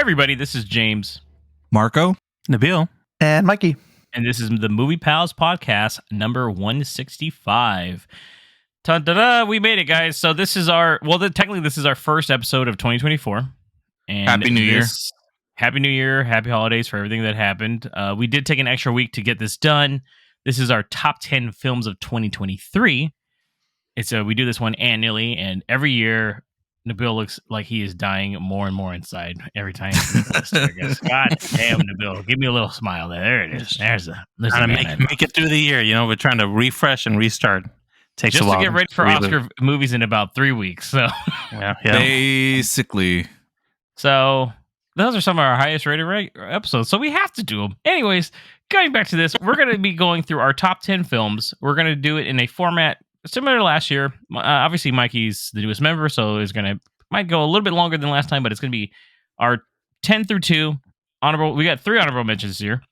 everybody, this is James. Marco. Nabil. And Mikey. And this is the Movie Pals podcast number 165. Ta-da-da, we made it, guys. So this is technically this is our first episode of 2024. And Happy New Year. Happy New Year. Happy holidays for everything that happened. We did take an extra week to get this done. This is our top 10 films of 2023. We do this one annually, and every year Nabil looks like he is dying more and more inside every time. I guess. God damn, Nabil, give me a little smile there. There it is. There's Make it through the year. You know, we're trying to refresh and restart. Takes just a while to get ready for Oscar movies in about 3 weeks. So, yeah. Basically. So those are some of our highest rated episodes. So we have to do them. Anyways, going back to this, we're going to be going through our top 10 films. We're going to do it in a format similar to last year. Obviously, Mikey's the newest member, so might go a little bit longer than last time, but it's going to be our 10 through 2 honorable. We got 3 honorable mentions here,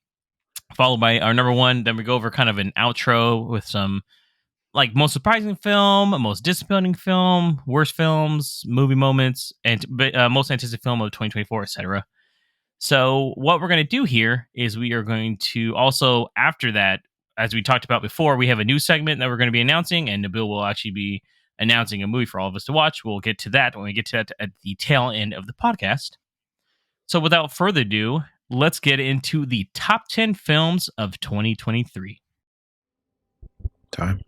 followed by our number 1. Then we go over kind of an outro with some like most surprising film, most disappointing film, worst films, movie moments, and most anticipated film of 2024, etc. So what we're going to do here is we are going to also, after that, as we talked about before, we have a new segment that we're going to be announcing, and Nabil will actually be announcing a movie for all of us to watch. We'll get to that when we get to that at the tail end of the podcast. So without further ado, let's get into the top 10 films of 2023. Time.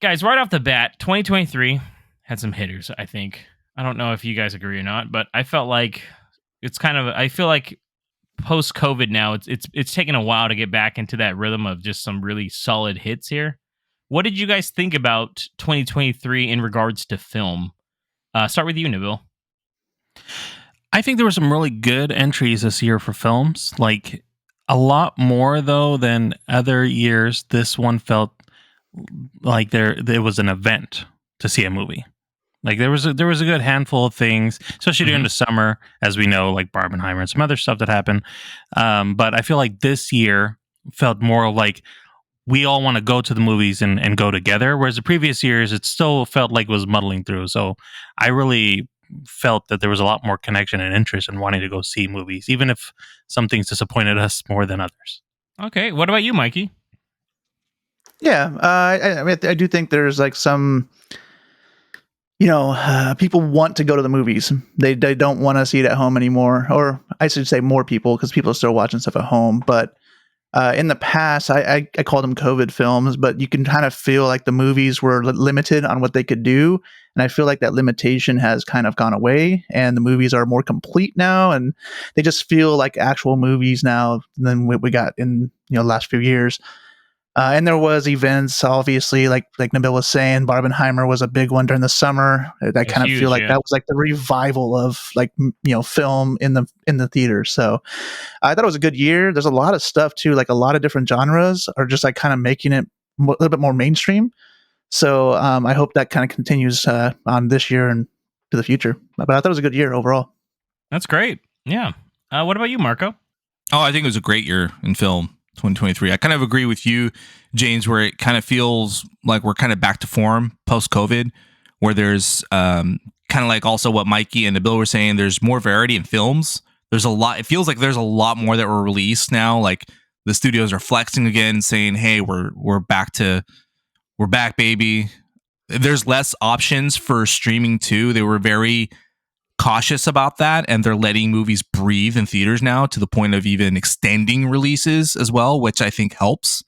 Guys, right off the bat, 2023 had some hitters, I think. I don't know if you guys agree or not, but I felt like I feel like post-COVID now, it's taken a while to get back into that rhythm of just some really solid hits here. What did you guys think about 2023 in regards to film? Start with you, Nabil. I think there were some really good entries this year for films. Like a lot more though than other years. This one felt like there was an event to see a movie. Like there was a good handful of things, especially during the summer, as we know, like Barbenheimer and some other stuff that happened. But I feel like this year felt more like we all want to go to the movies and go together, whereas the previous years it still felt like it was muddling through. So I really felt that there was a lot more connection and interest in wanting to go see movies, even if some things disappointed us more than others. Okay, what about you, Mikey? Yeah, I mean, I do think there's like some, people want to go to the movies. They don't want to see it at home anymore, or I should say more people, because people are still watching stuff at home. But in the past, I called them COVID films, but you can kind of feel like the movies were limited on what they could do. And I feel like that limitation has kind of gone away, and the movies are more complete now, and they just feel like actual movies now than what we got in the last few years. And there was events, obviously, like Nabil was saying, Barbenheimer was a big one during the summer. I kind of feel like that was like the revival of film in the theater. So I thought it was a good year. There's a lot of stuff too, like a lot of different genres are just like kind of making it a little bit more mainstream. So I hope that kind of continues on this year and to the future. But I thought it was a good year overall. That's great. Yeah. What about you, Marco? Oh, I think it was a great year in film. 2023. I kind of agree with you, James, where it kind of feels like we're kind of back to form post-COVID, where there's kind of like also what Mikey and Nabil were saying, there's more variety in films. There's a lot. It feels like there's a lot more that were released now. Like the studios are flexing again, saying, "Hey, we're back, baby." There's less options for streaming too. They were very cautious about that, and they're letting movies breathe in theaters now to the point of even extending releases as well, which I think helps.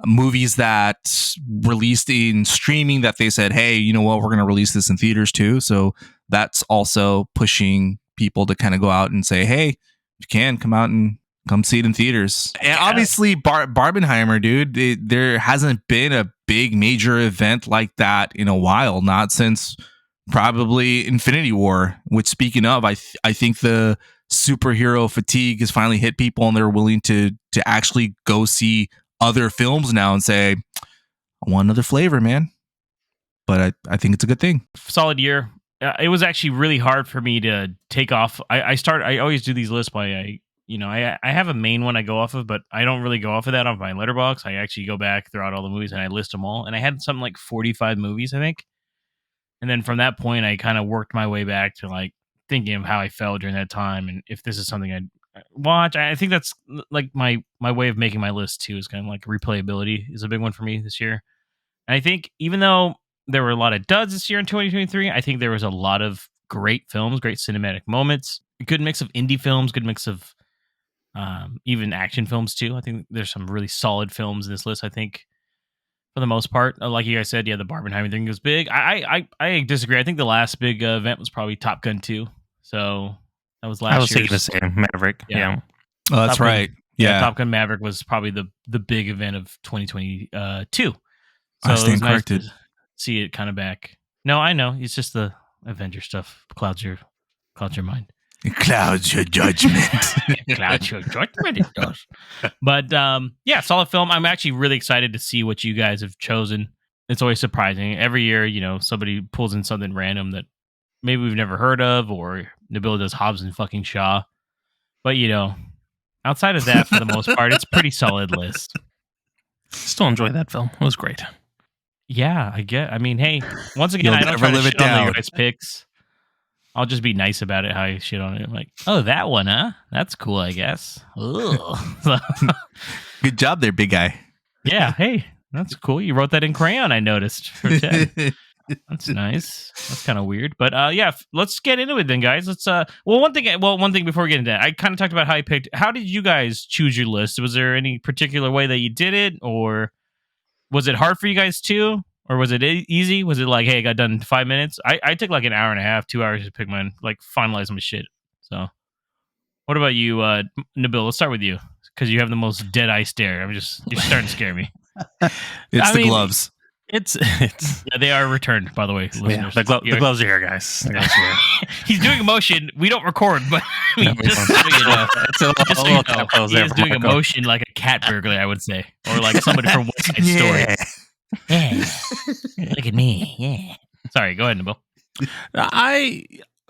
Movies that released in streaming that they said, hey, you know what, we're going to release this in theaters too. So that's also pushing people to kind of go out and say, hey, you can come out and come see it in theaters. And obviously Barbenheimer, dude, there hasn't been a big major event like that in a while, not since probably Infinity War, which, speaking of, I think the superhero fatigue has finally hit people, and they're willing to actually go see other films now and say, I want another flavor, man. But I think it's a good thing. Solid year. It was actually really hard for me to take off. I always do these lists by I have a main one I go off of, but I don't really go off of that on my Letterboxd. I actually go back throughout all the movies and I list them all. And I had something like 45 movies, I think. And then from that point, I kind of worked my way back to like thinking of how I felt during that time, and if this is something I'd watch. I think that's like my way of making my list too. Is kind of like replayability is a big one for me this year. And I think even though there were a lot of duds this year in 2023, I think there was a lot of great films, great cinematic moments, a good mix of indie films, good mix of even action films too. I think there's some really solid films in this list. I think for the most part, like you guys said, yeah, the Barbenheimer thing was big. I disagree. I think the last big event was probably Top Gun 2. So that was last I was year's. thinking the same. Maverick. Yeah. Oh, that's Top Gun- right. Yeah. Top Gun Maverick was probably the big event of 2022. So I it stand was nice corrected. to see it kind of back. No, I know. It's just the Avenger stuff clouds your mind. It clouds your judgment. Clouds your judgment, it does. But yeah, solid film. I'm actually really excited to see what you guys have chosen. It's always surprising. Every year, somebody pulls in something random that maybe we've never heard of, or Nabil does Hobbs and fucking Shaw. But outside of that, for the most part, it's a pretty solid list. Still enjoy that film. It was great. Yeah, I mean, hey, once again, You'll I don't never try to live it shit on down. the guys' picks. I'll just be nice about it, how I shit on it. I'm like, oh, that one, huh? That's cool, I guess. Ugh. So, Good job there, big guy. yeah, hey, that's cool. You wrote that in crayon, I noticed. For Ted. That's nice. That's kind of weird. But yeah, let's get into it then, guys. Let's one thing before we get into that. I kind of talked about how you picked. How did you guys choose your list? Was there any particular way that you did it, or was it hard for you guys too? Or was it easy? Was it like, hey, I got done in 5 minutes? I took like an hour and a half, 2 hours to pick mine, like finalize my shit. So, what about you, Nabil? Let's start with you because you have the most dead eye stare. You're starting to scare me. It's the gloves. It's Yeah, they are returned, by the way, listeners. the gloves are here, guys. The gloves are here. He's doing a motion. We don't record, but just so you know, he is doing a motion like a cat burglar, I would say, or like somebody from West Side Story. Yeah. Look at me. Yeah. Sorry, go ahead, Nabil.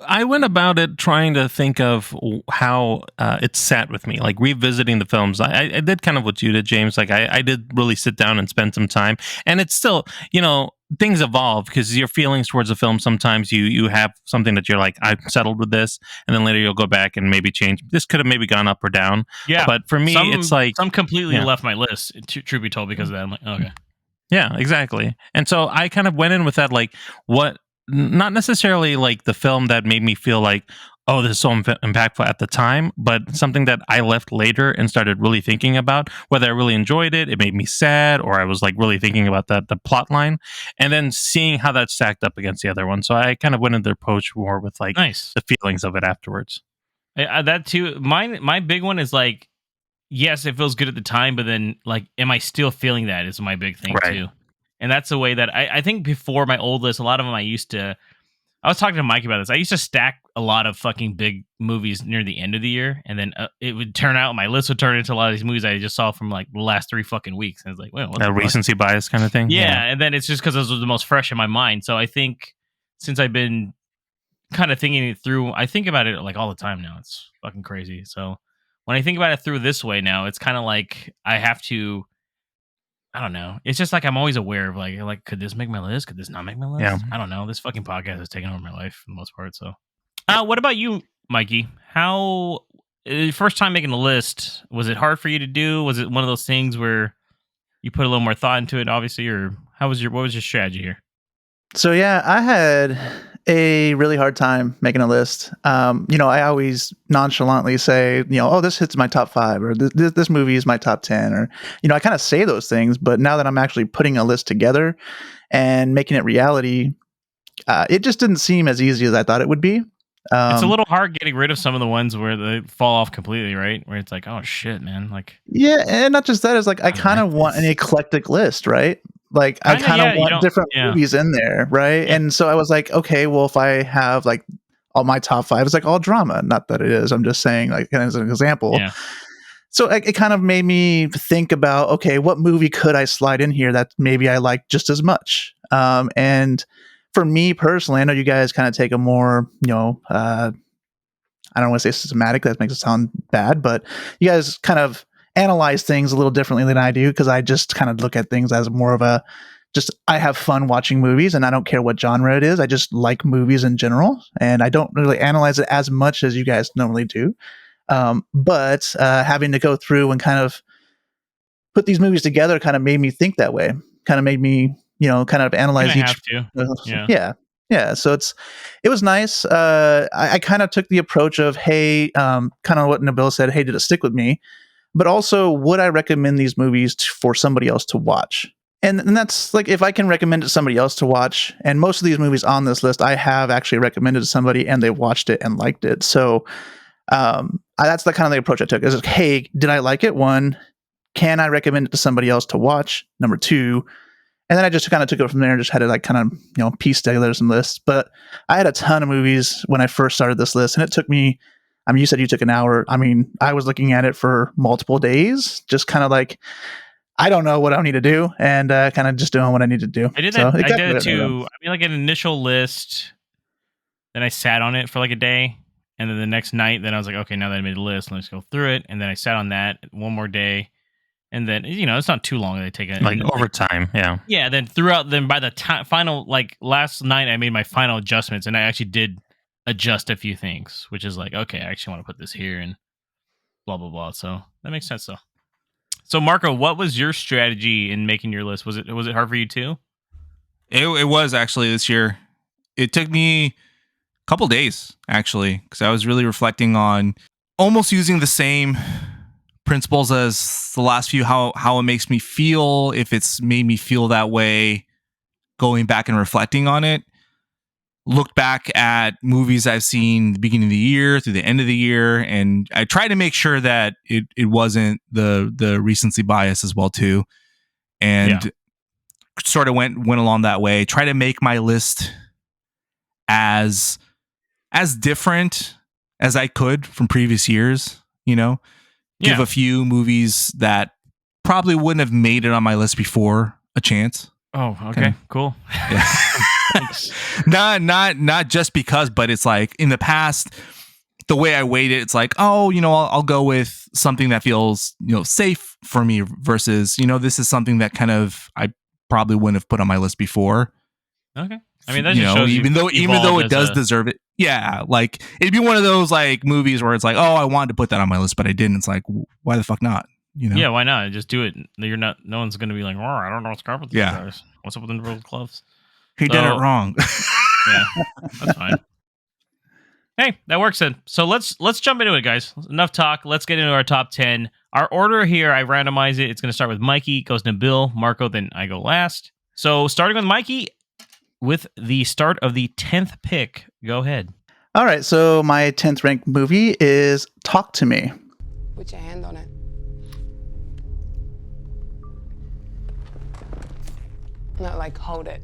I went about it trying to think of how it sat with me, like revisiting the films. I did kind of what you did, James. Like I did really sit down and spend some time, and it's still, things evolve because your feelings towards a film. Sometimes you have something that you're like, I'm settled with this, and then later you'll go back and maybe change. This could have maybe gone up or down. Yeah, but for me, it's like some completely left my list. Truth be told, because of that, I'm like, okay. Yeah, exactly. And so I kind of went in with that, like, not necessarily like the film that made me feel like, oh, this is so impactful at the time, but something that I left later and started really thinking about, whether I really enjoyed it, it made me sad, or I was like really thinking about the plot line, and then seeing how that stacked up against the other one. So I kind of went into the approach more with like the feelings of it afterwards. That too. My big one is like, yes, it feels good at the time, but then like, am I still feeling that is my big thing too. And that's the way that I think before my old list, a lot of them I was talking to Mike about this. I used to stack a lot of fucking big movies near the end of the year. And then it would turn out, my list would turn into a lot of these movies I just saw from like the last 3 fucking weeks. And it's like, well, what's a recency bias kind of thing. Yeah. And then it's just because those were the most fresh in my mind. So I think since I've been kind of thinking it through, I think about it like all the time now. It's fucking crazy. So when I think about it through this way now, it's kind of like I have to, I don't know. It's just like I'm always aware of like, could this make my list? Could this not make my list? Yeah. I don't know. This fucking podcast has taken over my life for the most part. So, what about you, Mikey? How first time making a list? Was it hard for you to do? Was it one of those things where you put a little more thought into it, obviously, or what was your strategy here? So yeah, I had a really hard time making a list. I always nonchalantly say, oh, this hits my top 5, or this movie is my top 10, or I kind of say those things. But now that I'm actually putting a list together and making it reality, it just didn't seem as easy as I thought it would be. It's a little hard getting rid of some of the ones where they fall off completely, right? Where it's like, oh shit, man, like yeah, and not just that, it's like I kind of want an eclectic list, right? Like I kind of want different movies in there, right? Yeah. And so I was like, okay, well, if I have like all my top 5, it's like all drama. Not that it is. I'm just saying, like, as an example. Yeah. So it kind of made me think about, okay, what movie could I slide in here that maybe I like just as much? And for me personally, I know you guys kind of take a more, I don't want to say systematic. That makes it sound bad, but you guys kind of analyze things a little differently than I do, because I just kind of look at things as more of a I have fun watching movies, and I don't care what genre it is. I just like movies in general, and I don't really analyze it as much as you guys normally do. But having to go through and kind of put these movies together kind of made me think that way. Kind of made me, kind of analyze Gonna each. have to. Yeah. Yeah. So it was nice. I kind of took the approach of, hey, kind of what Nabil said. Hey, did it stick with me? But also, would I recommend these movies for somebody else to watch? And that's like, if I can recommend it to somebody else to watch, and most of these movies on this list, I have actually recommended to somebody and they watched it and liked it. So that's the kind of the approach I took. Is like, hey, did I like it? One, can I recommend it to somebody else to watch? Number two, and then I just kind of took it from there and just had to like kind of, piece together some lists. But I had a ton of movies when I first started this list, and it took me, you said you took an hour. I was looking at it for multiple days, just kind of like, I don't know what I need to do, and kind of just doing what I need to do. I did that. I did it too. Like an initial list, then I sat on it for like a day, and then the next night, then I was like, okay, now that I made a list, let's go through it, and then I sat on that one more day, and then it's not too long. They take it like over time, yeah. Yeah. Then by the time final, like last night, I made my final adjustments, and I actually did adjust a few things, which is like, okay, I actually want to put this here and blah blah blah. So that makes sense though. So Marco, what was your strategy in making your list? Was it hard for you too? It was actually this year. It took me a couple days actually, because I was really reflecting on almost using the same principles as the last few, how it makes me feel, if it's made me feel that way, going back and reflecting on it. Looked back at movies I've seen the beginning of the year through the end of the year, and I tried to make sure that it wasn't the recency bias as well too, and sort of went along that way. Try to make my list as different as I could from previous years. Give a few movies that probably wouldn't have made it on my list before a chance. Oh, okay, cool. Yeah. not just because, but it's like in the past, the way I weight it, it's like, I'll go with something that feels safe for me versus this is something that kind of I probably wouldn't have put on my list before. Okay, that just shows even though it does deserve it. Yeah, like it'd be one of those like movies where it's like, oh, I wanted to put that on my list, but I didn't. It's like, why the fuck not? Yeah, why not? Just do it. You're not. No one's gonna be like, oh, I don't know what's going on with these guys. What's up with the rules gloves? He did it wrong. Yeah, that's fine. Hey, that works then. So let's jump into it, guys. Enough talk. Let's get into our top 10. Our order here, I randomize it. It's going to start with Mikey, goes to Bill, Marco, then I go last. So starting with Mikey, with the start of the 10th pick. Go ahead. All right, so my 10th ranked movie is Talk to Me. Put your hand on it. Not like hold it.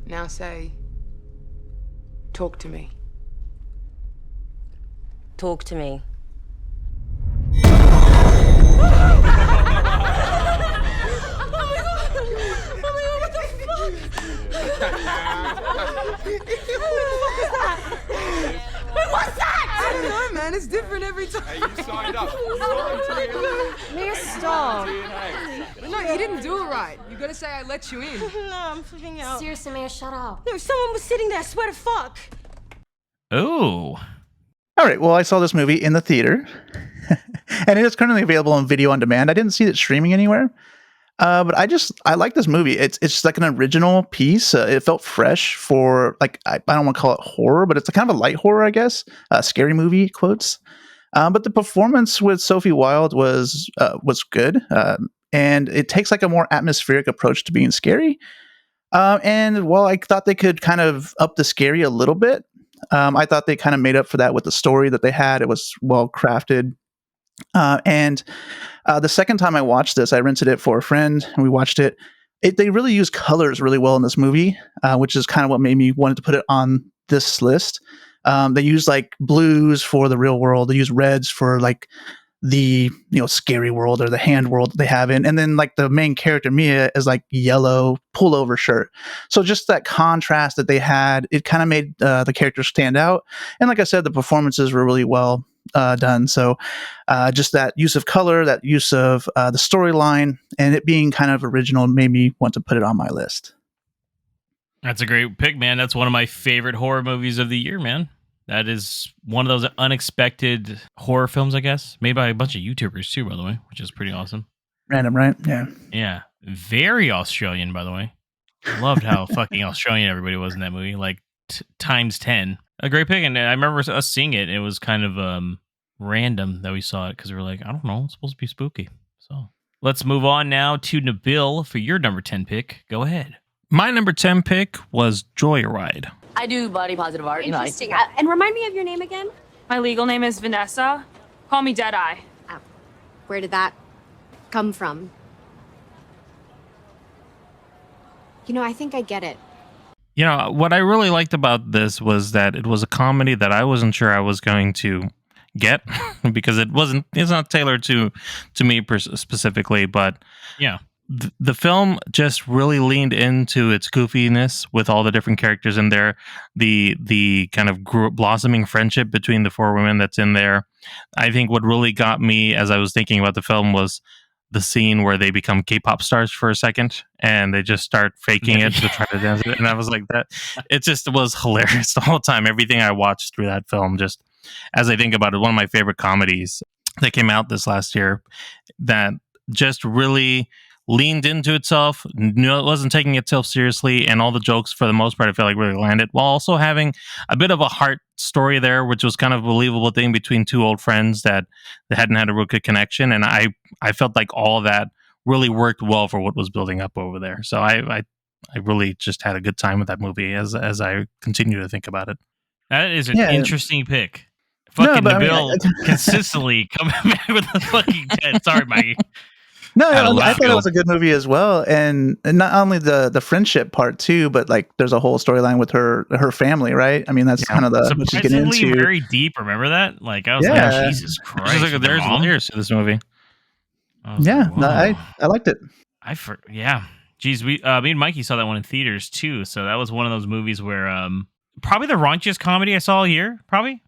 Now say, talk to me. Talk to me. What's that? I don't know, man. It's different every time. Hey, you signed up. You volunteered. Mia, stop. No, you didn't do it right. You gotta say I let you in. No, I'm flipping out. Seriously, Mia, shut up. No, someone was sitting there, I swear to fuck. Oh. All right, well, I saw this movie in the theater, and it is currently available on video on demand. I didn't see it streaming anywhere, but I like this movie. It's like an original piece. It felt fresh for, like, I don't want to call it horror, but it's a kind of a light horror, I guess. Scary movie, quotes. But the performance with Sophie Wilde was good, and it takes like a more atmospheric approach to being scary. And while I thought they could kind of up the scary a little bit, I thought they kind of made up for that with the story that they had. It was well crafted. And the second time I watched this, I rented it for a friend and we watched it. They really use colors really well in this movie, which is kind of what made me wanted to put it on this list. They use like blues for the real world. They use reds for like the scary world or the hand world that they have in, and then like the main character Mia is like yellow pullover shirt. So just that contrast that they had, it kind of made the characters stand out. And like I said, the performances were really well done. So just that use of color, that use of the storyline, and it being kind of original made me want to put it on my list. That's a great pick, man. That's one of my favorite horror movies of the year, man. That is one of those unexpected horror films, I guess, made by a bunch of YouTubers too, by the way, which is pretty awesome. Random, right? Yeah. Yeah. Very Australian, by the way. Loved how fucking Australian everybody was in that movie, like times 10. A great pick. And I remember us seeing it. It was kind of random that we saw it because we were like, I don't know, it's supposed to be spooky. So let's move on now to Nabil for your number 10 pick. Go ahead. My number 10 pick was Joyride. I do body positive art. Interesting. And remind me of your name again? My legal name is Vanessa. Call me Deadeye. Oh. Where did that come from? You know, I think I get it. You know, what I really liked about this was that it was a comedy that I wasn't sure I was going to get because it's not tailored to me specifically, but yeah. The film just really leaned into its goofiness with all the different characters in there, the kind of blossoming friendship between the four women that's in there. I think what really got me as I was thinking about the film was the scene where they become K-pop stars for a second and they just start faking it to try to dance it. And I was like, that it just was hilarious the whole time. Everything I watched through that film, just as I think about it, one of my favorite comedies that came out this last year that just really leaned into itself, it wasn't taking itself seriously, and all the jokes for the most part I felt like really landed, while also having a bit of a heart story there, which was kind of a believable thing between two old friends that hadn't had a real good connection. And I felt like all of that really worked well for what was building up over there. So I really just had a good time with that movie as I continue to think about it. That is an interesting pick. Fucking Nabil consistently coming back with a fucking 10. Sorry, Mikey. No, I thought it was a good movie as well, and not only the friendship part too, but like there's a whole storyline with her family, right? I mean, that's kind of the what she's getting into. Very deep. Remember that? Like I was like, Jesus Christ! Like, there's layers to this movie. I liked it. Geez, me and Mikey saw that one in theaters too. So that was one of those movies where probably the raunchiest comedy I saw all year, probably.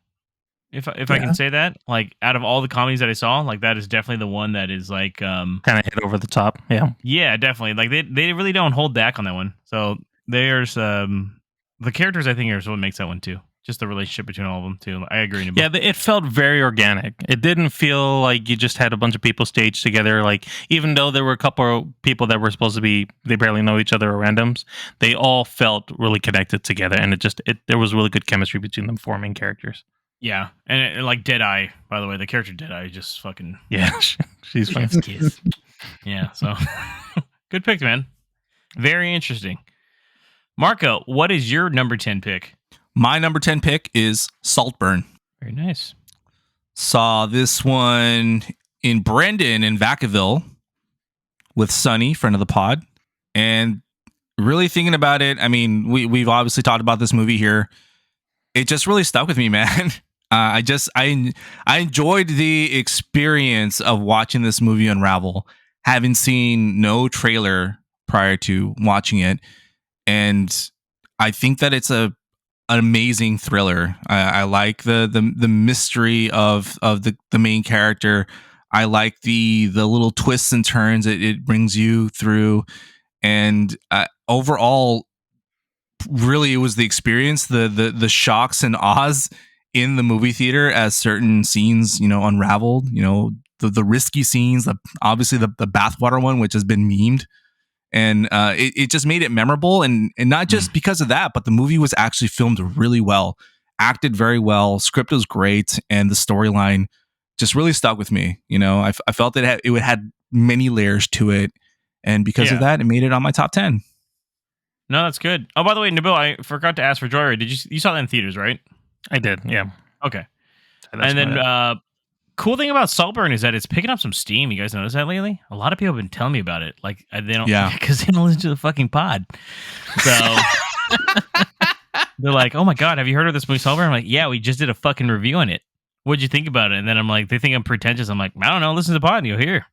If I can say that, like out of all the comedies that I saw, like that is definitely the one that is like kind of hit over the top. Yeah, definitely. Like they really don't hold back on that one. So there's the characters I think are what makes that one too. Just the relationship between all of them too. I agree. Yeah, it felt very organic. It didn't feel like you just had a bunch of people staged together. Like even though there were a couple of people that were supposed to be, they barely know each other or randoms, they all felt really connected together, and there was really good chemistry between them four main characters. Yeah, and like Deadeye, by the way, the character Deadeye just fucking she's fun. Kiss. Yeah, so good pick, man. Very interesting. Marco, what is your number 10 pick? My number 10 pick is Saltburn. Very nice. Saw this one in Brendan in Vacaville with Sonny, friend of the pod, and really thinking about it. I mean, we've obviously talked about this movie here. It just really stuck with me, man. I enjoyed the experience of watching this movie unravel, having seen no trailer prior to watching it, and I think that it's an amazing thriller. I like the mystery of the main character. I like the little twists and turns it brings you through, and overall, really it was the experience, the shocks and ahs in the movie theater as certain scenes unraveled, the risky scenes, obviously the bathwater one, which has been memed, and it just made it memorable, and not just because of that, but the movie was actually filmed really well, acted very well, script was great, and the storyline just really stuck with me. I felt that it had many layers to it, and because of that, it made it on my top 10. No, that's good. Oh, by the way, Nabil, I forgot to ask for Joyride. You saw that in theaters, right? I did, yeah. Okay. And then cool thing about Saltburn is that it's picking up some steam. You guys notice that lately? A lot of people have been telling me about it. Like they don't, because they don't listen to the fucking pod. So they're like, "Oh my god, have you heard of this movie Saltburn?" I'm like, "Yeah, we just did a fucking review on it. What'd you think about it?" And then I'm like, they think I'm pretentious. I'm like, "I don't know. Listen to the pod and you'll hear."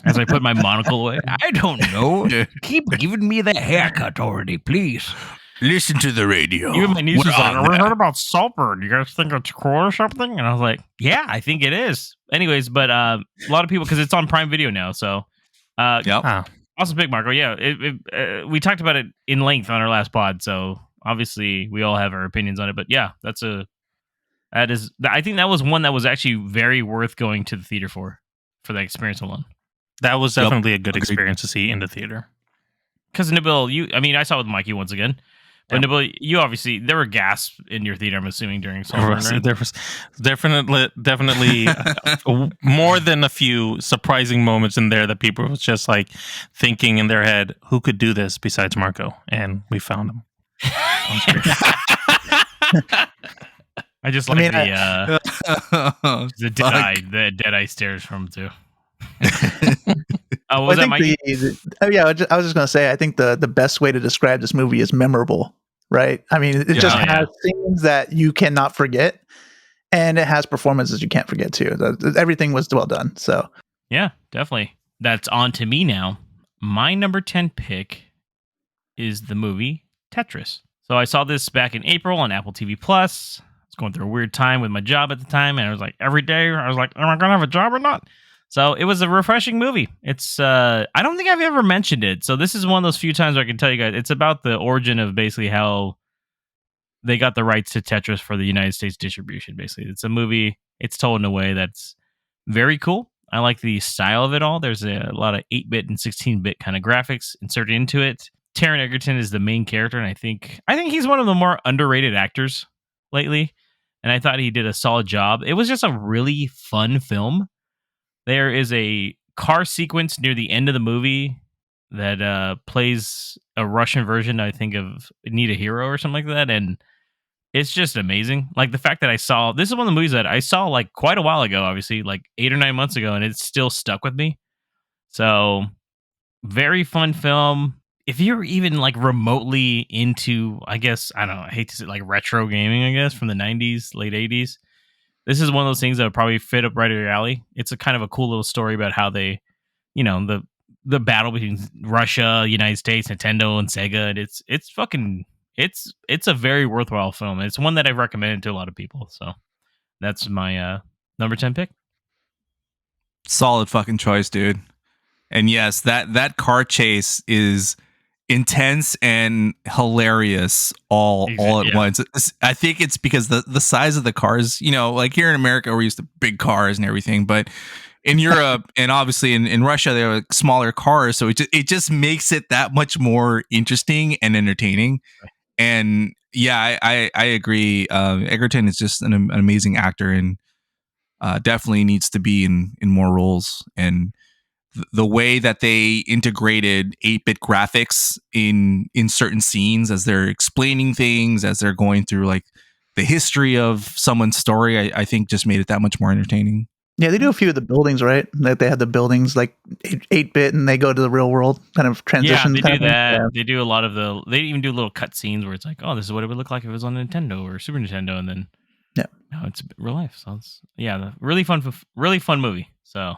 As I put my monocle away, I don't know. Keep giving me that haircut already, please. Listen to the radio. Even my niece We're was like, on "We there." heard about Saltburn. You guys think it's cool or something?" And I was like, "Yeah, I think it is." Anyways, but a lot of people, because it's on Prime Video now, so Yep. Ah, awesome pick, Marco. Yeah, we talked about it in length on our last pod, so obviously we all have our opinions on it. But yeah, I think that was one that was actually very worth going to the theater for the experience alone. that was Yep. definitely a good Agreed. experience to see in the theater. Because Nabil, I saw it with Mikey once again. But Yep. Nabil, you obviously, there were gasps in your theater, I'm assuming, during There Saltburn, was, right? there was definitely more than a few surprising moments in there that people was just like thinking in their head, who could do this besides Marco? And we found him. I just I like mean, the dead-eye stares from him, too. What was that, I think Mikey? I was just gonna say, I think the best way to describe this movie is memorable, right? I mean, it just Yeah. has scenes that you cannot forget, and it has performances you can't forget too. Everything was well done. So Yeah, definitely. That's on to me now. My number 10 pick is the movie Tetris. So I saw this back in April on Apple TV Plus. I was going through a weird time with my job at the time, and I was like, every day, I was like, am I going to have a job or not? So it was a refreshing movie. It's I don't think I've ever mentioned it. So this is one of those few times where I can tell you guys it's about the origin of basically how they got the rights to Tetris for the United States distribution. Basically, it's a movie. It's told in a way that's very cool. I like the style of it all. There's a lot of 8-bit and 16-bit kind of graphics inserted into it. Taron Egerton is the main character, and I think he's one of the more underrated actors lately. And I thought he did a solid job. It was just a really fun film. There is a car sequence near the end of the movie that plays a Russian version, I think, of Need a Hero or something like that. And it's just amazing. Like the fact that this is one of the movies that I saw like quite a while ago, obviously, like 8 or 9 months ago, and it's still stuck with me. So very fun film. If you're even like remotely into, I guess, I don't know, I hate to say like retro gaming, I guess, from the 90s, late 80s. This is one of those things that would probably fit up right at your alley. It's a kind of a cool little story about how they, the battle between Russia, United States, Nintendo, and Sega. And it's a very worthwhile film. It's one that I've recommended to a lot of people. So that's my number 10 pick. Solid fucking choice, dude. And yes, that car chase is intense and hilarious all at Yeah. once. I think it's because the size of the cars, like here in America we're used to big cars and everything, but in Europe and obviously in Russia they're like smaller cars, so it just makes it that much more interesting and entertaining. And yeah, I agree. Egerton is just an amazing actor and definitely needs to be in more roles. And the way that they integrated 8-bit graphics in certain scenes as they're explaining things, as they're going through like the history of someone's story, I think just made it that much more entertaining. yeah, they do a few of the buildings, right? Like they have the buildings like 8-bit, and they go to the real world kind of transition. Yeah, they kind do of thing. that. Yeah. They do a lot of they even do little cut scenes where it's like, oh, this is what it would look like if it was on Nintendo or Super Nintendo, and then no, it's real life. So it's really fun movie. So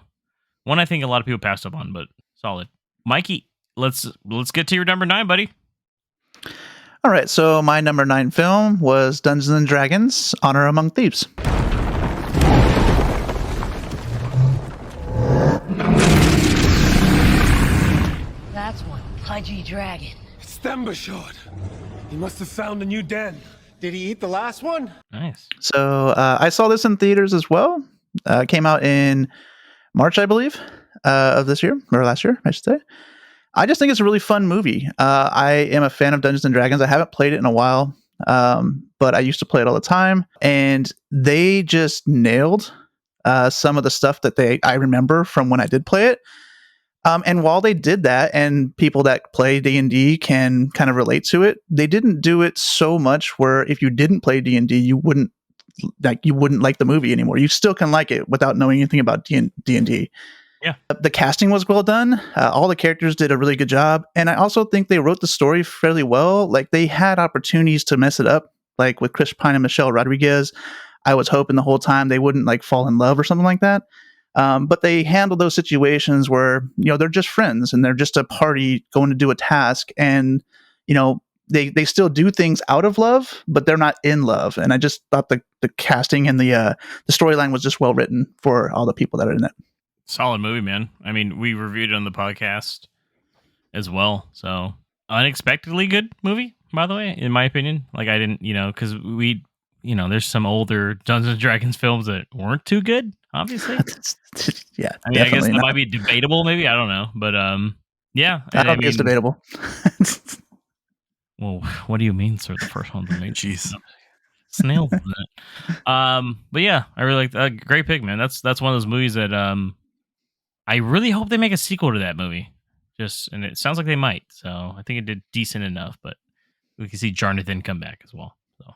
one I think a lot of people passed up on, but solid. Mikey, let's get to your number 9, buddy. All right, so my number 9 film was Dungeons and Dragons: Honor Among Thieves. That's one pudgy dragon. Stembershot. He must have found a new den. Did he eat the last one? Nice. So I saw this in theaters as well. Came out in March, I believe, of this year, or last year, I should say. I just think it's a really fun movie. I am a fan of Dungeons and Dragons. I haven't played it in a while, but I used to play it all the time. And they just nailed some of the stuff that I remember from when I did play it. And while they did that, and people that play D&D can kind of relate to it, they didn't do it so much where if you didn't play D&D, you wouldn't like the movie anymore. You still can like it without knowing anything about D&D. Yeah. The casting was well done. All the characters did a really good job. And I also think they wrote the story fairly well. Like they had opportunities to mess it up, like with Chris Pine and Michelle Rodriguez. I was hoping the whole time they wouldn't like fall in love or something like that. But they handled those situations where, they're just friends and they're just a party going to do a task. And, they still do things out of love, but they're not in love. And I just thought the casting and the storyline was just well written for all the people that are in it. Solid movie, man. I mean, we reviewed it on the podcast as well. So unexpectedly good movie, by the way, in my opinion. Like I didn't, because we, there's some older Dungeons and Dragons films that weren't too good, obviously. Yeah, I mean, I guess that might be debatable, maybe. I don't know. But yeah. I don't think it's debatable. Well, what do you mean, sir? The first one's amazing. Jeez. Snails in it. But yeah, I really like great pick, man. That's one of those movies that I really hope they make a sequel to that movie. And it sounds like they might. So I think it did decent enough, but we can see Jonathan come back as well. So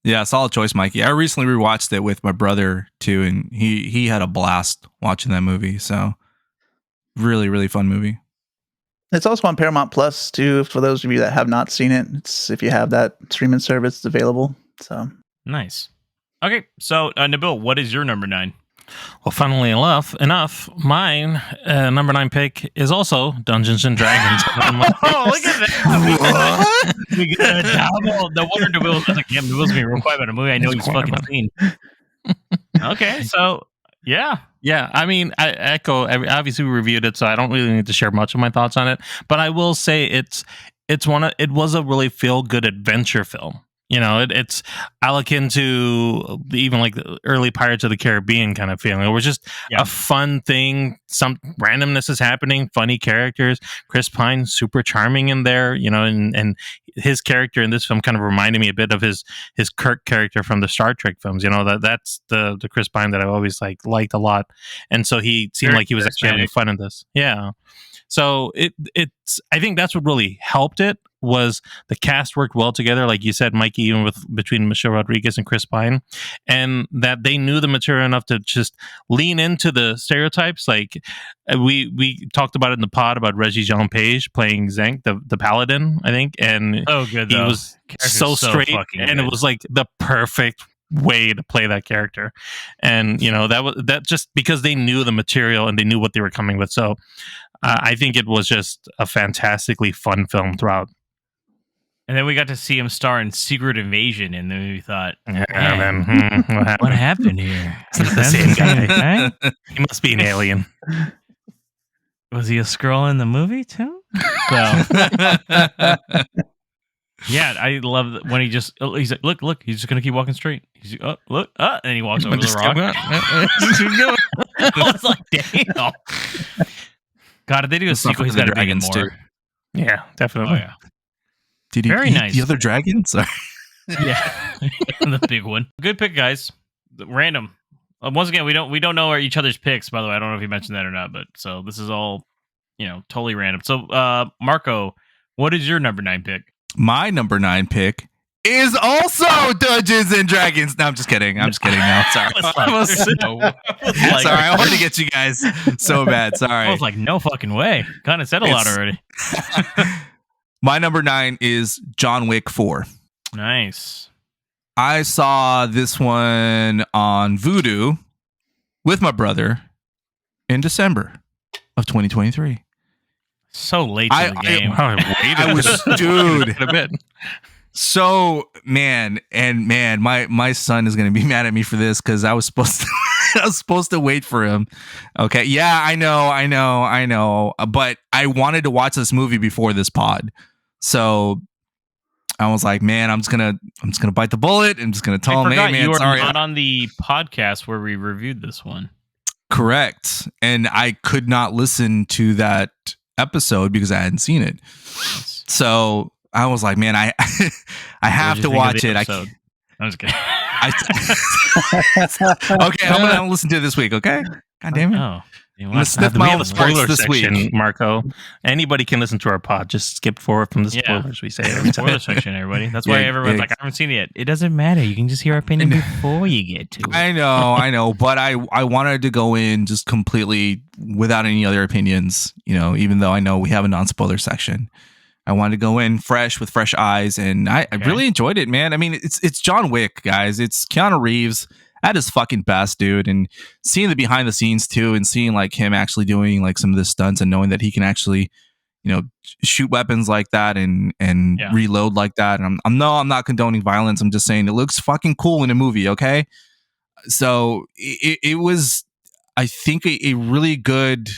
Yeah, solid choice, Mikey. I recently rewatched it with my brother too, and he had a blast watching that movie. So really, really fun movie. It's also on Paramount Plus too. For those of you that have not seen it, it's if you have that streaming service, it's available. So nice. Okay, so Nabil, what is your number 9? Well, funnily enough, mine number 9 pick is also Dungeons and Dragons. Oh, look at that! We got a double. No wonder Nabil's like, yeah, Nabil's being real quiet about a movie I know he's fucking seen. Okay, so yeah. I mean, I echo. Obviously, we reviewed it, so I don't really need to share much of my thoughts on it. But I will say it was a really feel good adventure film. It's akin to even like the early Pirates of the Caribbean kind of feeling. It was just a fun thing. Some randomness is happening, funny characters. Chris Pine, super charming in there, and his character in this film kind of reminded me a bit of his Kirk character from the Star Trek films. That's the Chris Pine that I've always liked a lot. And so he seemed like he was actually having fun in this. Yeah. So it's I think that's what really helped it was the cast worked well together, like you said, Mikey, even between Michelle Rodriguez and Chris Pine, and that they knew the material enough to just lean into the stereotypes. Like we talked about it in the pod about Reggie Jean Page playing Zenk, the paladin, I think, and good. He was so straight, and it was like the perfect way to play that character. And that just because they knew the material and they knew what they were coming with. So I think it was just a fantastically fun film throughout. And then we got to see him star in Secret Invasion, and then we thought, what happened here? Is the same guy? He must be an alien. Was he a Skrull in the movie too? So, yeah, I love when he's like, look, he's just gonna keep walking straight. He's look, and he walks over the rock. I was like, damn. God, if they do a sequel, he's got to be in more. Too. Yeah, definitely. Oh, yeah. Did he Very eat nice. the other dragon? Sorry. Yeah, the big one. Good pick, guys. Random. Once again, we don't know each other's picks. By the way, I don't know if you mentioned that or not, but so this is all totally random. So, Marco, what is your number 9 pick? My number 9 pick is also Dungeons and Dragons. No, I'm just kidding. No, sorry. Sorry, I wanted to get you guys so bad. Sorry. I was like, no fucking way. Kind of said a lot already. My number 9 is John Wick 4. Nice. I saw this one on Vudu with my brother in December of 2023. So late to the game. I was, dude. A bit. So, man, my son is going to be mad at me for this because I was supposed to wait for him. Okay. Yeah, I know. But I wanted to watch this movie before this pod. So I was like, man, I'm just gonna bite the bullet. I'm just gonna tell him, hey, man, you were sorry. not on the podcast where we reviewed this one. Correct. And I could not listen to that episode because I hadn't seen it. Nice. So I was like, man, I have to watch it. I'm just kidding. Okay, I'm gonna listen to it this week. Okay. God damn it. Oh. I'm gonna sniff my own spoiler this section, week. Marco. Anybody can listen to our pod. Just skip forward from the spoilers we say every time. Spoiler section, everybody. That's why everyone's like, I haven't seen it yet. It doesn't matter. You can just hear our opinion before you get to it. I know. But I wanted to go in just completely without any other opinions, even though I know we have a non-spoiler section. I wanted to go in fresh with fresh eyes, and I really enjoyed it, man. I mean, it's John Wick, guys. It's Keanu Reeves at his fucking best, dude. And seeing the behind the scenes too, and seeing like him actually doing like some of the stunts, and knowing that he can actually, shoot weapons like that and Yeah. reload like that. And I'm not condoning violence. I'm just saying it looks fucking cool in a movie. Okay. So it was, I think, a really good,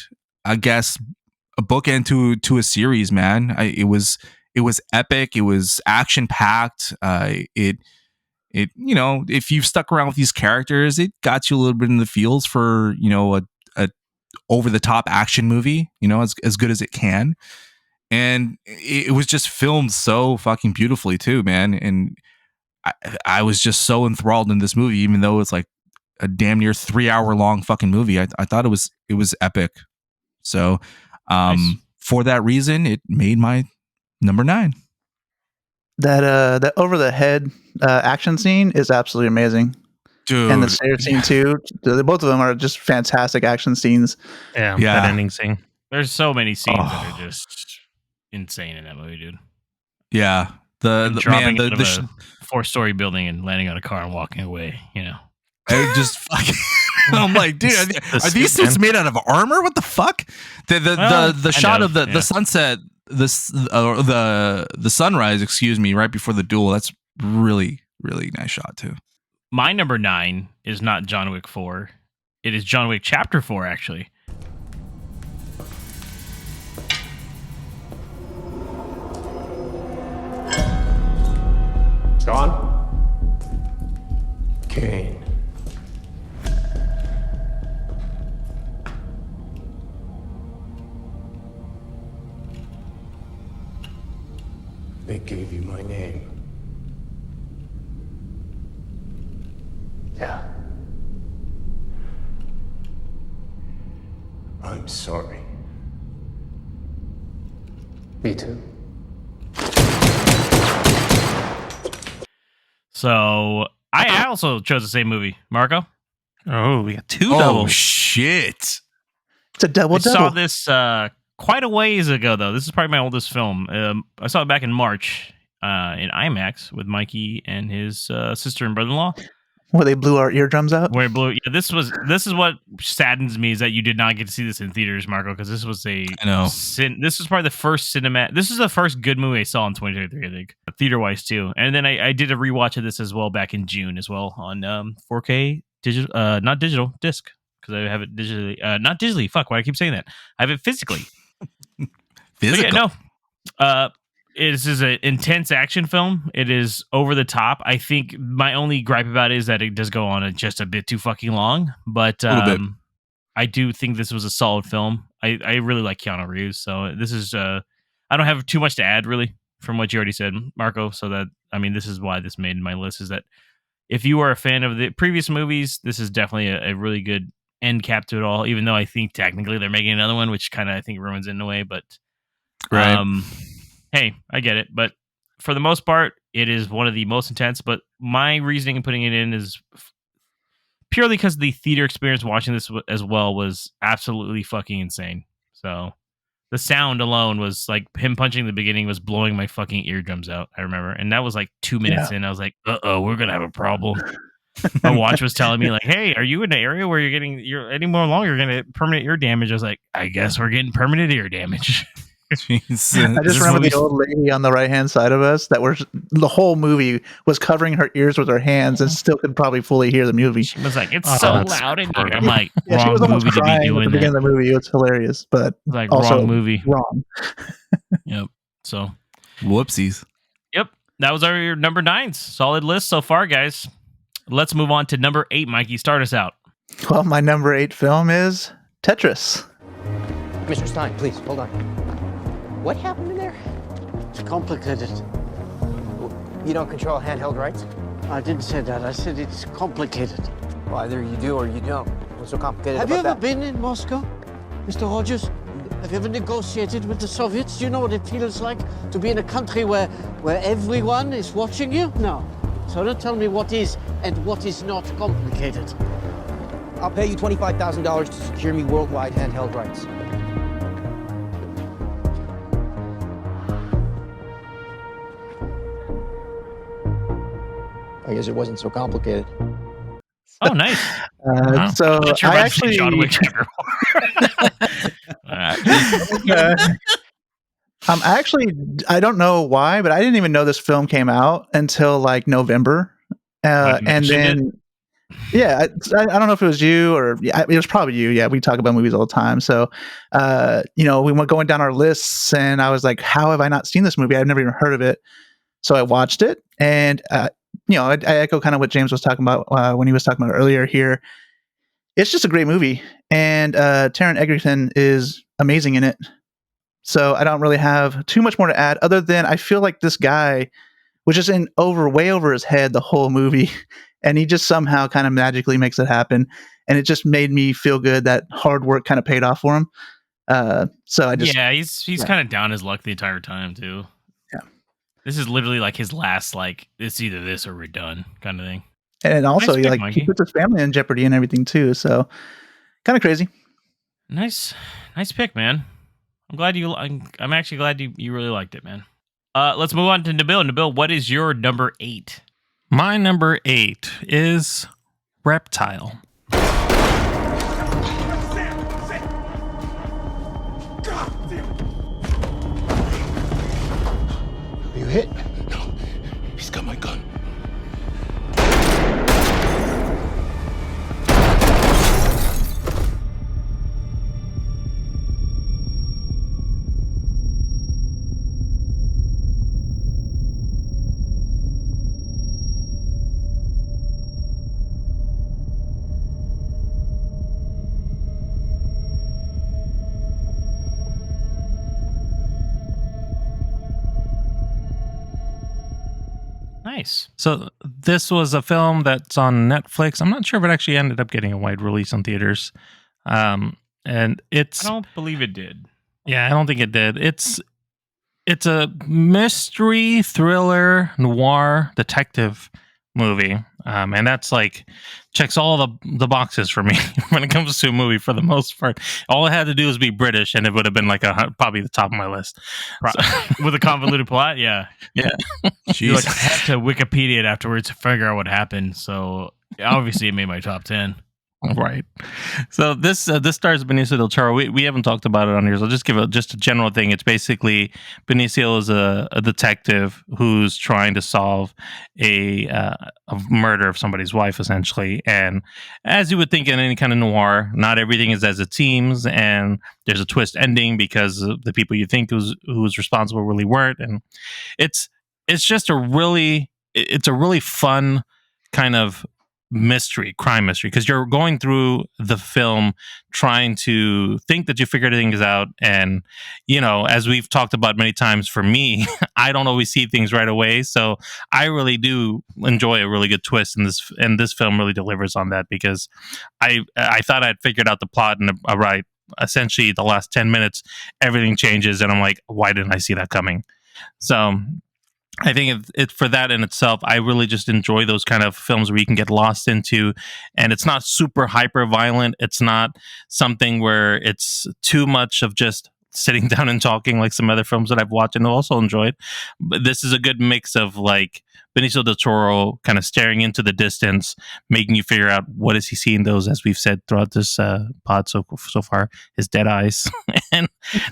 I guess, a bookend to a series, man. It was epic. It was action packed. It if you've stuck around with these characters, it got you a little bit in the feels for a over the top action movie. As good as it can, and it was just filmed so fucking beautifully too, man. And I was just so enthralled in this movie, even though it's like a damn near 3 hour long fucking movie. I thought it was epic. So Nice. for that reason, it made my number 9. That over the head action scene is absolutely amazing. Dude. And the stairs scene too. Both of them are just fantastic action scenes. Yeah. That ending scene. There's so many scenes that are just insane in that movie, dude. Yeah. The dropping man, out of a 4-story building and landing on a car and walking away, I just fucking I'm like, dude, are these suits made out of armor? What the fuck? The shot of the sunset, the sunrise, excuse me, right before the duel. That's really, really nice shot too. My number 9 is not John Wick 4. It is John Wick Chapter 4, actually. John? Kane. They gave you my name. Yeah. I'm sorry. Me too. So I also chose the same movie. Marco? Oh, we got 2 Oh doubles. shit! It's a double. I saw this quite a ways ago, though. This is probably my oldest film. I saw it back in March in IMAX with Mikey and his sister and brother-in-law. Where they blew our eardrums out. Where it blew. Yeah, this is what saddens me is that you did not get to see this in theaters, Marco, because this was I know. This was probably the first cinema. This is the first good movie I saw in 2023, I think, theater-wise too. And then I did a rewatch of this as well back in June as well on 4K digital, not digital disc, because I have it digitally, not digitally. Fuck, why do I keep saying that? I have it physically. Physical. Yeah, no. It is an intense action film. It is over the top. I think my only gripe about it is that it does go on just a bit too fucking long. But I do think this was a solid film. I really like Keanu Reeves. So this is I don't have too much to add really from what you already said, Marco. So that this is why this made my list, is that if you are a fan of the previous movies, this is definitely a really good end cap to it all. Even though I think technically they're making another one, which kind of I think ruins it in a way. But Right. Hey, I get it, but for the most part, it is one of the most intense. But my reasoning in putting it in is purely because the theater experience watching this as well was absolutely fucking insane. So the sound alone was like him punching the beginning was blowing my fucking eardrums out. I remember, and that was like 2 minutes in. I was like, we're gonna have a problem. My watch was telling me like, hey, are you in an area where you're any more longer you're gonna get permanent ear damage? I was like, I guess we're getting permanent ear damage. I just remember the old lady on the right hand side of us that was the whole movie was covering her ears with her hands and still could probably fully hear the movie. She was like, "It's so loud in here." I'm like, yeah, she wrong was almost movie to be crying at doing the that. beginning of the movie. It was hilarious, but Like also wrong movie. Wrong. Yep. So, Whoopsies. yep, that was our number 9s. Solid list so far, guys. Let's move on to number 8. Mikey, start us out. Well, my number 8 film is Tetris. Mr. Stein, please, hold on. What happened in there? It's complicated. You don't control handheld rights? I didn't say that. I said it's complicated. Well, either you do or you don't. What's so complicated Have you about ever been in Moscow, Mr. Rogers? Have you ever negotiated with the Soviets? Do you know what it feels like to be in a country where everyone is watching you? No. So don't tell me what is and what is not complicated. I'll pay you $25,000 to secure me worldwide handheld rights. I guess it wasn't so complicated. Oh, nice. So I actually John Wick Chapter 4. I don't know why, but I didn't even know this film came out until like November. When you And mentioned then, yeah, I don't know if it was you or it was probably you. Yeah, we talk about movies all the time. So, we went going down our lists, and I was like, how have I not seen this movie? I've never even heard of it. So I watched it, and I echo kind of what James was talking about when he was talking about earlier here. It's just a great movie, and Taron Egerton is amazing in it. So I don't really have too much more to add, other than I feel like this guy was just way over his head the whole movie, and he just somehow kind of magically makes it happen, and it just made me feel good that hard work kind of paid off for him. So I just he's kind of down his luck the entire time too. Yeah. This is literally like his last, like, it's either this or we're done kind of thing. And also, Nice pick, he puts his family in jeopardy and everything too. So, kind of crazy. Nice pick, man. I'm actually glad you really liked it, man. Let's move on to Nabil. Nabil, what is your number 8? My number 8 is Reptile. Are you hit? No. He's got my gun. Nice. So this was a film that's on Netflix. I'm not sure if it actually ended up getting a wide release in theaters. And it's I don't believe it did. Yeah, I don't think it did. It's a mystery thriller noir detective movie. And that's like checks all the boxes for me when it comes to a movie for the most part. All I had to do was be British and it would have been like probably the top of my list. With a convoluted plot, yeah. Yeah. You like had to Wikipedia it afterwards to figure out what happened. So obviously it made my top 10. Right. So this stars Benicio del Toro. We haven't talked about it on here, so I'll just give just a general thing. It's basically Benicio is a detective who's trying to solve a murder of somebody's wife, essentially. And as you would think in any kind of noir, not everything is as it seems, and there's a twist ending because the people you think who was responsible really weren't. And it's just a really fun kind of crime mystery, because you're going through the film trying to think that you figured things out. And, as we've talked about many times, for me, I don't always see things right away. So I really do enjoy a really good twist in this. And this film really delivers on that, because I thought I'd figured out the plot and right. Essentially the last 10 minutes, everything changes. And I'm like, why didn't I see that coming? So I think it for that in itself, I really just enjoy those kind of films where you can get lost into, and it's not super hyper violent. It's not something where it's too much of just sitting down and talking like some other films that I've watched and also enjoyed. But this is a good mix of like Benicio del Toro kind of staring into the distance, making you figure out what is he seeing those, as we've said throughout this pod so far, his dead eyes, and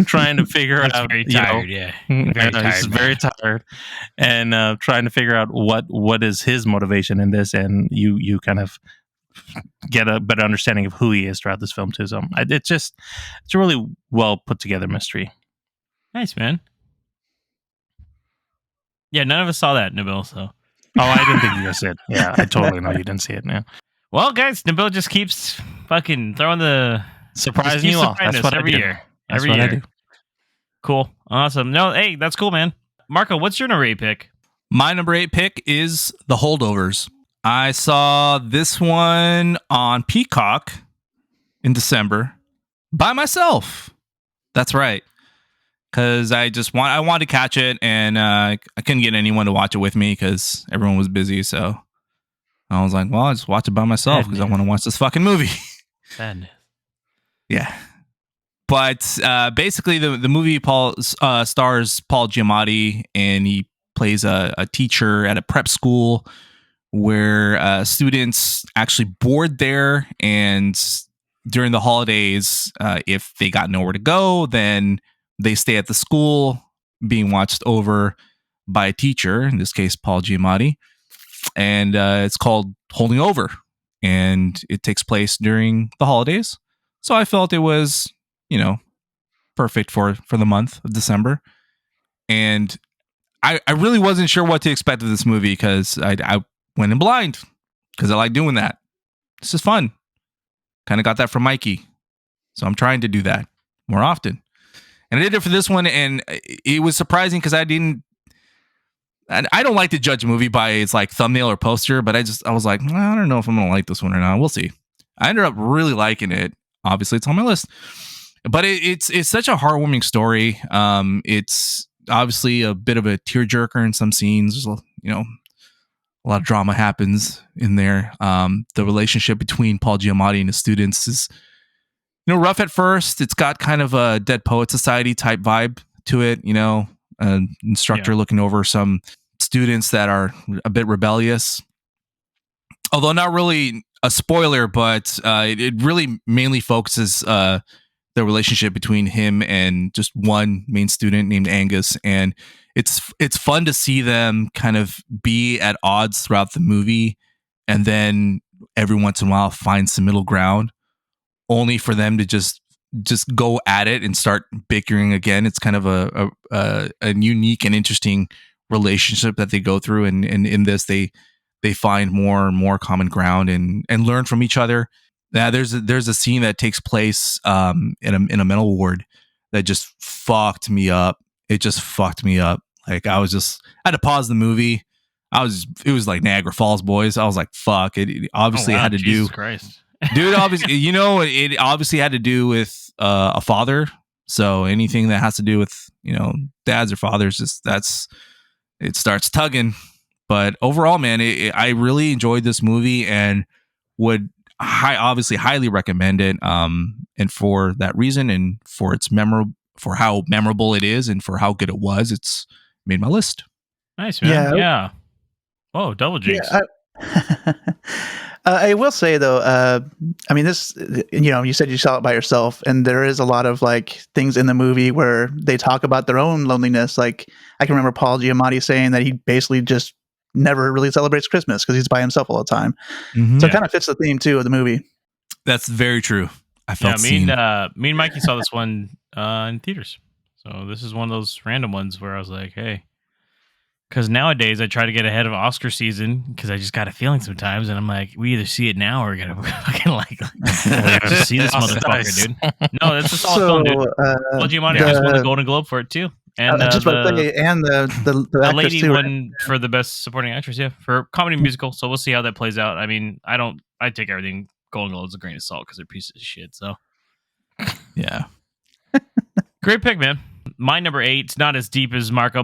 trying to figure out. Very tired, He's very tired, and trying to figure out what is his motivation in this, and you kind of get a better understanding of who he is throughout this film too. So it's a really well put together mystery. Nice, man. Yeah, none of us saw that, Nabil. So, I didn't think you guys did. Yeah, I totally know you didn't see it. Yeah. Well, guys, Nabil just keeps fucking throwing the surprising you all. That's what every I do. year. That's every what year. I do. Cool, awesome. No, hey, that's cool, man. Marco, what's your number 8 pick? My number 8 pick is The Holdovers. I saw this one on Peacock in December by myself. That's right. Because I wanted to catch it, and I couldn't get anyone to watch it with me because everyone was busy. So I was like, well, I'll just watch it by myself because I want to watch this fucking movie. Sadness. Yeah. But basically, the movie stars Paul Giamatti, and he plays a teacher at a prep school where students actually board there, and during the holidays, if they got nowhere to go, then they stay at the school being watched over by a teacher, in this case, Paul Giamatti. And it's called Holding Over. And it takes place during the holidays. So I felt it was, perfect for the month of December. And I really wasn't sure what to expect of this movie because I went in blind because I like doing that. This is fun. Kind of got that from Mikey. So I'm trying to do that more often. And I did it for this one, and it was surprising because I don't like to judge a movie by its like thumbnail or poster, but I was like, well, I don't know if I'm gonna like this one or not. We'll see. I ended up really liking it. Obviously, it's on my list, but it's such a heartwarming story. It's obviously a bit of a tearjerker in some scenes. There's a lot of drama happens in there. The relationship between Paul Giamatti and his students is rough at first. It's got kind of a Dead Poet Society type vibe to it. An instructor looking over some students that are a bit rebellious. Although not really a spoiler, but it really mainly focuses the relationship between him and just one main student named Angus. And it's fun to see them kind of be at odds throughout the movie, and then every once in a while find some middle ground, only for them to just go at it and start bickering again. It's kind of a unique and interesting relationship that they go through, and in this they find more and more common ground and learn from each other. Now there's a scene that takes place in a mental ward that just fucked me up. It just fucked me up. Like I had to pause the movie. It was like Niagara Falls, boys. I was like, fuck. It obviously had to Jesus do. Christ. Dude, obviously, it obviously had to do with a father. So anything that has to do with, dads or fathers, it starts tugging. But overall, man, I really enjoyed this movie and would obviously highly recommend it. And for that reason, and for for how memorable it is, and for how good it was, it's made my list. Nice, man. Yeah. Whoa, double jinx. Yeah, I will say though, I mean, this, you said you saw it by yourself, and there is a lot of like things in the movie where they talk about their own loneliness. Like I can remember Paul Giamatti saying that he basically just never really celebrates Christmas because he's by himself all the time. Mm-hmm. So it kind of fits the theme too of the movie. That's very true. I felt me and Mikey saw this one in theaters. So this is one of those random ones where I was like, hey. Because nowadays I try to get ahead of Oscar season because I just got a feeling sometimes, and I'm like, we either see it now or we're gonna fucking just see this motherfucker, dude. No, that's a solid film, dude. Well, Giamatti just won the Golden Globe for it too, and the lady too, won for the best supporting actress, for comedy musical. So we'll see how that plays out. I mean, I take everything Golden Globes with a grain of salt because they're pieces of shit. So yeah, great pick, man. My number 8's not as deep as Marco.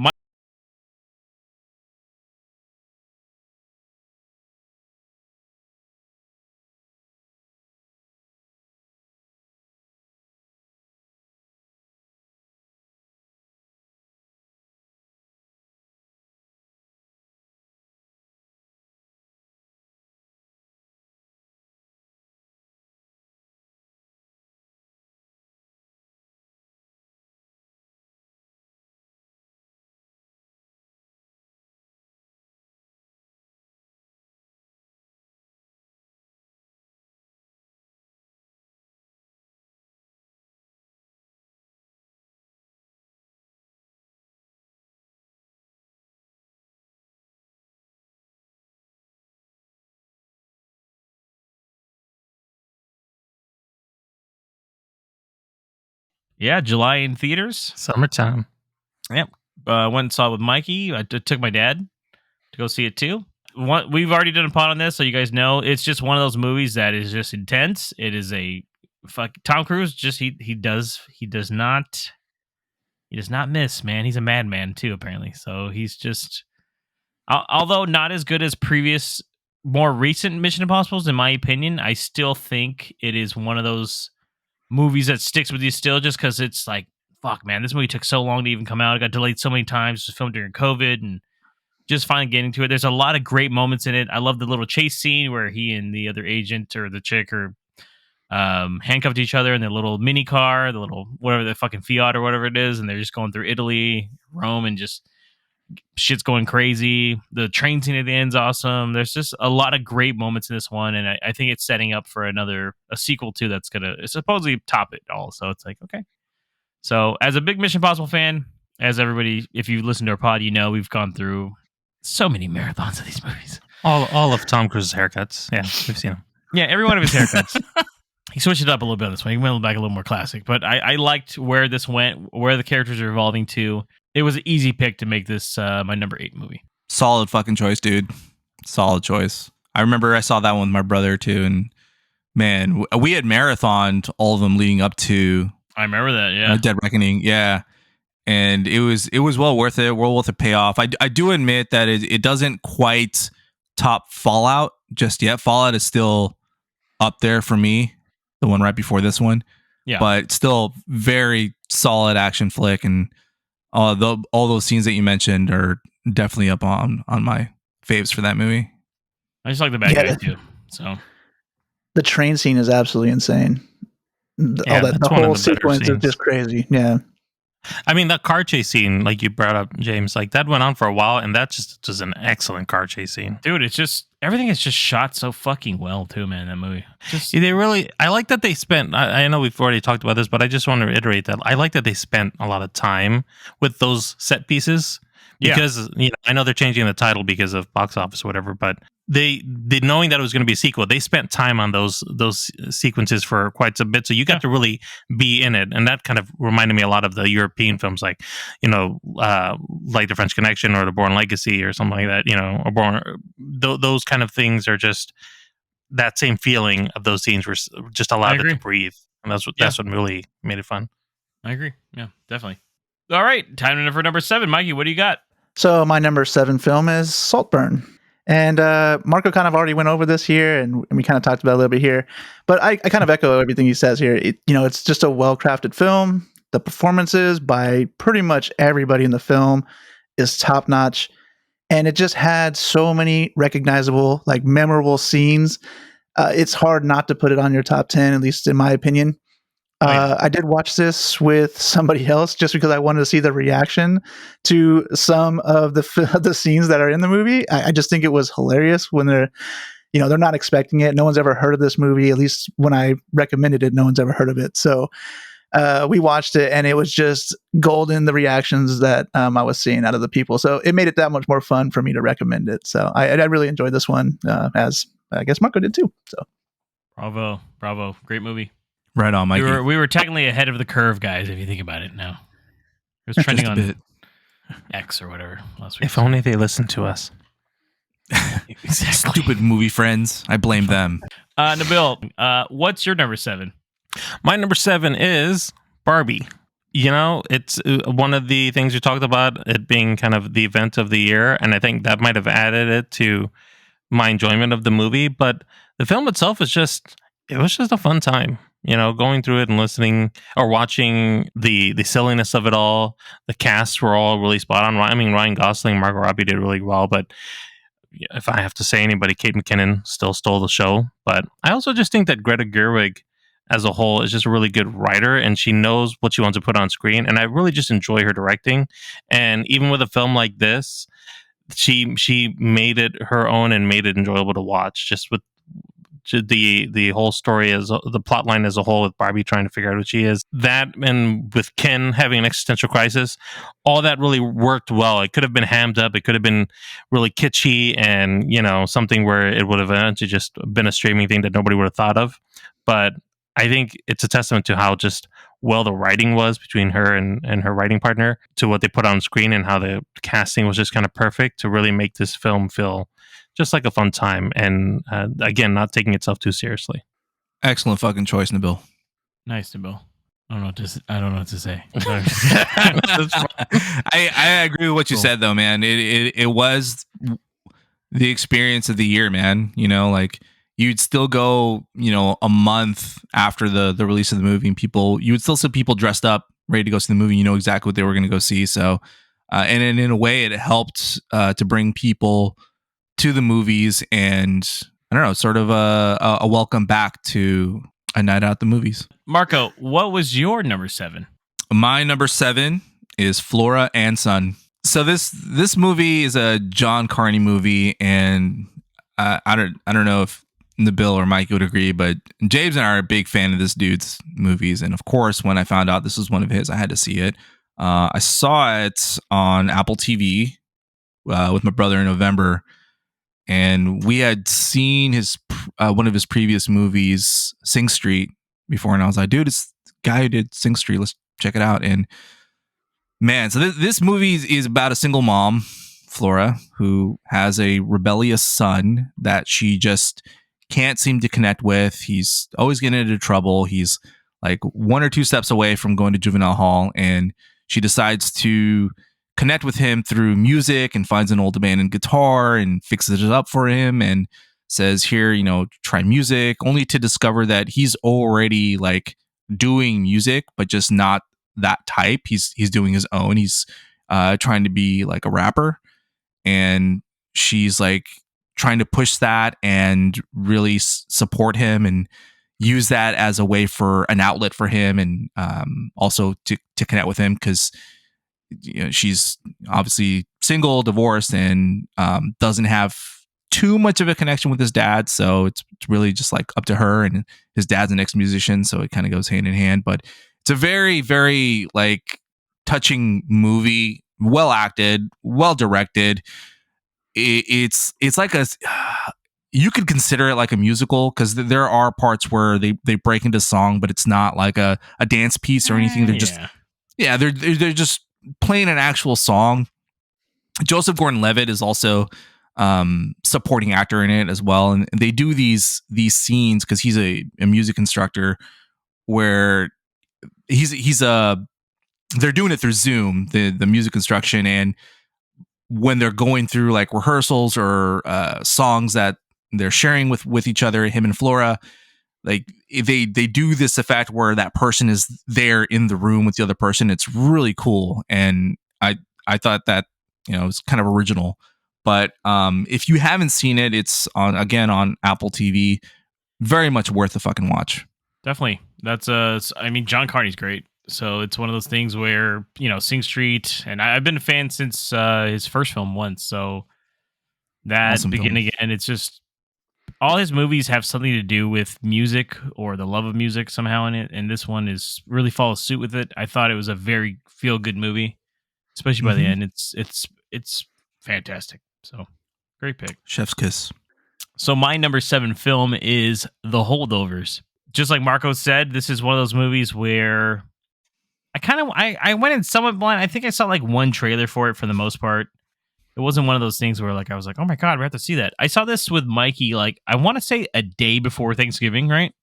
Yeah, July in theaters. Summertime. Yep. Went and saw it with Mikey. I took my dad to go see it too. We've already done a pod on this, so you guys know it's just one of those movies that is just intense. It is a Tom Cruise. Just he does not miss, man. He's a madman too, apparently. So he's just, although not as good as previous, more recent Mission Impossibles, in my opinion, I still think it is one of those movies that sticks with you still, just because it's like, fuck, man, this movie took so long to even come out. It got delayed so many times. It was filmed during COVID, and just finally getting to it. There's a lot of great moments in it. I love the little chase scene where he and the other agent or the chick are handcuffed to each other in their little mini car, the little whatever the fucking Fiat or whatever it is, and they're just going through Italy, Rome, and just shit's going crazy. The train scene at the end's awesome. There's just a lot of great moments in this one, and I think it's setting up for a sequel too that's gonna supposedly top it all. So it's like, okay. So as a big Mission Impossible fan, as everybody, if you listen to our pod, you know we've gone through so many marathons of these movies. All of Tom Cruise's haircuts. Yeah, we've seen them. Yeah, every one of his haircuts. He switched it up a little bit on this one. He went back a little more classic, but I liked where this went, where the characters are evolving to. It was an easy pick to make this my number 8 movie. Solid fucking choice, dude. Solid choice. I remember I saw that one with my brother too, and man, we had marathoned all of them leading up to. I remember that. Yeah, Dead Reckoning. Yeah, and it was well worth it. Well worth the payoff. I do admit that it doesn't quite top Fallout just yet. Fallout is still up there for me, the one right before this one. Yeah, but still very solid action flick, and all those scenes that you mentioned are definitely up on my faves for that movie. I just like the bad guy too. So the train scene is absolutely insane. The whole sequence is just crazy. Yeah. I mean, that car chase scene, like you brought up, James, like that went on for a while, and that just was an excellent car chase scene. Dude, it's just everything is just shot so fucking well too, man. That movie. Just they really. I like that they spent. I know we've already talked about this, but I just want to reiterate that I like that they spent a lot of time with those set pieces because I know they're changing the title because of box office or whatever, but they knowing that it was going to be a sequel, they spent time on those sequences for quite a bit, so you got to really be in it, and that kind of reminded me a lot of the European films, like like The French Connection or The Bourne Legacy or something like that, or Bourne. Those kind of things are just that same feeling of those scenes were just allowed it to breathe, and that's what really made it fun. I agree. Yeah, definitely. All right, time for number 7, Mikey. What do you got? So my number 7 film is Saltburn. And Marco kind of already went over this here, and we kind of talked about it a little bit here. But I kind of echo everything he says here. It's just a well-crafted film. The performances by pretty much everybody in the film is top-notch. And it just had so many recognizable, like memorable scenes. It's hard not to put it on your top 10, at least in my opinion. I did watch this with somebody else just because I wanted to see the reaction to some of the scenes that are in the movie. I just think it was hilarious when they're not expecting it. No one's ever heard of this movie. At least when I recommended it, no one's ever heard of it. So we watched it, and it was just golden, the reactions that I was seeing out of the people. So it made it that much more fun for me to recommend it. So I really enjoyed this one, as I guess Marco did too. So bravo, great movie. Right on, Mikey. We were technically ahead of the curve, guys, if you think about it now. It was trending on X or whatever last week. If only they listened to us. Exactly. Stupid movie friends. I blame them. Nabil, what's your number 7? My number 7 is Barbie. It's one of the things you talked about, it being kind of the event of the year, and I think that might have added it to my enjoyment of the movie. But the film itself was just a fun time. Going through it and listening or watching the silliness of it all. The casts were all really spot on. I mean, Ryan Gosling, Margot Robbie did really well, but if I have to say anybody, Kate McKinnon still stole the show. But I also just think that Greta Gerwig as a whole is just a really good writer, and she knows what she wants to put on screen. And I really just enjoy her directing. And even with a film like this, she made it her own and made it enjoyable to watch, just with the whole story as the plot line as a whole, with Barbie trying to figure out who she is, that, and with Ken having an existential crisis, all that really worked well. It could have been hammed up, it could have been really kitschy, and something where it would have eventually just been a streaming thing that nobody would have thought of. But I think it's a testament to how just well the writing was between her and her writing partner, to what they put on screen, and how the casting was just kind of perfect to really make this film feel just like a fun time, and again, not taking itself too seriously. Excellent fucking choice, Nabil. Nice, Nabil. I don't know what to say. I agree with what you said, though, man. It was the experience of the year, man. Like, you'd still go, a month after the release of the movie, and you would still see people dressed up, ready to go see the movie. Exactly what they were going to go see. So, and in a way, it helped to bring people to the movies, and I don't know, sort of a welcome back to A Night Out at the Movies. Marco, what was your number 7? My number 7 is Flora and Son. So this movie is a John Carney movie, and I don't know if Nabil or Mike would agree, but James and I are a big fan of this dude's movies, and of course, when I found out this was one of his, I had to see it. I saw it on Apple TV with my brother in November, and we had seen his one of his previous movies, Sing Street, before, and I was like, dude, it's the guy who did Sing Street. Let's check it out. And man, so this movie is about a single mom, Flora, who has a rebellious son that she just can't seem to connect with. He's always getting into trouble. He's like 1 or 2 steps away from going to juvenile hall, and she decides to connect with him through music and finds an old abandoned guitar and fixes it up for him and says, here, try music, only to discover that he's already like doing music, but just not that type. He's doing his own. He's trying to be like a rapper, and she's like trying to push that and really support him and use that as a way for an outlet for him, and also to connect with him, because she's obviously single, divorced, and doesn't have too much of a connection with his dad. So it's really just like up to her, and his dad's an ex-musician, so it kind of goes hand in hand. But it's a very, very like touching movie, well acted, well directed. It's like you could consider it like a musical, because there are parts where they break into song, but it's not like a dance piece or anything. They're they're just playing an actual song. Joseph Gordon-Levitt is also supporting actor in it as well, and they do these scenes because he's a music instructor, where they're doing it through Zoom, the music instruction, and when they're going through like rehearsals or songs that they're sharing with each other, him and Flora, like they do this effect where that person is there in the room with the other person. It's really cool, and I thought that it's kind of original. But if you haven't seen it, it's on Apple TV. Very much worth a fucking watch. Definitely. That's John Carney's great. So it's one of those things where, Sing Street, and I've been a fan since his first film once. So that Awesome beginning again, it's just all his movies have something to do with music or the love of music somehow in it. And this one is really follows suit with it. I thought it was a very feel good movie, especially by the end. It's fantastic. So great pick. Chef's kiss. So my number 7 film is The Holdovers. Just like Marco said, this is one of those movies where I went in somewhat blind. I think I saw like one trailer for it for the most part. It wasn't one of those things where like I was like, oh my God, we have to see that. I saw this with Mikey, like I want to say a day before Thanksgiving, right?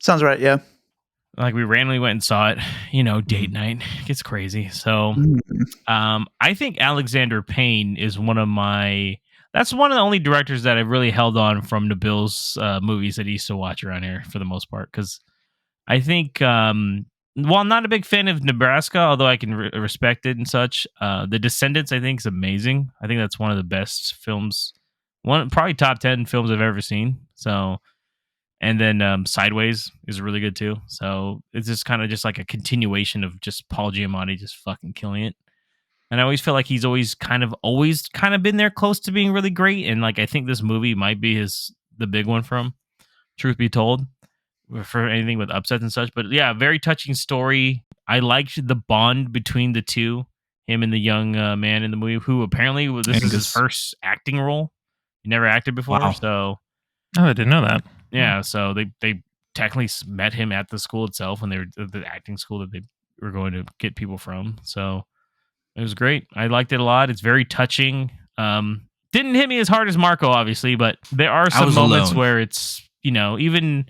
Sounds right, yeah. Like we randomly went and saw it, date night. It gets crazy. So I think Alexander Payne is that's one of the only directors that I've really held on from Nabil's movies that he used to watch around here for the most part. Because I think, while I'm not a big fan of Nebraska, although I can respect it and such, The Descendants I think is amazing. I think that's one of the best films, probably top 10 films I've ever seen. So, and then Sideways is really good too. So it's just kind of just like a continuation of just Paul Giamatti just fucking killing it. And I always feel like he's always kind of been there close to being really great. And like I think this movie might be the big one for him, truth be told, for anything with upsets and such. But yeah, very touching story. I liked the bond between the two, him and the young man in the movie, who apparently this is his first acting role. He never acted before. Wow. So I didn't know that. Yeah, so they technically met him at the school itself when they were the acting school that they were going to get people from. So it was great. I liked it a lot. It's very touching. Didn't hit me as hard as Marco, obviously, but there are some moments where it's, even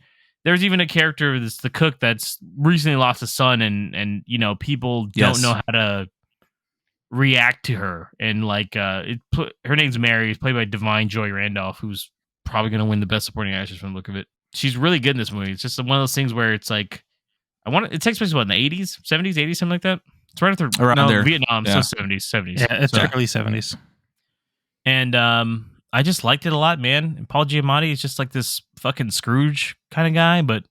there's even a character that's the cook that's recently lost a son, and people don't know how to react to her. And like her name's Mary, it's played by Divine Joy Randolph, who's probably going to win the best supporting actress from the look of it. She's really good in this movie. It's just one of those things where it's like it takes place in the 80s, 70s, 80s, something like that. It's right after there. Vietnam, Yeah. so 70s. Yeah, it's early 70s. And I just liked it a lot, man. And Paul Giamatti is just like this fucking Scrooge kind of guy, but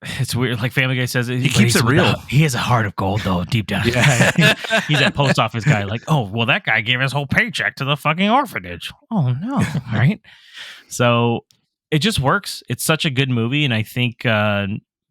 it's weird. Like Family Guy says, He keeps it real. He has a heart of gold, though, deep down. Yeah. He's that post office guy. Like, oh, well, that guy gave his whole paycheck to the fucking orphanage. Oh no, right? So it just works. It's such a good movie, and I think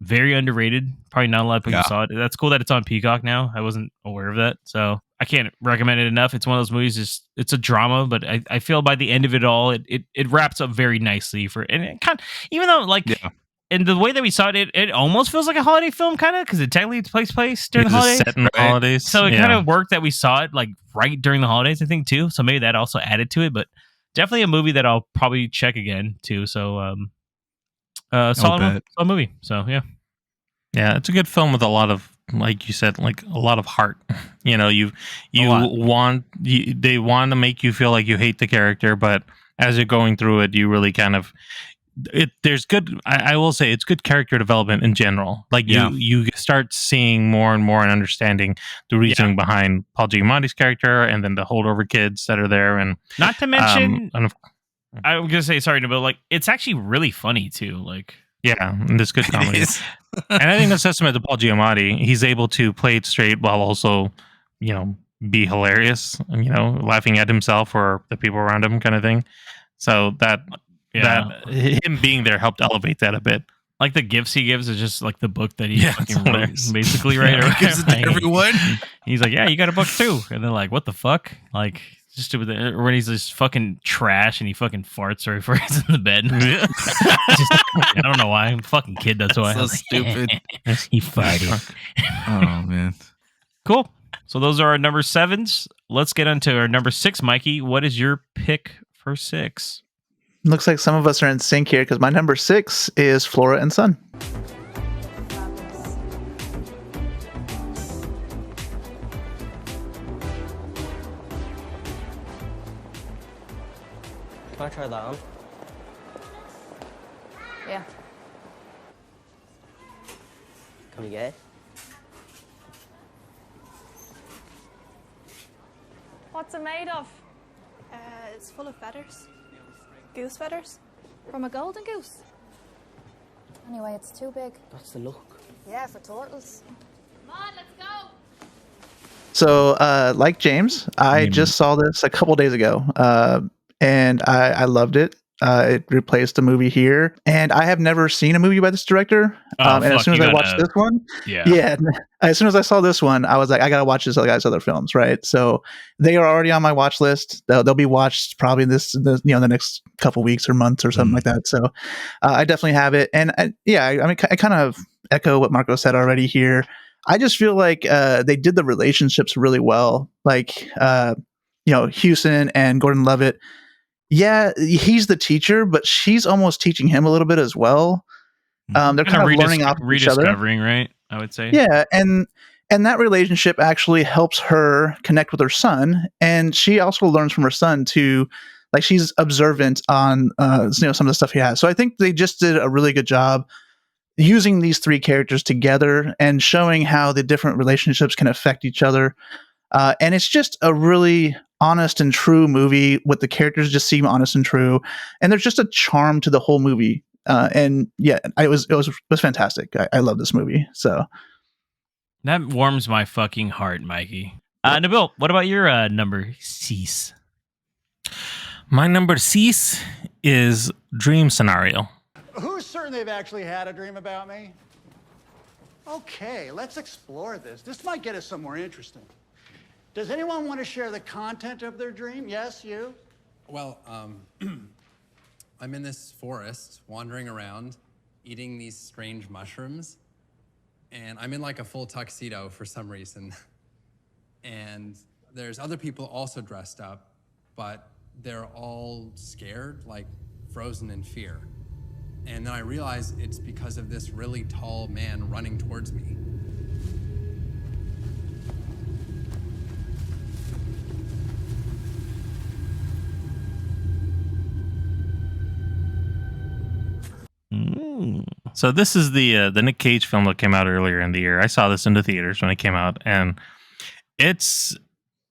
very underrated. Probably not a lot of people saw it. That's cool that it's on Peacock now. I wasn't aware of that, so I can't recommend it enough. It's one of those movies. It's a drama, but I feel by the end of it all, it wraps up very nicely and it kind of, even though like. Yeah. And the way that we saw it, it almost feels like a holiday film, kind of, because it technically takes place during the holidays. Set in the holidays. So it kind of worked that we saw it like right during the holidays, I think, too. So maybe that also added to it, but definitely a movie that I'll probably check again, too. So solid movie. So yeah. Yeah, it's a good film with a lot of, like you said, like a lot of heart. You know, they want to make you feel like you hate the character, but as you're going through it, you really kind of there's good. I will say it's good character development in general. Like you start seeing more and more and understanding the reasoning behind Paul Giamatti's character, and then the holdover kids that are there, and not to mention, I'm gonna say sorry, but like it's actually really funny too. Like and there's good comedy, and I think that's testament to Paul Giamatti. He's able to play it straight while also, be hilarious. Laughing at himself or the people around him, kind of thing. So that him being there helped elevate that a bit. Like the gifts he gives is just like the book that he fucking wrote, basically, right? He gives it to everyone. He's like, yeah, you got a book too. And they're like, what the fuck? Like, just when he's just fucking trash and he fucking farts right before he's in the bed. I don't know why. I'm a fucking kid, that's why. So stupid. He farted. Oh, man. Cool. So those are our number 7s. Let's get into our number 6, Mikey. What is your pick for 6? Looks like some of us are in sync here because my number 6 is Flora and Son. Can I try that on? Yeah. Can we get it? What's it made of? It's full of feathers. Goose feathers. From a golden goose. Anyway, it's too big. That's the look. Yeah, for turtles. Come on, let's go. So, like James, I just saw this a couple days ago, and I loved it. It replaced a movie here, and I have never seen a movie by this director. And as soon as I watched this one, as soon as I saw this one, I was like, I gotta watch this guy's other films, right? So they are already on my watch list. They'll be watched probably the next couple weeks or months or something like that. So I definitely have it, and I kind of echo what Marco said already here. I just feel like they did the relationships really well, like Houston and Gordon Levitt. Yeah, he's the teacher, but she's almost teaching him a little bit as well. They're kind of learning off each other. Rediscovering, right? I would say. Yeah, and that relationship actually helps her connect with her son, and she also learns from her son too. Like she's observant on some of the stuff he has. So I think they just did a really good job using these 3 characters together and showing how the different relationships can affect each other. And it's just a really honest and true movie with the characters just seem honest and true. And there's just a charm to the whole movie. And yeah, it was fantastic. I love this movie. So that warms my fucking heart, Mikey. Nabil, what about your number 6? My number 6 is Dream Scenario. Who's certain they've actually had a dream about me? Okay, let's explore this. This might get us somewhere interesting. Does anyone want to share the content of their dream? Yes, you? Well, I'm in this forest, wandering around, eating these strange mushrooms, and I'm in like a full tuxedo for some reason. And there's other people also dressed up, but they're all scared, like frozen in fear. And then I realize it's because of this really tall man running towards me. So this is the Nick Cage film that came out earlier in the year. I saw this in the theaters when it came out, and it's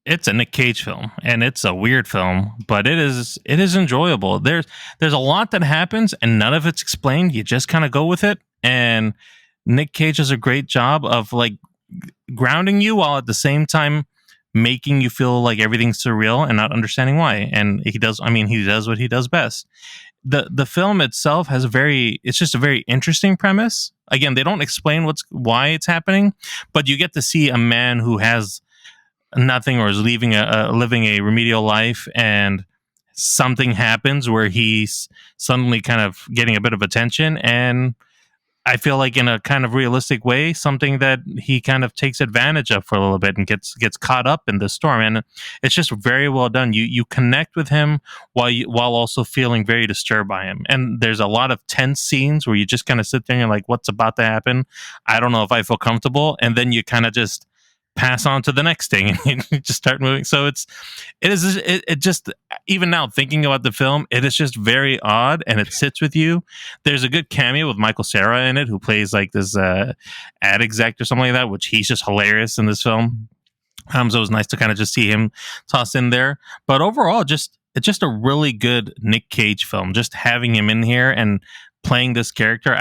a Nick Cage film, and it's a weird film, but it is enjoyable. There's a lot that happens, and none of it's explained. You just kind of go with it, and Nick Cage does a great job of like grounding you while at the same time making you feel like everything's surreal and not understanding why. And he does what he does best. The film itself has it's just a very interesting premise. Again, they don't explain why it's happening, but you get to see a man who has nothing or is living a remedial life, and something happens where he's suddenly kind of getting a bit of attention, and I feel like in a kind of realistic way, something that he kind of takes advantage of for a little bit and gets caught up in the storm. And it's just very well done. You connect with him while also feeling very disturbed by him. And there's a lot of tense scenes where you just kind of sit there and you're like, what's about to happen? I don't know if I feel comfortable. And then you kind of just pass on to the next thing and you just start moving. So it just, even now thinking about the film, it is just very odd and it sits with you. There's a good cameo with Michael Cera in it, who plays like this ad exec or something like that, which he's just hilarious in this film. So it was nice to kind of just see him tossed in there. But overall, it's just a really good Nick Cage film. Just having him in here and playing this character,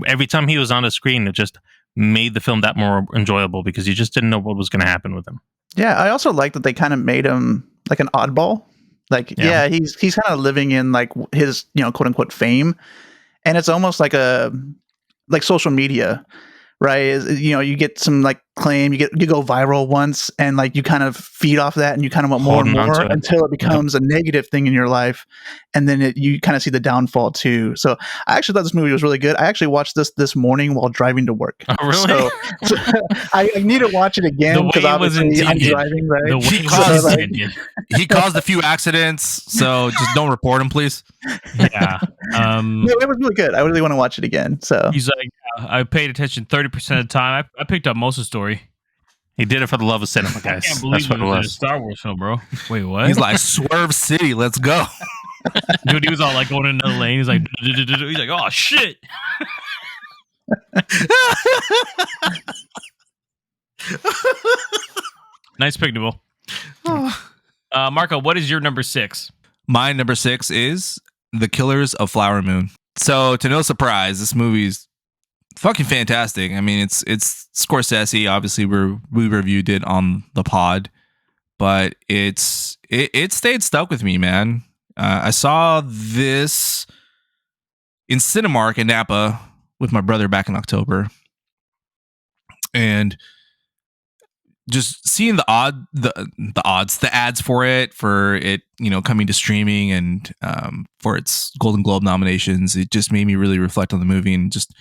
every time he was on the screen, it just made the film that more enjoyable because you just didn't know what was going to happen with him. Yeah, I also like that they kind of made him like an oddball. Like, yeah, he's kind of living in like his, quote unquote fame. And it's almost like social media, right? You get some like claim, you go viral once, and like you kind of feed off that, and you kind of want more and more until it becomes a negative thing in your life, and then you kind of see the downfall too. So I actually thought this movie was really good. I actually watched this morning while driving to work. Oh, really? So I need to watch it again because obviously I'm driving, right? He caused a few accidents, so just don't report him, please. Yeah. No, it was really good. I really want to watch it again. So he's like, I paid attention 30% of the time. I picked up most of the story. He did it for the love of cinema, guys. I can't believe it was a Star Wars film, bro. Wait, what? He's like, Swerve City, let's go. Dude, he was all like going in another lane. He's like, oh shit. Nice pick, Nibble. Marco, what is your number 6? My number 6 is The Killers of Flower Moon. So, to no surprise, this movie's fucking fantastic. I mean, it's Scorsese. Obviously, we reviewed it on the pod, but it stayed stuck with me, man. I saw this in Cinemark in Napa with my brother back in October, and just seeing the ads for it, coming to streaming and for its Golden Globe nominations, it just made me really reflect on the movie. And just,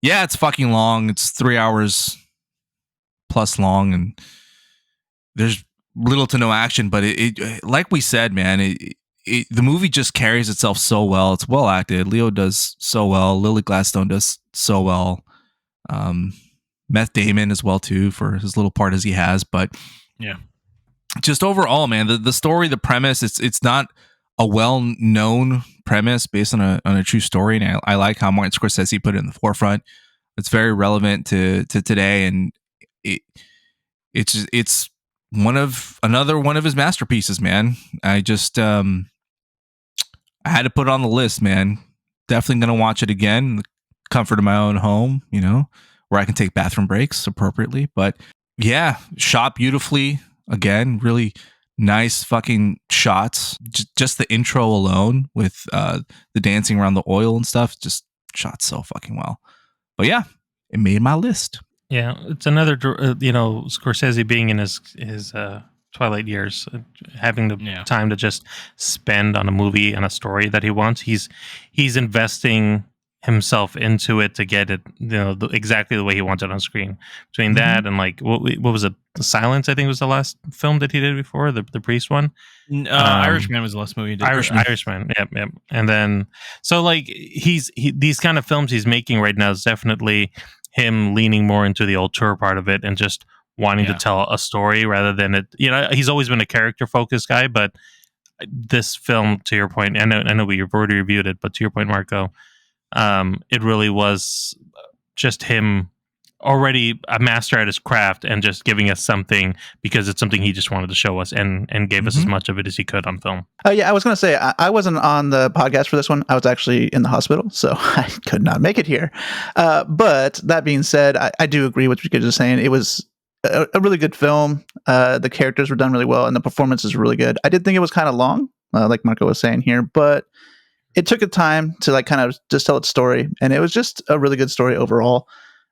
yeah, it's fucking long. It's 3 hours plus long, and there's little to no action. But it like we said, man, the movie just carries itself so well. It's well acted. Leo does so well. Lily Gladstone does so well. Meth Damon as well too, for his little part as he has. But yeah, just overall, man, the story, the premise, it's not a well-known premise based on a true story, and I like how Martin Scorsese put it in the forefront. It's very relevant to today, and it's another one of his masterpieces, man. I just I had to put it on the list, man. Definitely gonna watch it again in the comfort of my own home, where I can take bathroom breaks appropriately. But yeah, shot beautifully. Again, really nice fucking shots. Just the intro alone with the dancing around the oil and stuff, just shot so fucking well. But yeah, it made my list. Yeah, it's another, Scorsese being in his twilight years, having the time to just spend on a movie and a story that he wants. He's investing himself into it to get it, exactly the way he wants it on screen. Between that and like what was it? Silence, I think, was the last film that he did before the priest one. Irishman was the last movie he did. Irishman, yep. And then so like these kind of films he's making right now is definitely him leaning more into the auteur part of it and just wanting to tell a story rather than it. He's always been a character focused guy, but this film, to your point, I know we've already reviewed it, but to your point, Marco, it really was just him already a master at his craft and just giving us something because it's something he just wanted to show us and gave us as much of it as he could on film. Yeah, I was going to say, I wasn't on the podcast for this one. I was actually in the hospital, so I could not make it here. But that being said, I do agree with what you're just saying. It was a really good film. The characters were done really well, and the performance is really good. I did think it was kind of long, like Marco was saying here, but it took a time to like kind of just tell its story, and it was just a really good story overall.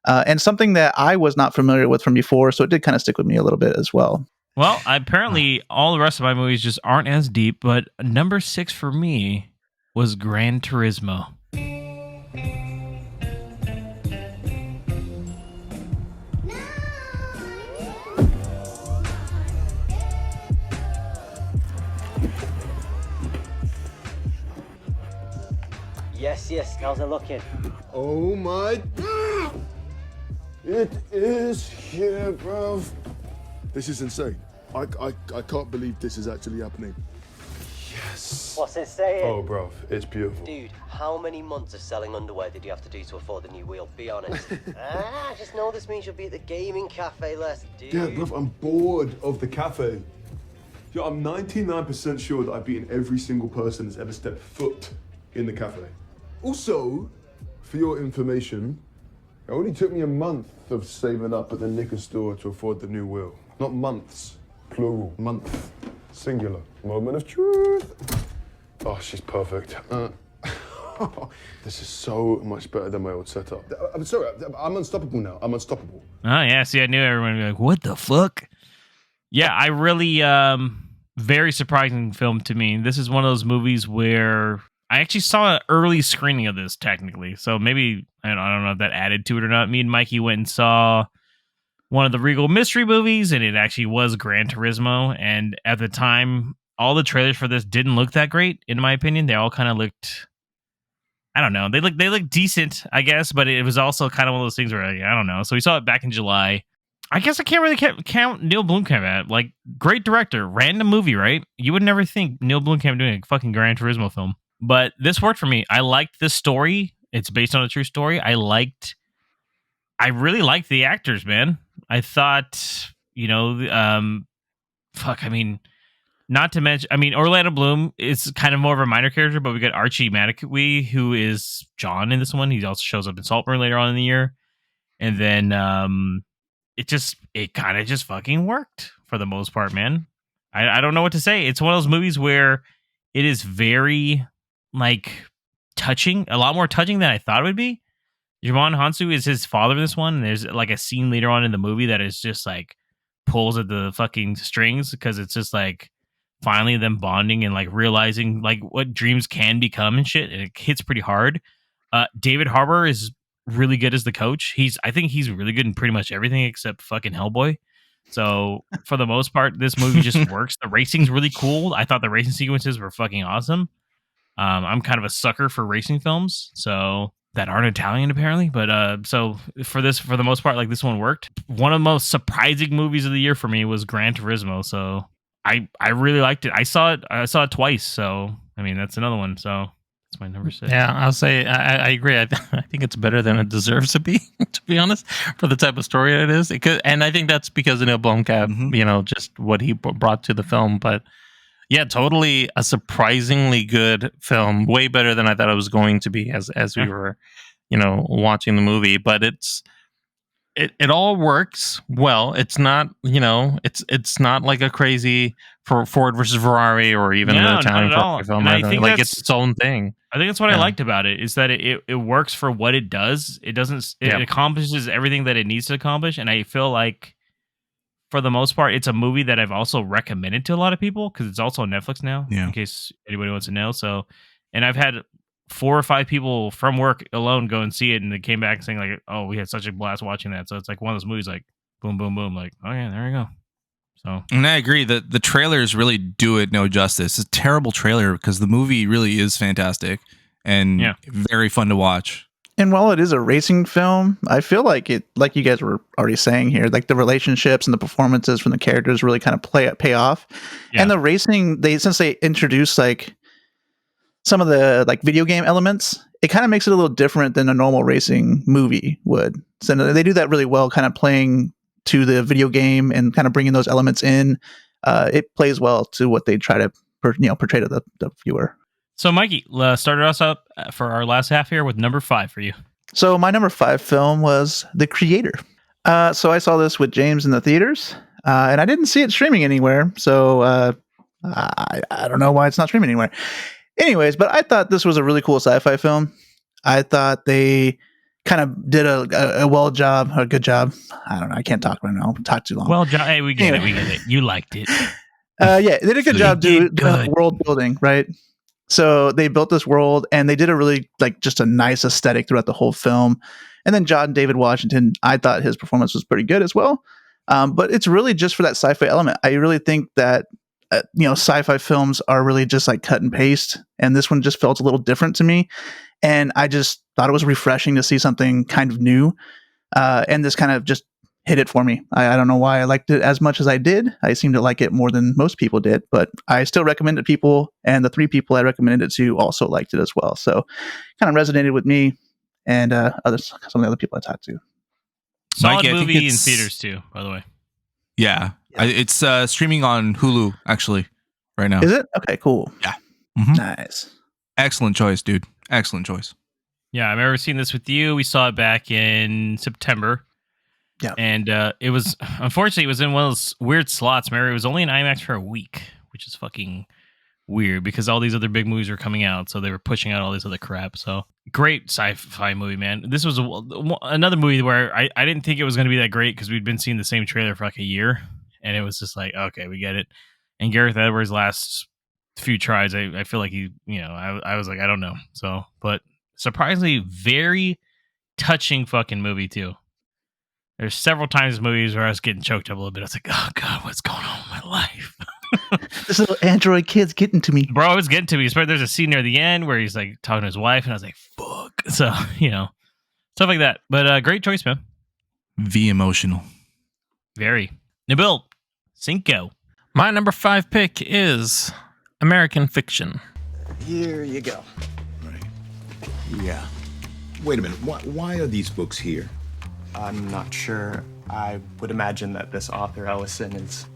And something that I was not familiar with from before, so it did kind of stick with me a little bit as well. Well, apparently all the rest of my movies just aren't as deep, but number 6 for me was Gran Turismo. Yes, how's it looking? Oh my... It is here, bro. This is insane. I can't believe this is actually happening. Yes. What's it saying? Oh, bro, it's beautiful. Dude, how many months of selling underwear did you have to do to afford the new wheel? Be honest. I just know this means you'll be at the gaming cafe less, dude. Yeah, bro, I'm bored of the cafe. Yo, I'm 99% sure that I've beaten every single person that's ever stepped foot in the cafe. Also, for your information, it only took me a month of saving up at the liquor store to afford the new wheel. Not months, plural, month, singular. Moment of truth. Oh, she's perfect. This is so much better than my old setup. I'm sorry, I'm unstoppable now. I'm unstoppable. Oh, yeah. See, I knew everyone would be like, what the fuck? Yeah, I really, very surprising film to me. This is one of those movies where I actually saw an early screening of this, technically. So maybe, I don't know if that added to it or not. Me and Mikey went and saw one of the Regal Mystery movies, and it actually was Gran Turismo. And at the time, all the trailers for this didn't look that great, in my opinion. They all kind of looked, I don't know. They looked decent, I guess, but it was also kind of one of those things where, I don't know. So we saw it back in July. I guess I can't really count Neil Blomkamp at. Like, great director, random movie, right? You would never think Neil Blomkamp doing a fucking Gran Turismo film. But this worked for me. I liked this story. It's based on a true story. I really liked the actors, man. I thought, not to mention, Orlando Bloom is kind of more of a minor character, but we got Archie Madekwe, who is John in this one. He also shows up in Saltburn later on in the year. And then it kind of just fucking worked for the most part, man. I don't know what to say. It's one of those movies where it is very, touching, a lot more touching than I thought it would be. Jimon Hansu is his father in this one, and there's a scene later on in the movie that is just pulls at the fucking strings, because it's just finally them bonding and realizing what dreams can become and shit, and it hits pretty hard. David Harbour is really good as the coach. I think he's really good in pretty much everything except fucking Hellboy. So for the most part, this movie just works. The racing's really cool. I thought the racing sequences were fucking awesome. I'm kind of a sucker for racing films, so that aren't Italian apparently. But so for the most part, this one worked. One of the most surprising movies of the year for me was Gran Turismo. So I really liked it. I saw it twice. So that's another one. So that's my number 6. Yeah, I'll say I agree. I think it's better than it deserves to be, to be honest, for the type of story it is. And I think that's because of Neil Blomkamp, just what he brought to the film. But yeah, totally a surprisingly good film, way better than I thought it was going to be as we were, watching the movie. But it all works well. It's not, it's not like a crazy Ford versus Ferrari or even an Italian film. I think it's its own thing. I think that's what I liked about it, is that it works for what it does. It doesn't. It accomplishes everything that it needs to accomplish, and I feel like, for the most part, it's a movie that I've also recommended to a lot of people, because it's also on Netflix now, in case anybody wants to know. So, and I've had 4 or 5 people from work alone go and see it, and they came back saying oh, we had such a blast watching that. So it's one of those movies, boom, boom, boom, oh yeah, there we go. So, and I agree that the trailers really do it no justice. It's a terrible trailer because the movie really is fantastic and very fun to watch. And while it is a racing film, I feel like it, like you guys were already saying here, the relationships and the performances from the characters really kind of pay off. Yeah. And the racing, since they introduced some of the like video game elements, it kind of makes it a little different than a normal racing movie would. So they do that really well, kind of playing to the video game and kind of bringing those elements in. It plays well to what they try to portray to the viewer. So, Mikey, started us up for our last half here with number 5 for you. So my number 5 film was The Creator. So I saw this with James in the theaters, and I didn't see it streaming anywhere. So I don't know why it's not streaming anywhere. Anyways, but I thought this was a really cool sci-fi film. I thought they kind of did a good job. I don't know. I can't talk right now. I'll talk too long. Well, hey, we get it. You liked it. Yeah, they did a good job doing world building, right? So they built this world, and they did a really just a nice aesthetic throughout the whole film. And then John David Washington, I thought his performance was pretty good as well. But it's really just for that sci-fi element. I really think that sci-fi films are really just like cut and paste, and this one just felt a little different to me. And I just thought it was refreshing to see something kind of new. And this kind of just hit it for me. I don't know why I liked it as much as I did. I seem to like it more than most people did, but I still recommend it to people. And the 3 people I recommended it to also liked it as well. So kind of resonated with me and some of the other people I talked to. Solid Mikey, movie in theaters too, by the way. Yeah. It's streaming on Hulu actually right now. Is it? Okay, cool. Yeah. Mm-hmm. Nice. Excellent choice, dude. Excellent choice. Yeah, I remember seeing this with you. We saw it back in September. Yeah. And it was, unfortunately, it was in one of those weird slots. Remember, it was only in IMAX for a week, which is fucking weird because all these other big movies were coming out. So they were pushing out all this other crap. So great sci-fi movie, man. This was another movie where I didn't think it was going to be that great because we'd been seeing the same trailer for like a year. And it was just like, okay, we get it. And Gareth Edwards' last few tries, I feel like I was like, I don't know. So, but surprisingly, very touching fucking movie too. There's several times in movies where I was getting choked up a little bit. I was like, oh God, what's going on in my life? This little android kid's getting to me. Bro, it was getting to me. There's a scene near the end where he's like talking to his wife, and I was like, fuck. So, stuff like that. But great choice, man. V emotional. Very. Nabil, Cinco. My number 5 pick is American Fiction. Here you go. Right. Yeah. Wait a minute. Why are these books here? I'm not sure. I would imagine that this author, Ellison, is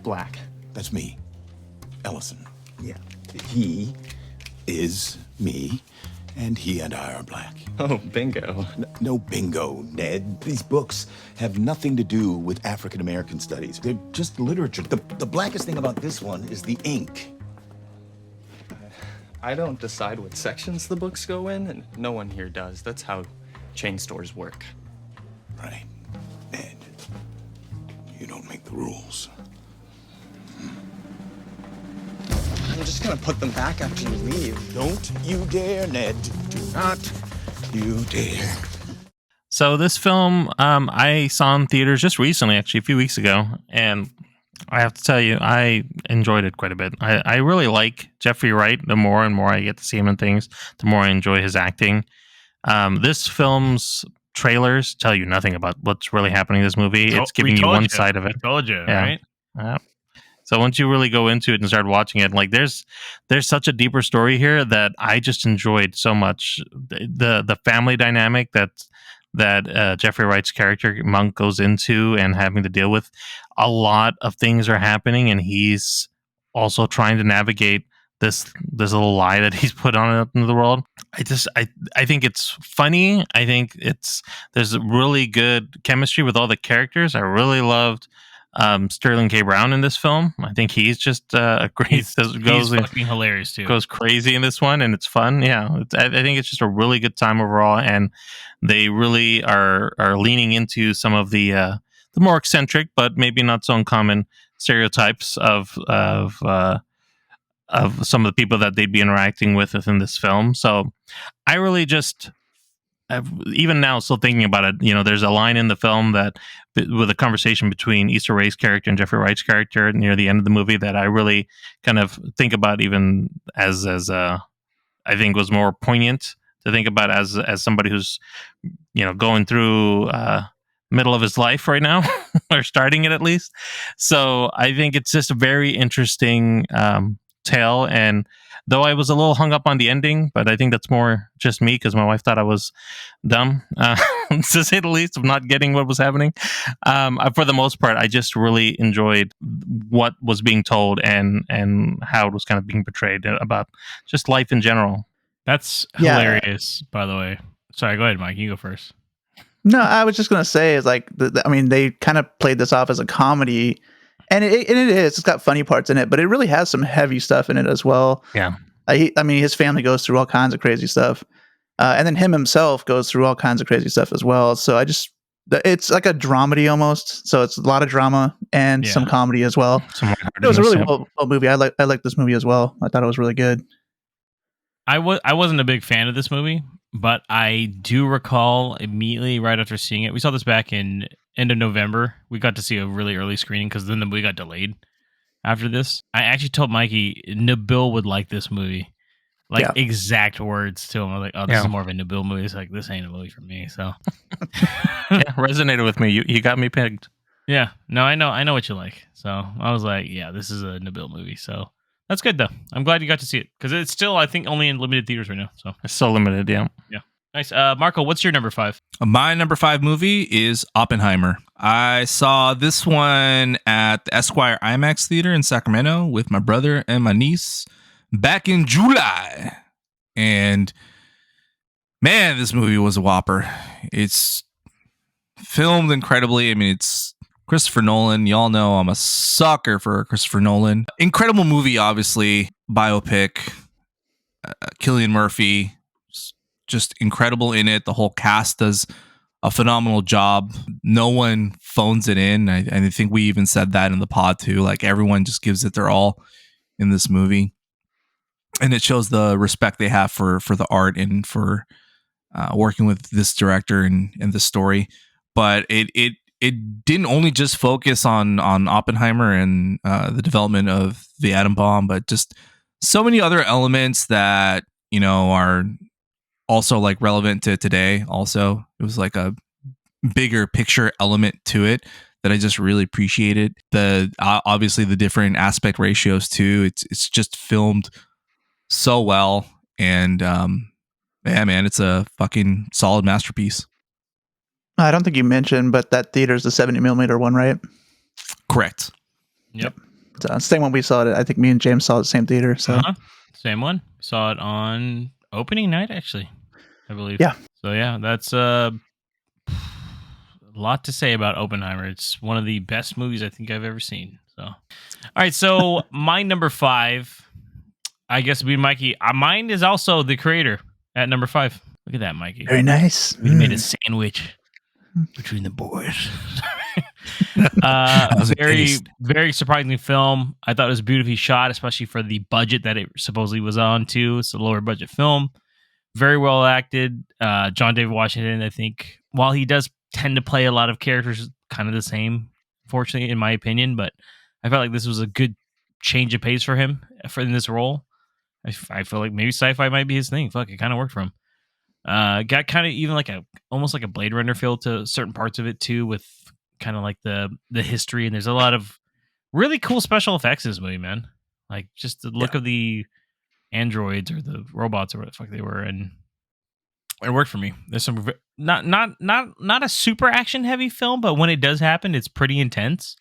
black. That's me. Ellison. Yeah. He is me, and he and I are black. Oh, bingo. No bingo, Ned. These books have nothing to do with African American studies. They're just literature. The blackest thing about this one is the ink. I don't decide what sections the books go in, and no one here does. That's how chain stores work. Right. Ned, you don't make the rules. I'm just gonna put them back after you leave. Don't you dare, Ned. Do not you dare. So this film, I saw in theaters just recently, actually, a few weeks ago, and I have to tell you, I enjoyed it quite a bit. I really like Jeffrey Wright. The more and more I get to see him in things, the more I enjoy his acting. This film's trailers tell you nothing about what's really happening in this movie. It's giving you one side of it. Told you, right? Yeah. So once you really go into it and start watching it, like there's such a deeper story here that I just enjoyed so much. The family dynamic that Jeffrey Wright's character Monk goes into and having to deal with. A lot of things are happening, and he's also trying to navigate this little lie that he's put on into the world. I think it's funny. I think there's really good chemistry with all the characters. I really loved Sterling K. Brown in this film. I think he's just a great. He's fucking hilarious too. Goes crazy in this one, and it's fun. Yeah, I think it's just a really good time overall, and they really are leaning into some of the more eccentric, but maybe not so uncommon stereotypes of some of the people that they'd be interacting with within this film. So I really just, even now, still thinking about it, there's a line in the film that with a conversation between Issa Rae's character and Jeffrey Wright's character near the end of the movie that I really kind of think about even as I think was more poignant to think about as somebody who's, going through middle of his life right now or starting it at least. So I think it's just a very interesting tale. And though I was a little hung up on the ending, but I think that's more just me because my wife thought I was dumb, to say the least, of not getting what was happening. For the most part, I just really enjoyed what was being told and how it was kind of being portrayed about just life in general. That's Yeah. hilarious, by the way. Sorry, go ahead, Mike. You go first. No, I was just gonna say is like, I mean, they kind of played this off as a comedy, and it is. It's got funny parts in it, but it really has some heavy stuff in it as well. Yeah. I mean, his family goes through all kinds of crazy stuff, and then him himself goes through all kinds of crazy stuff as well. So it's like a dramedy almost. So it's a lot of drama and some comedy as well. It was a really well movie. I like this movie as well. I thought it was really good. I wasn't a big fan of this movie, but I do recall immediately right after seeing it. We saw this back in end of November. We got to see a really early screening because then the movie got delayed after this. I actually told Mikey Nabil would like this movie. Like exact words to him. I was like, oh, this is more of a Nabil movie. It's like, this ain't a movie for me. So Resonated with me. You got me pegged. Yeah. No, I know what you like. So I was like, yeah, this is a Nabil movie. So that's good though. I'm glad you got to see it because it's still, I think, only in limited theaters right now. So it's so limited, yeah. Yeah. Nice. Marco, what's your number 5? My number 5 movie is Oppenheimer. I saw this one at the Esquire IMAX Theater in Sacramento with my brother and my niece back in July. And man, this movie was a whopper. It's filmed incredibly. I mean, it's Christopher Nolan. Y'all know I'm a sucker for Christopher Nolan. Incredible movie, obviously. Biopic. Cillian Murphy. Just incredible in it. The whole cast does a phenomenal job. No one phones it in. I think we even said that in the pod too. Like everyone just gives it their all in this movie. And it shows the respect they have for the art and for working with this director and the story. But it didn't only just focus on Oppenheimer and the development of the atom bomb, but just so many other elements that, you know, are also like relevant to today. Also, it was like a bigger picture element to it that I just really appreciated. The obviously the different aspect ratios too. It's just filmed so well, and yeah, man, it's a fucking solid masterpiece. I don't think you mentioned, but that theater's the 70mm one, right? Correct. Yep. Same one we saw it. I think me and James saw it at the same theater. So same one. Saw it on opening night, actually, I believe. Yeah. So yeah, that's a lot to say about Oppenheimer. It's one of the best movies I think I've ever seen. So, all right. So my number 5, I guess, would be Mikey. Mine is also The Creator at number 5. Look at that, Mikey. Very nice. We made a sandwich between the boys. Very surprising film. I thought it was beautifully shot, especially for the budget that it supposedly was on too. It's a lower budget film. Very well acted. John David Washington, I think, while he does tend to play a lot of characters kind of the same, fortunately, in my opinion, but I felt like this was a good change of pace for him in this role. I feel like maybe sci-fi might be his thing. Fuck, it kind of worked for him. Got kind of even like almost like a Blade Runner feel to certain parts of it too, with kind of like the history, and there's a lot of really cool special effects in this movie, man. Like just the look of the androids or the robots or what the fuck they were, and it worked for me. There's some not a super action heavy film, but when it does happen, it's pretty intense.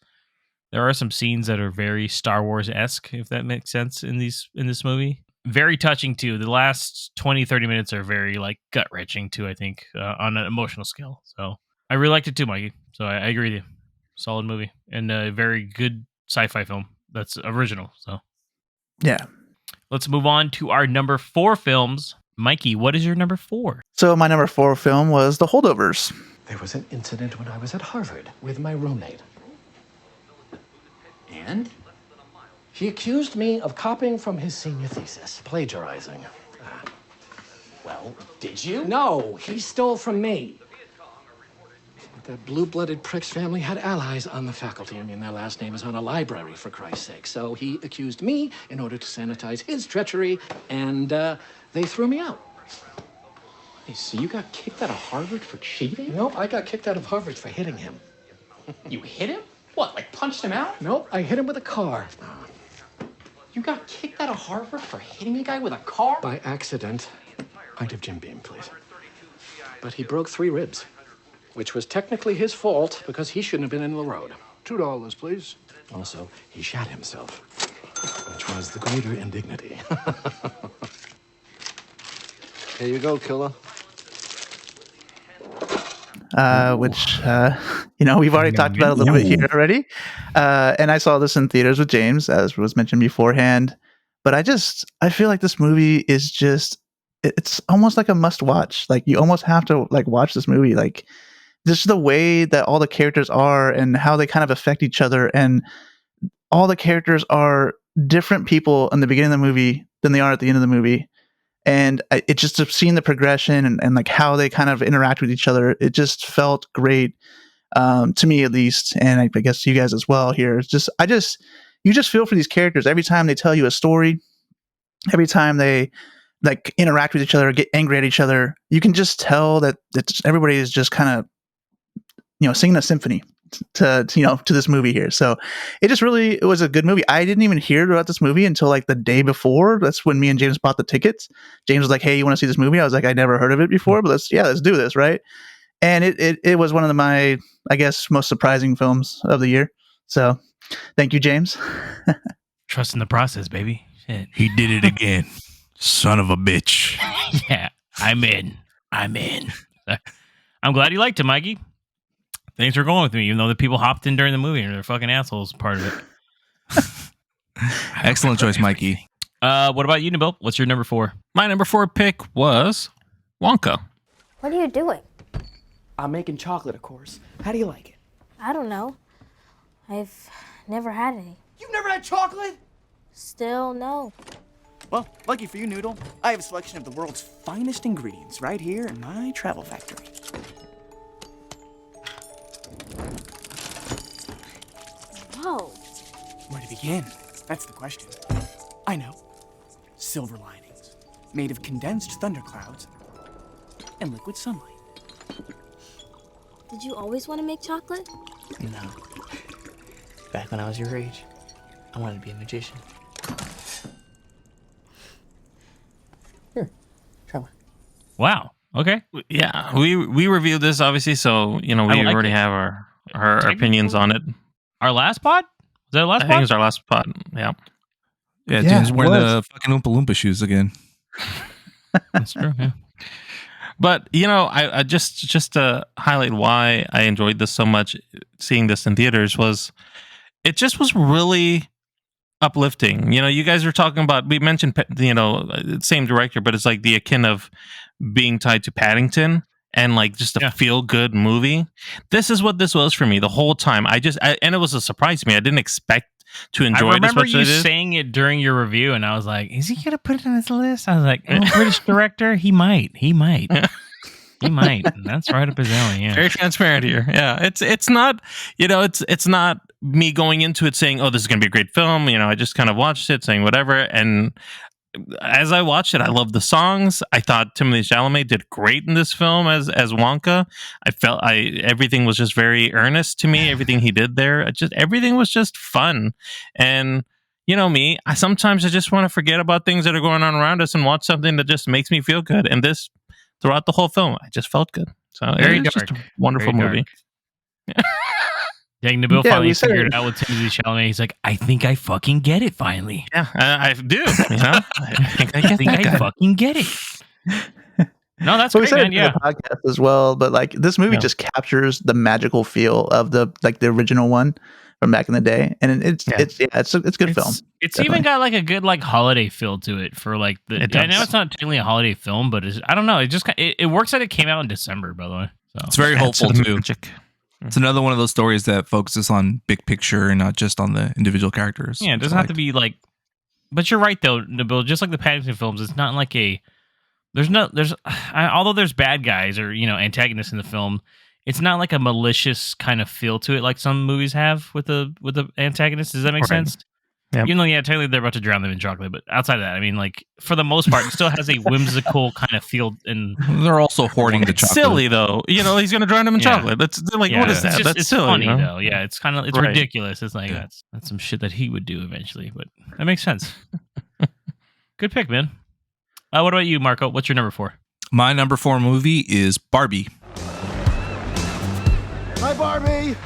There are some scenes that are very Star Wars-esque, if that makes sense, in this movie. Very touching too. The last 20-30 minutes are very like gut-wrenching too, I think, on an emotional scale. So I really liked it too, Mikey. So I agree with you. Solid movie and a very good sci-fi film that's original. So yeah. Let's move on to our number 4 films. Mikey, what is your number 4? So my number 4 film was The Holdovers. There was an incident when I was at Harvard with my roommate. And? He accused me of copying from his senior thesis, plagiarizing. Well, did you? No, he stole from me. That blue-blooded prick's family had allies on the faculty. I mean, their last name is on a library, for Christ's sake. So he accused me in order to sanitize his treachery, and they threw me out. Hey, so you got kicked out of Harvard for cheating? Nope, I got kicked out of Harvard for hitting him. You hit him? What, like punched him out? Nope, I hit him with a car. You got kicked out of Harvard for hitting a guy with a car? By accident. Pint of Jim Beam, please. But he broke 3 ribs, which was technically his fault because he shouldn't have been in the road. $2, please. Also, he shot himself, which was the greater indignity. Here you go, killer. Which we've already talked about a little bit here already. And I saw this in theaters with James, as was mentioned beforehand. But I feel like this movie is just, it's almost like a must watch. Like, you almost have to like watch this movie. Like, just the way that all the characters are and how they kind of affect each other. And all the characters are different people in the beginning of the movie than they are at the end of the movie. And it just seeing the progression and like how they kind of interact with each other, it just felt great to me, at least, and I guess you guys as well. Here, it's just you just feel for these characters every time they tell you a story, every time they like interact with each other, get angry at each other. You can just tell that everybody is just kind of singing a symphony to this movie here. So it was a good movie. I didn't even hear about this movie until like the day before. That's when me and James bought the tickets. James was like, "Hey, you want to see this movie?" I was like, "I never heard of it before, but let's do this," right? And it was one of my, I guess, most surprising films of the year. So thank you, James. Trust in the process, baby. Shit. He did it again. Son of a bitch. Yeah, I'm in. I'm glad you liked it, Mikey. Thanks for going with me, even though the people hopped in during the movie and they're fucking assholes part of it. Excellent choice, Mikey. What about you, Nabil? What's your number 4? My number 4 pick was Wonka. What are you doing? I'm making chocolate, of course. How do you like it? I don't know. I've never had any. You've never had chocolate? Still no. Well, lucky for you, Noodle. I have a selection of the world's finest ingredients right here in my travel factory. Whoa. Where to begin? That's the question. I know. Silver linings, made of condensed thunderclouds and liquid sunlight. Did you always want to make chocolate? No. Back when I was your age, I wanted to be a magician. Here, try one. Wow. Okay. Yeah, we reviewed this obviously, so we already have our opinions on it. Our last pod? Was that the last I pod? think it was our last pod. Yeah. Yeah, James wearing the fucking Oompa Loompa shoes again. That's true. Yeah. But I just to highlight why I enjoyed this so much, seeing this in theaters, was it just was really uplifting. You guys were talking about, we mentioned same director, but it's like the akin of being tied to Paddington and like just a feel good movie. This is what this was for me the whole time. And it was a surprise to me. I didn't expect to enjoy it. I remember you saying it during your review, and I was like, "Is he gonna put it on his list?" I was like, "British director, he might, he might." That's right up his alley. Yeah, very transparent here. Yeah, it's not, it's not me going into it saying, "Oh, this is gonna be a great film." I just kind of watched it, saying whatever, and as I watched it, I loved the songs. I thought Timothée Chalamet did great in this film as Wonka. I felt everything was just very earnest to me. Everything he did there, everything was just fun. And me, sometimes I just want to forget about things that are going on around us and watch something that just makes me feel good. And this, throughout the whole film, I just felt good. So very it's dark, just a wonderful movie. Dang, Nabil finally figured it out with Timothée Chalamet. He's like, I think I fucking get it finally. Yeah, I do. I think I fucking get it. No, that's great, man. Yeah, the podcast as well. But like this movie just captures the magical feel of the original one from back in the day, and it's a good film. It's even got like a good like holiday feel to it for like the. I know it's not technically a holiday film, but I don't know. It just it works that it came out in December, by the way. So it's very hopeful too. It's another one of those stories that focuses on big picture and not just on the individual characters. Yeah, it doesn't have to be like. But you're right though, Nabil. Just like the Paddington films, it's not like although there's bad guys or antagonists in the film, it's not like a malicious kind of feel to it like some movies have with the antagonist. Does that make sense? Yep. Even though, yeah, technically they're about to drown them in chocolate, but outside of that, I mean, like, for the most part, it still has a whimsical kind of feel. And They're also hoarding the It's chocolate. silly though. He's going to drown him in chocolate. They're like, what is that? It's, That's it's silly. funny though. Yeah, it's kind of Right. ridiculous. It's like that's some shit that he would do eventually, but that makes sense. Good pick, man. What about you, Marco? What's your number 4? My number 4 movie is Barbie. Hi, Barbie.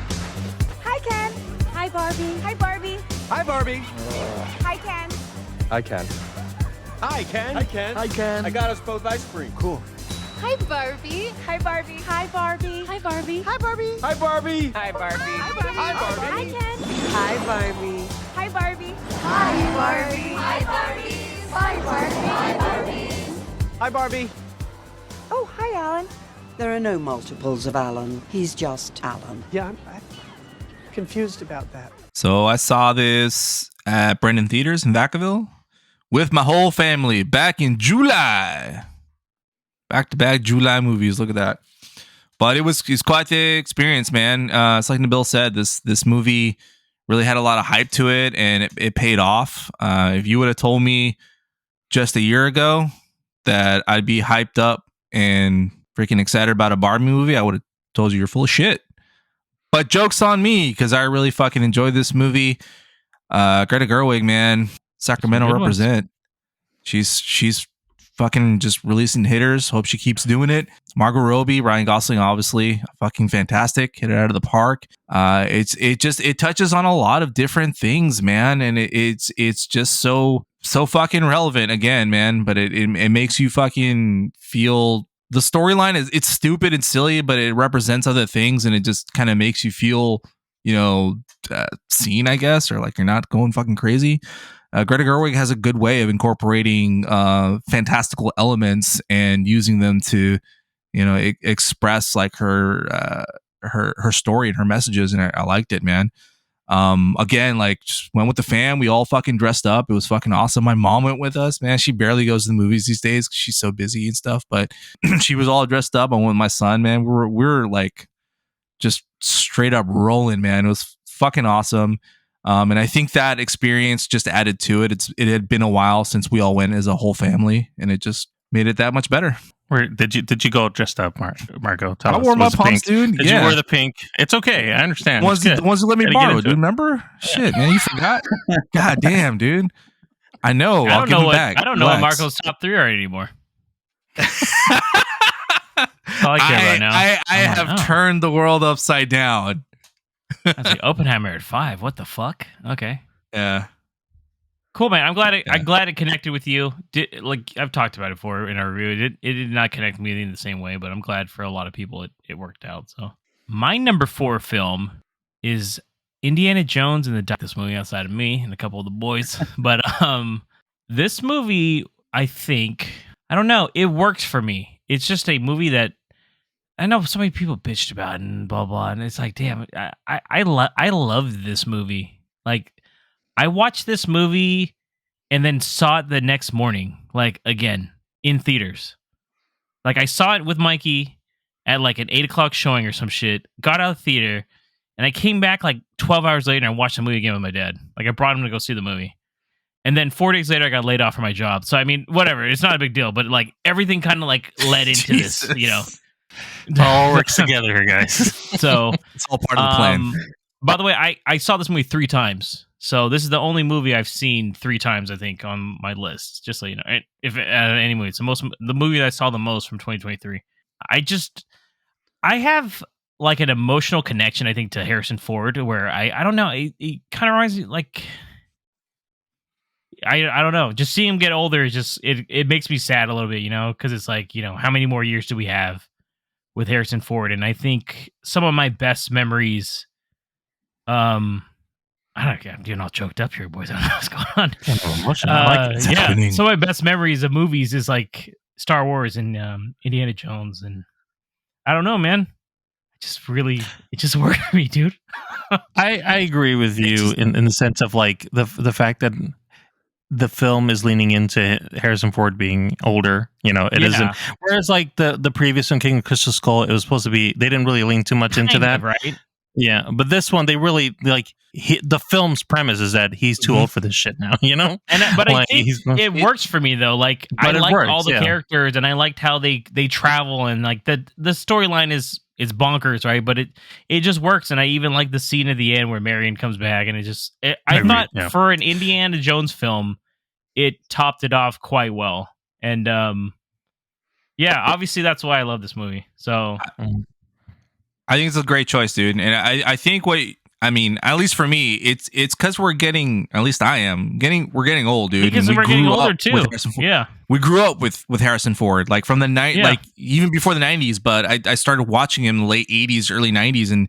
Hi, Ken. Hi, Barbie. Hi, Barbie. Hi, Barbie. Hi, Ken. Hi, Ken. Hi, Ken. Hi, Ken. Hi, Ken. I got us both ice cream. Cool. Hi, Barbie. Hi, Barbie. Hi, Barbie. Hi, Barbie. Hi, Barbie. Hi, Barbie. Hi, Barbie. Hi, Barbie. Hi, Barbie. Hi, Ken. Hi, Barbie. Hi, Barbie. Hi, Barbie. Hi, Barbie. Hi, Barbie. Hi, Barbie. Hi, Barbie. Oh, hi, Alan. There are no multiples of Alan. He's just Alan. Yeah, I'm confused about that. So I saw this at Brendan Theaters in Vacaville with my whole family back in July. Back-to-back July movies. Look at that. But it's quite the experience, man. It's like Nabil said, this movie really had a lot of hype to it, and it paid off. If you would have told me just a year ago that I'd be hyped up and freaking excited about a Barbie movie, I would have told you you're full of shit. But joke's on me, because I really fucking enjoyed this movie. Greta Gerwig, man, Sacramento represent. She's fucking just releasing hitters. Hope she keeps doing it. Margot Robbie, Ryan Gosling, obviously fucking fantastic. Hit it out of the park. It touches on a lot of different things, man, and it's just so fucking relevant again, man. But it makes you fucking feel. The storyline it's stupid and silly, but it represents other things, and it just kind of makes you feel, seen, I guess, or like you're not going fucking crazy. Greta Gerwig has a good way of incorporating fantastical elements and using them to, express like her story and her messages, and I liked it, man. Again, like, just went with the fam. We all fucking dressed up. It was fucking awesome. My mom went with us, man. She barely goes to the movies these days because she's so busy and stuff, but she was all dressed up. I went with my son, man. We're like just straight up rolling, man. It was fucking awesome. And I think that experience just added to it. It had been a while since we all went as a whole family, and it just made it that much better. Where did you go dressed up, Marco? I wore my pumps, dude. Did you wear the pink? It's okay. I understand. The ones that let me borrow, dude. Remember? Yeah. Shit, man, you forgot. God damn, dude. I know. I'll give them back. I don't know what Marco's top 3 are anymore. All I care about now. I have turned the world upside down. I see Oppenheimer at 5. What the fuck? Okay. Yeah. Cool, man. I'm glad it connected with you. Like I've talked about it before in our review. It did not connect with me in the same way, but I'm glad for a lot of people it worked out. So my number 4 film is Indiana Jones and the Dark. This movie outside of me and a couple of the boys, but this movie, I think, I don't know, it works for me. It's just a movie that I know so many people bitched about and blah blah, and it's like, damn, I love this movie. Like, I watched this movie and then saw it the next morning, like again in theaters. Like I saw it with Mikey at like an 8:00 showing or some shit. Got out of the theater, and I came back like 12 hours later and watched the movie again with my dad. Like I brought him to go see the movie. And then 4 days later, I got laid off from my job. So I mean, whatever. It's not a big deal. But like everything kind of like led into this, It all works together here, guys. So it's all part of the plan. But By the way, I saw this movie 3 times. So this is the only movie I've seen 3 times, I think, on my list. Just so you know, if any movie, it's the movie that I saw the most from 2023. I have like an emotional connection, I think, to Harrison Ford, where I don't know, it kind of reminds me like. I don't know. Just seeing him get older is just it makes me sad a little bit, because it's like, how many more years do we have with Harrison Ford? And I think some of my best memories, I'm getting all choked up here, boys. I don't know what's going on. Some of my best memories of movies is like Star Wars and Indiana Jones, and I don't know, man. It just worked for me, dude. I agree with you in the sense of like the fact that the film is leaning into Harrison Ford being older, it isn't. Whereas like the previous one, King of Crystal Skull, it was supposed to be, they didn't really lean too much into that. Right. Yeah, but this one they really like. The film's premise is that he's too old for this shit now. You know, But I Like, think he's- it works for me though. Like I But it liked all works, the yeah. characters, and I liked how they travel, and like the storyline is bonkers, right? But it just works, and I even like the scene at the end where Marion comes back, and I Agree, thought yeah. for an Indiana Jones film, it topped it off quite well, and yeah, obviously that's why I love this movie. So I think it's a great choice, dude. And I think at least for me, it's because we're getting, at least I am we're getting old, dude. because And we're getting grew older up too. with Harrison Ford. Yeah, We grew up with Harrison Ford, like from the night, Yeah. like even before the 90s. But I started watching him in the late 80s, early 90s, and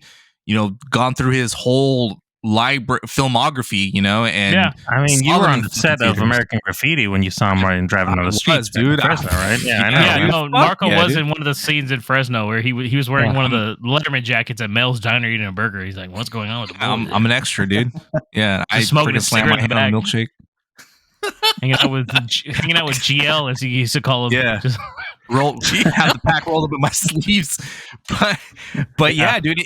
gone through his whole filmography, and Yeah. I mean, you saw were them on in the set of theaters. American Graffiti when you saw him riding driving on I the was, streets, back in dude. Fresno, right? Yeah, I know. Yeah, man. no, Marco yeah, was dude. in one of the scenes in Fresno where he was wearing Yeah. one of the Letterman jackets at Mel's Diner eating a burger. He's like, "What's going on with the boy?" I'm an extra, dude. Yeah, I smoking a freaking slam my cigarette in the hand on a back. milkshake. hanging out with GL, as he used to call him. Yeah. Just- Have the pack rolled up in my sleeves, but yeah, dude,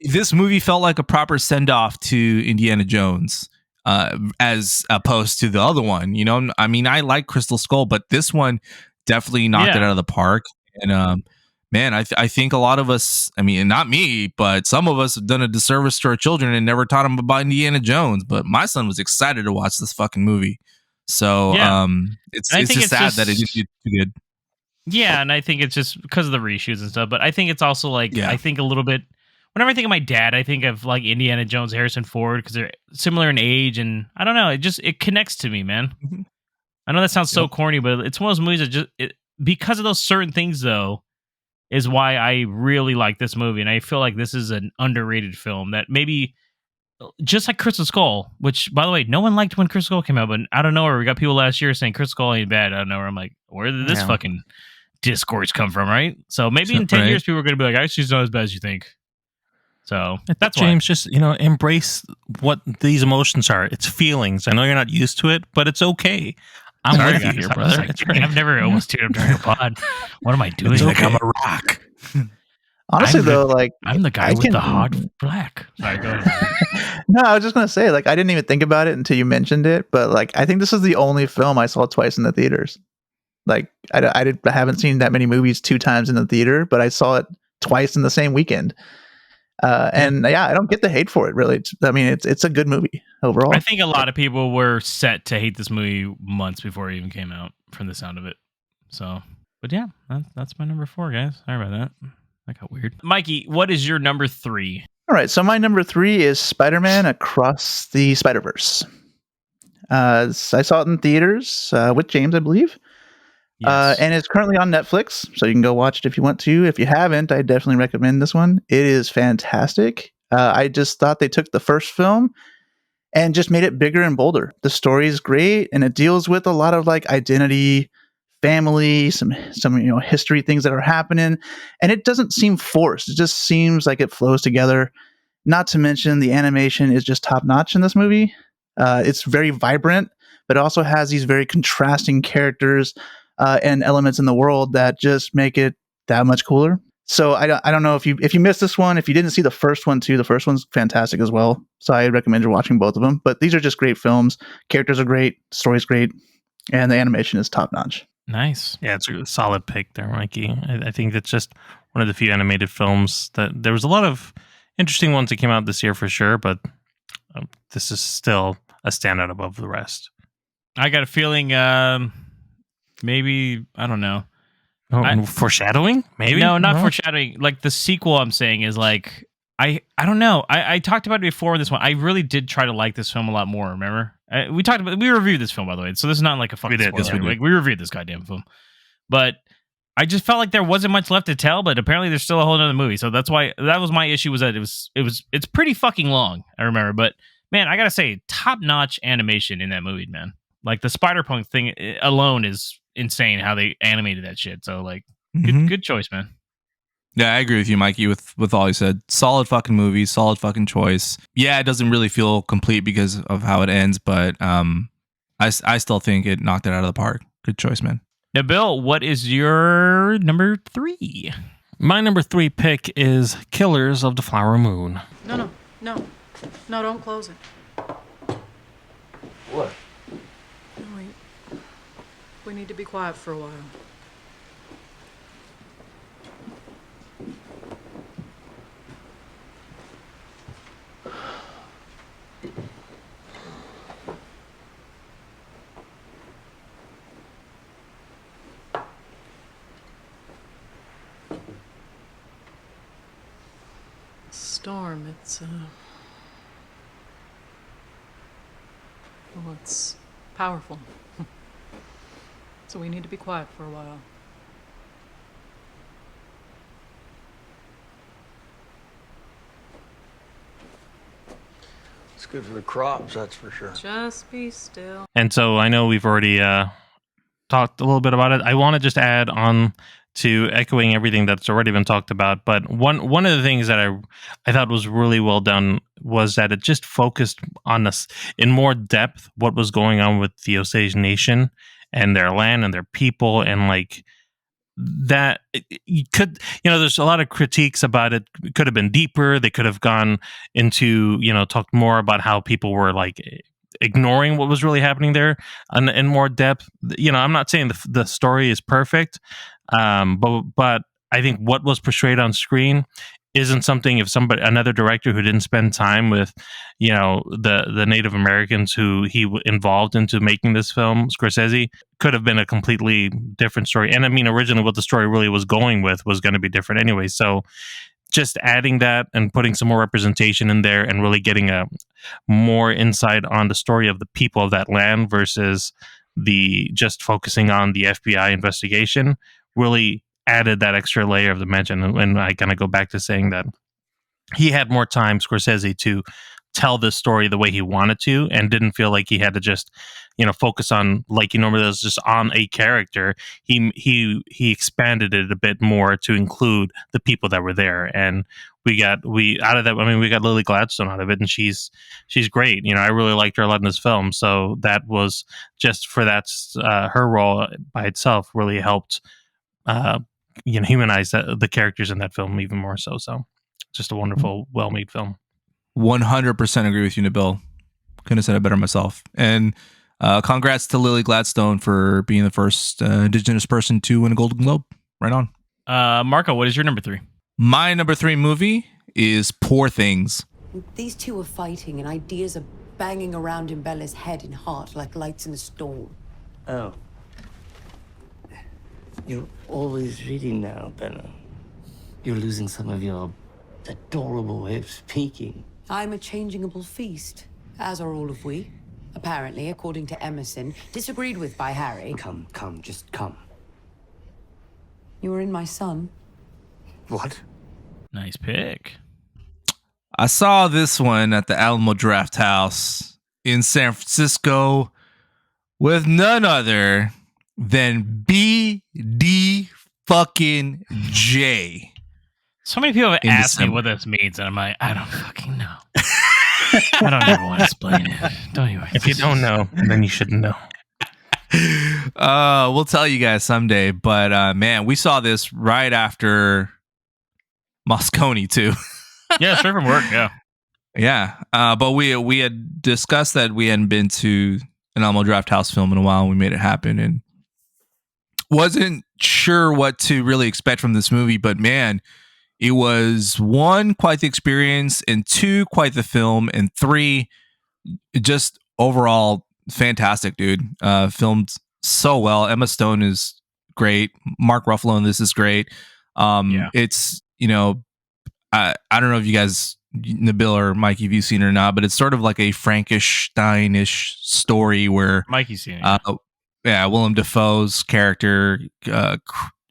this movie felt like a proper send off to Indiana Jones, as opposed to the other one. I mean, I like Crystal Skull, but this one definitely knocked it out of the park. And man, I think a lot of us, I mean, not me, but some of us have done a disservice to our children and never taught them about Indiana Jones. But my son was excited to watch this fucking movie, so Yeah. it's And I it's think just it's sad just- that it didn't do too good. Yeah, and I think it's just because of the reshoots and stuff. But I think it's also like I think a little bit. Whenever I think of my dad, I think of like Indiana Jones, Harrison Ford, because they're similar in age, and I don't know. It connects to me, man. I know that sounds so corny, but it's one of those movies that because of those certain things, though, is why I really like this movie, and I feel like this is an underrated film that maybe. Just like Crystal Skull, which, by the way, no one liked when Crystal Skull came out, but out of nowhere, we got people last year saying Crystal Skull ain't bad. Out of nowhere, I'm like, where did this fucking discourse come from, right? So maybe in 10 years, people are going to be like, actually, it's not as bad as you think. So that's James, just embrace what these emotions are. It's feelings. I know you're not used to it, but it's okay. I'm Sorry, with you guys. here, I was brother. like, It's great. I've never almost teared up during a pod. What am I doing? It's Like okay. I'm a rock. Honestly, I'm though, like I'm the guy I with can- the hot black. Sorry, go ahead. No, I was just gonna say, like, I didn't even think about it until you mentioned it, but like, I think this is the only film I saw twice in the theaters. Like, I haven't seen that many movies 2 times in the theater, but I saw it twice in the same weekend. And yeah, I don't get the hate for it. Really, it's a good movie overall. I think a lot of people were set to hate this movie months before it even came out, from the sound of it. So, but yeah, that's my number 4, guys. Sorry about that. That got weird. Mikey, what is your number 3? All right, so my number 3 is Spider-Man Across the Spider-Verse. I saw it in theaters with James, I believe. And it's currently on Netflix, so you can go watch it if you want to. If you haven't, I definitely recommend this one. It is fantastic. I just thought they took the first film and just made it bigger and bolder. The story is great, and it deals with a lot of like identity, family, some history things that are happening, and it doesn't seem forced. It just seems like it flows together. Not to mention the animation is just top notch in this movie. It's very vibrant, but also has these very contrasting characters and elements in the world that just make it that much cooler. So I don't know if you missed this one, if you didn't see the first one too. The first one's fantastic as well. So I recommend you watching both of them. But these are just great films. Characters are great, story's great, and the animation is top notch. Nice. Yeah, it's a solid pick there, Mikey. I think that's just one of the few animated films that there was a lot of interesting ones that came out this year for sure, but this is still a standout above the rest. I got a feeling, maybe, I don't know. Foreshadowing? Maybe? No, not No? foreshadowing. Like the sequel, I'm saying is like I don't know. I talked about it before in this one. I really did try to like this film a lot more. Remember, we reviewed this film, by the way. So this is not like a fucking spoiler. Yes, we did. Like we reviewed this goddamn film, but I just felt like there wasn't much left to tell. But apparently, there's still a whole other movie. So that's why that was my issue. Was that it's pretty fucking long. I remember, but man, I gotta say, top notch animation in that movie, man. Like the Spider-Punk thing alone is insane how they animated that shit. So like, good choice, man. Yeah, I agree with you, Mikey, with all you said. Solid fucking movie, solid fucking choice. Yeah, it doesn't really feel complete because of how it ends, but I still think it knocked it out of the park. Good choice, man. Now, Bill, what is your number 3? My number 3 pick is Killers of the Flower Moon. No, don't close it. What? No, we need to be quiet for a while. Storm, it's powerful. So we need to be quiet for a while. It's good for the crops, that's for sure. Just be still. And so I know we've already talked a little bit about it. I want to just add on to echoing everything that's already been talked about. But one of the things that I thought was really well done was that it just focused on us in more depth what was going on with the Osage Nation and their land and their people, and like that you could, there's a lot of critiques about it. It could have been deeper. They could have gone into, talked more about how people were like ignoring what was really happening there in more depth. I'm not saying the story is perfect, but I think what was portrayed on screen isn't something if another director who didn't spend time with, the Native Americans who he involved into making this film, Scorsese, could have been a completely different story. And I mean, originally what the story really was going with was going to be different anyway. So just adding that and putting some more representation in there and really getting a more insight on the story of the people of that land versus the just focusing on the FBI investigation really added that extra layer of dimension. And I kind of go back to saying that he had more time, Scorsese, to tell this story the way he wanted to, and didn't feel like he had to just, focus on, like he normally does, just on a character. He expanded it a bit more to include the people that were there, and we got Lily Gladstone out of it, and she's great. I really liked her a lot in this film, so that was just for that her role by itself really helped humanize the characters in that film even more so. So just a wonderful, well-made film. 100% agree with you, Nabil. Couldn't have said it better myself. And congrats to Lily Gladstone for being the first Indigenous person to win a Golden Globe. Right on. Marco, what is your number 3? My number 3 movie is Poor Things. These two are fighting and ideas are banging around in Bella's head and heart like lights in a storm. Oh. You're always reading now, Bella. You're losing some of your adorable way of speaking. I'm a changeable feast, as are all of we. Apparently, according to Emerson, disagreed with by Harry. Come, just come. You were in my son. What? Nice pick. I saw this one at the Alamo Draft House in San Francisco with none other than BD fucking J. So many people have asked me what this means, and I'm like, I don't fucking know. I don't even want to explain it. Don't even. If you don't know, then you shouldn't know. We'll tell you guys someday. But man, we saw this right after Moscone too. Yeah, straight from work. Yeah. Yeah. But we had discussed that we hadn't been to an Alamo Draft House film in a while, and we made it happen, and wasn't sure what to really expect from this movie. But man, it was 1, quite the experience, and 2, quite the film, and 3, just overall fantastic, dude. Filmed so well. Emma Stone is great. Mark Ruffalo in this is great. It's, I don't know if you guys, Nabil or Mikey, if you've seen it or not, but it's sort of like a Frankenstein-ish story where Mikey's seen it. Willem Dafoe's character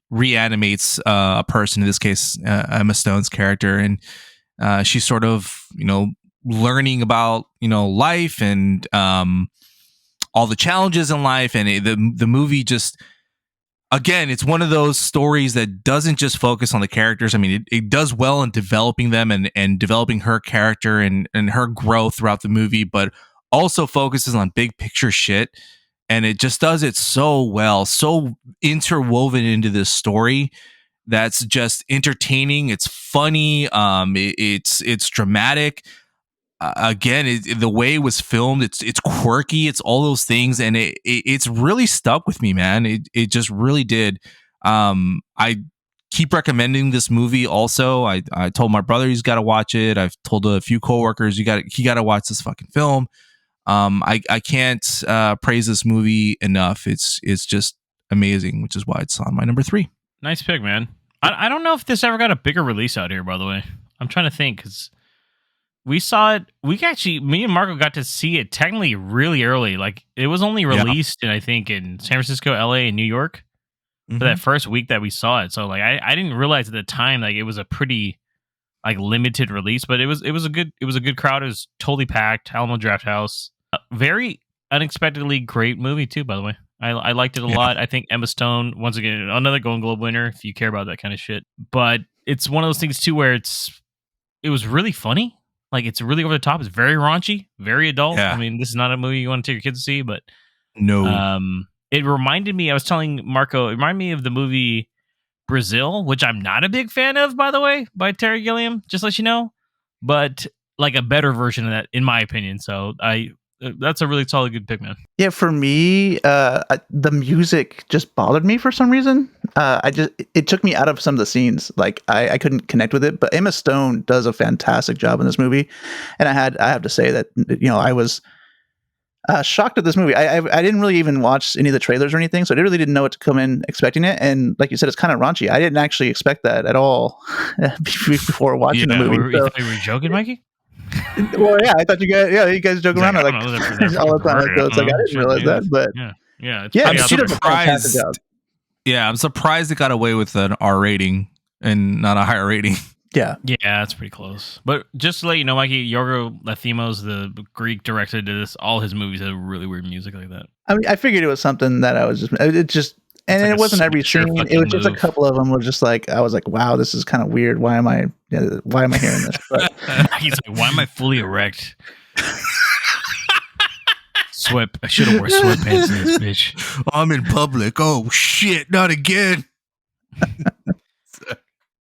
reanimates a person, in this case Emma Stone's character, and she's sort of learning about life and all the challenges in life, and the movie just, again, it's one of those stories that doesn't just focus on the characters. I mean, it does well in developing them and developing her character and her growth throughout the movie, but also focuses on big picture shit. And it just does it so well, so interwoven into this story that's just entertaining. It's funny. It's dramatic. Again, the way it was filmed, it's quirky. It's all those things, and it's really stuck with me, man. It just really did. I keep recommending this movie. Also, I told my brother he's got to watch it. I've told a few coworkers he got to watch this fucking film. I can't praise this movie enough. It's just amazing, which is why it's on my number 3. Nice pick, man. I don't know if this ever got a bigger release out here, by the way. I'm trying to think, because we saw it. Me and Marco got to see it technically really early. Like, it was only released in, I think, in San Francisco, LA, and New York for that first week that we saw it. So, like, I didn't realize at the time, like, it was a pretty, like, limited release, but it was a good crowd. It was totally packed. Alamo Drafthouse. Very unexpectedly great movie too, by the way. I liked it a lot. I think Emma Stone, once again, another Golden Globe winner, if you care about that kind of shit. But it's one of those things too where it was really funny. Like, it's really over the top. It's very raunchy, very adult. Yeah. I mean, this is not a movie you want to take your kids to see, but no. It reminded me, I was telling Marco, it reminded me of the movie Brazil, which I'm not a big fan of, by the way, by Terry Gilliam, just to let you know. But like a better version of that, in my opinion. So that's a really solid, good pick, man. Yeah, for me, the music just bothered me for some reason. It took me out of some of the scenes. Like, I couldn't connect with it. But Emma Stone does a fantastic job in this movie, and I have to say that, you know, I was shocked at this movie. I didn't really even watch any of the trailers or anything, so I really didn't know what to come in expecting it. And like you said, it's kind of raunchy. I didn't actually expect that at all before watching the movie. You thought you were joking, Mikey? Well, yeah, I thought you guys joke around like all the time. So it's like, I didn't realize that, but she does a fantastic job. Yeah, I'm surprised it got away with an R rating and not a higher rating. Yeah, that's pretty close. But just to let you know, Mikey, Yorgos Lanthimos, the Greek director, did this. All his movies have really weird music like that. I mean, I figured it was something that and it wasn't every scene. It was just a couple of them. Was just like, I was like, wow, this is kind of weird. Why am I hearing this? But he's like, why am I fully erect? I should have worn sweatpants in this bitch. I'm in public. Oh shit, not again.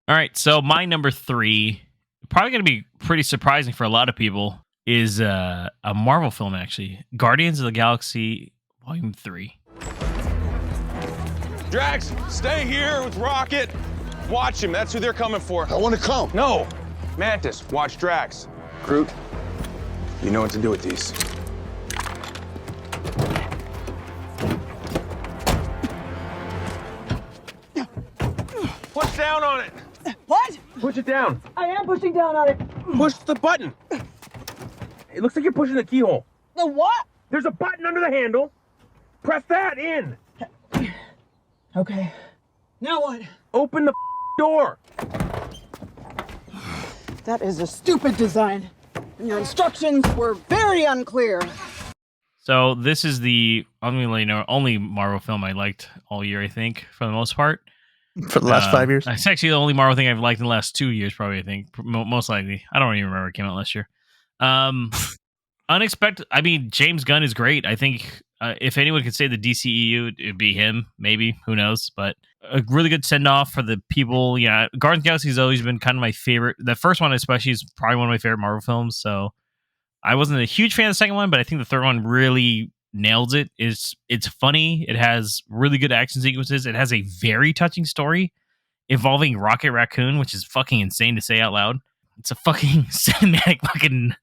All right, so my number 3, probably going to be pretty surprising for a lot of people, is a Marvel film, actually. Guardians of the Galaxy Volume 3. Drax, stay here with Rocket. Watch him. That's who they're coming for. I want to come. No. Mantis, watch Drax. Groot, you know what to do with these. Push down on it. What? Push it down. I am pushing down on it. Push the button. It looks like you're pushing the keyhole. The what? There's a button under the handle. Press that in. Okay. Now what? Open the door. That is a stupid design. And your instructions were very unclear. So this is the only Marvel film I liked all year, I think, for the most part. For the last 5 years? It's actually the only Marvel thing I've liked in the last 2 years, probably, I think. Most likely. I don't even remember it came out last year. Unexpected. I mean, James Gunn is great. I think if anyone could say the DCEU, it'd be him, maybe. Who knows? But a really good send-off for the people. Yeah, Guardians of the Galaxy has always been kind of my favorite. The first one especially is probably one of my favorite Marvel films. So I wasn't a huge fan of the second one, but I think the third one really nails it. It's funny. It has really good action sequences. It has a very touching story involving Rocket Raccoon, which is fucking insane to say out loud. It's a fucking cinematic fucking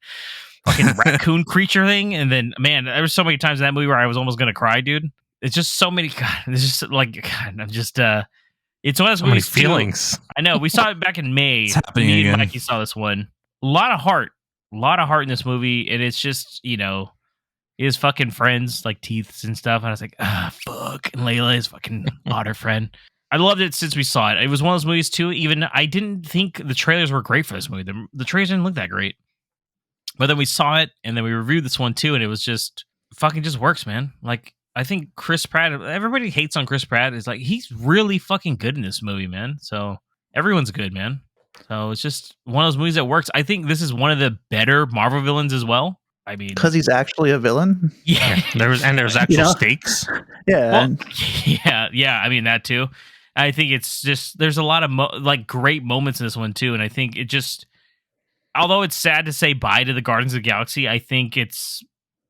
raccoon creature thing. And then, man, there was so many times in that movie where I was almost gonna cry, dude. It's just so many. God, it's just like, God, I'm just. It's one of those so many movies feelings. I know. We saw it back in May. It's happening Me again. and Mikey saw this one. A lot of heart in this movie, and it's just, his fucking friends like Teeths and stuff. And I was like, fuck. And Layla, his fucking otter friend. I loved it since we saw it. It was one of those movies too. Even I didn't think the trailers were great for this movie. The trailers didn't look that great. But then we saw it, and then we reviewed this one too, and it was just fucking just works, man. Like, I think Chris Pratt, everybody hates on Chris Pratt. Is like, he's really fucking good in this movie, man. So everyone's good, man. So it's just one of those movies that works. I think this is one of the better Marvel villains as well. I mean, because he's actually a villain. Yeah, there's actual stakes. Yeah, well, yeah. I mean that too. I think it's just there's a lot of great moments in this one too, and I think it just, although it's sad to say bye to the Guardians of the Galaxy, I think it's,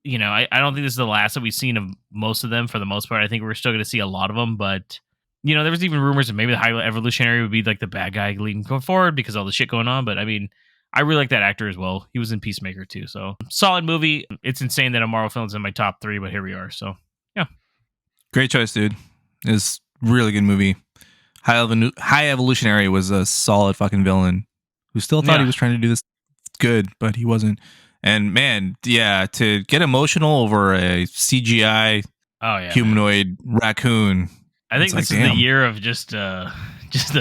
I don't think this is the last that we've seen of most of them for the most part. I think we're still going to see a lot of them, but there was even rumors that maybe the High Evolutionary would be like the bad guy leading going forward because of all the shit going on. But I mean, I really like that actor as well. He was in Peacemaker too, so solid movie. It's insane that a Marvel film's in my top 3, but here we are. So yeah, Great choice, dude. It's really good movie. High Evolutionary was a solid fucking villain who still thought he was trying to do this good, but he wasn't. And man, yeah, to get emotional over a CGI humanoid raccoon. I think this is the year of just the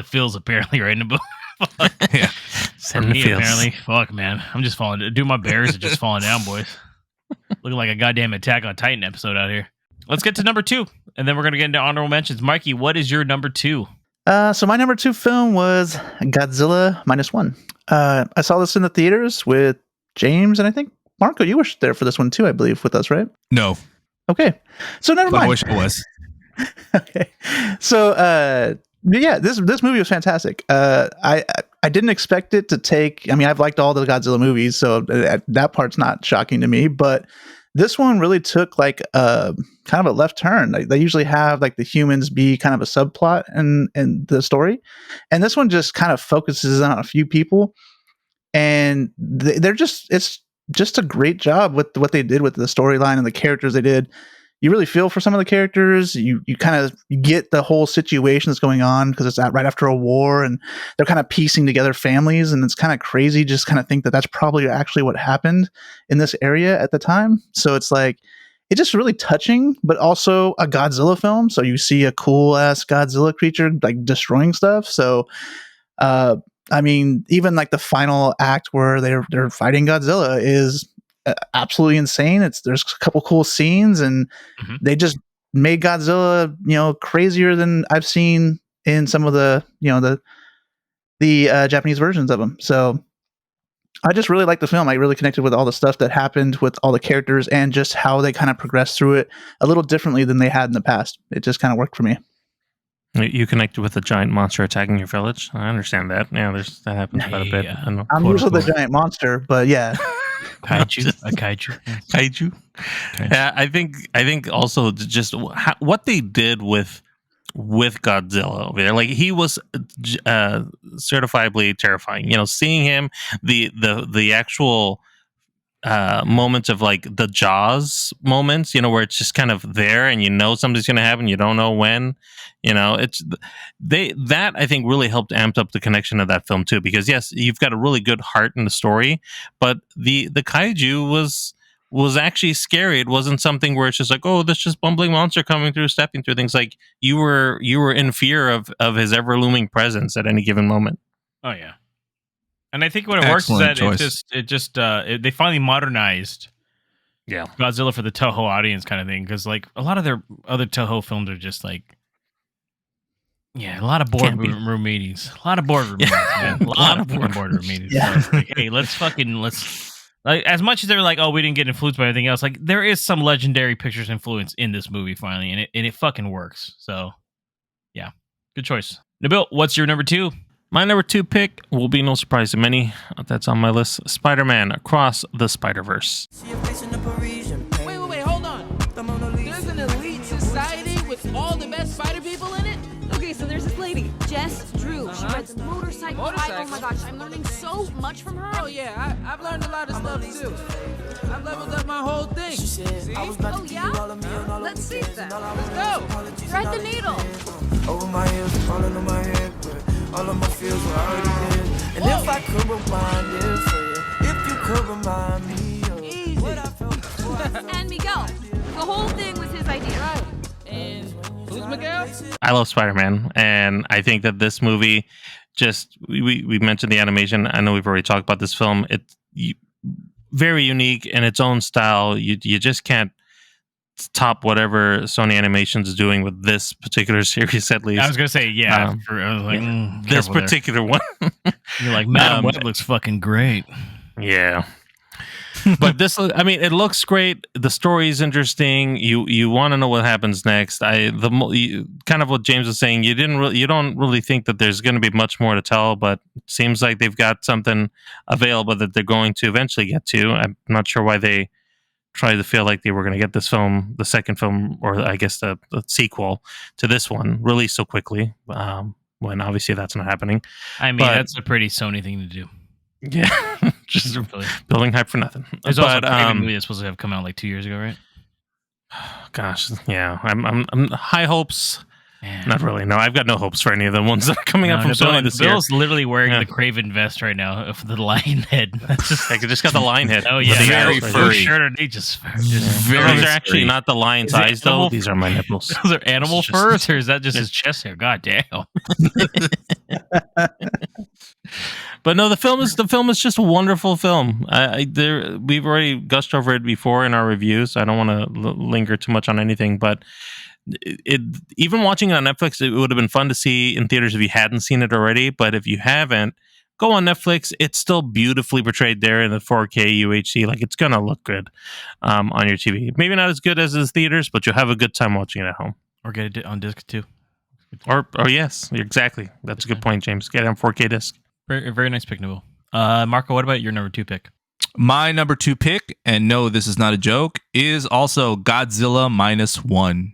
feels apparently right in the book. Yeah, for me apparently. Fuck man, I'm just falling. Dude, my bears are just falling down, boys. Looking like a goddamn Attack on Titan episode out here. Let's get to number 2, and then we're gonna get into honorable mentions. Mikey, what is your number 2? So my number 2 film was Godzilla -1. I saw this in the theaters with James, and I think Marco, you were there for this one too, I believe, with us, right? No. Okay, so never mind. I wish I was. Okay, so yeah, this movie was fantastic. I didn't expect it to take. I mean, I've liked all the Godzilla movies, so that part's not shocking to me. But this one really took like a kind of a left turn. Like, they usually have like the humans be kind of a subplot in the story, and this one just kind of focuses on a few people, and it's just a great job with what they did with the storyline and the characters they did. You really feel for some of the characters. You kind of get the whole situation that's going on because it's right after a war, and they're kind of piecing together families, and it's kind of crazy. Just kind of think that that's probably actually what happened in this area at the time. So it's like, it's just really touching, but also a Godzilla film. So you see a cool ass Godzilla creature like destroying stuff. So, I mean, even like the final act where they're fighting Godzilla is absolutely insane. There's a couple cool scenes, and they just made Godzilla, crazier than I've seen in some of the Japanese versions of him. So I just really like the film. I really connected with all the stuff that happened with all the characters and just how they kind of progressed through it a little differently than they had in the past. It just kind of worked for me. You connected with a giant monster attacking your village. I understand that. Yeah, that happens quite a bit. I'm usually the giant monster, but yeah. Kaiju. Okay. Yeah, I think also just what they did with Godzilla over there, like he was certifiably terrifying. Seeing him, the actual moments of like the Jaws moments, where it's just kind of there and something's going to happen, you don't know when. It's that I think really helped amp up the connection of that film too, because yes, you've got a really good heart in the story, but the kaiju was actually scary. It wasn't something where it's just like, oh, this just bumbling monster coming through, stepping through things. Like you were in fear of his ever looming presence at any given moment. Oh yeah. And I think what it works is that they finally modernized Godzilla for the Toho audience kind of thing, because like a lot of their other Toho films are just like a lot of boardroom meetings. A lot of boardroom meetings, man. A lot of boardroom meetings. Yeah. So like, hey, let's like, as much as they're like, oh, we didn't get influenced by anything else, like there is some legendary pictures influence in this movie finally, and it fucking works. So yeah, good choice. Nabil, what's your number 2? My number 2 pick will be no surprise to many. That's on my list. Spider-Man Across the Spider-Verse. Wait, hold on. There's an elite society with all the best spider people in it? Okay, so there's this lady, Jess Drew. She rides motorcycles. Oh my gosh, I'm learning so much from her. Oh yeah, I've learned a lot of stuff too. I've leveled up my whole thing. See? Oh yeah? Let's see that. Let's go. Thread the needle. Over my heels, falling on my head, but all of my feels were already dead. And if I could rewind it for you, if you could remind me of what I felt. And Miguel, the whole thing was his idea. Right. And who's Miguel? I love Spider-Man, and I think that this movie just we mentioned the animation. I know we've already talked about this film. It's very unique in its own style. You just can't top whatever Sony Animations is doing with this particular series, at least. I was gonna say, I was like, this particular one. You're like, Madam Web looks fucking great. Yeah. But this, I mean, it looks great. The story is interesting. You want to know what happens next. Kind of what James was saying. You don't really think that there's going to be much more to tell, but it seems like they've got something available that they're going to eventually get to. I'm not sure why they tried to feel like they were going to get this film, the second film, or I guess the sequel to this one, released so quickly. When obviously that's not happening. I mean, that's a pretty Sony thing to do. Yeah, just building hype for nothing. There's also a Craven movie that's supposed to have come out like 2 years ago, right? Gosh, yeah, I'm high hopes. Not really. No, I've got no hopes for any of the ones that are coming out from Sony this year. Bill's literally wearing the Craven vest right now of the lion head. That's just, I just got the lion head. Oh yeah, very furry. Shirt underneath, just very. Those are actually not the lion's eyes, though. These are my nipples. Those are animal furs, or is that just his chest hair? God damn. But no, the film is just a wonderful film. We've already gushed over it before in our reviews. I don't want to linger too much on anything, but even watching it on Netflix, it would have been fun to see in theaters if you hadn't seen it already. But if you haven't, go on Netflix. It's still beautifully portrayed there in the 4K UHD. Like, it's gonna look good on your TV. Maybe not as good as the theaters, but you'll have a good time watching it at home. Or get it on disc too. Or yes, exactly. That's a good point, James. Get it on 4K disc. Very, very nice pick, Newell. Marco, what about your number 2 pick? My number 2 pick, and no, this is not a joke, is also Godzilla -1.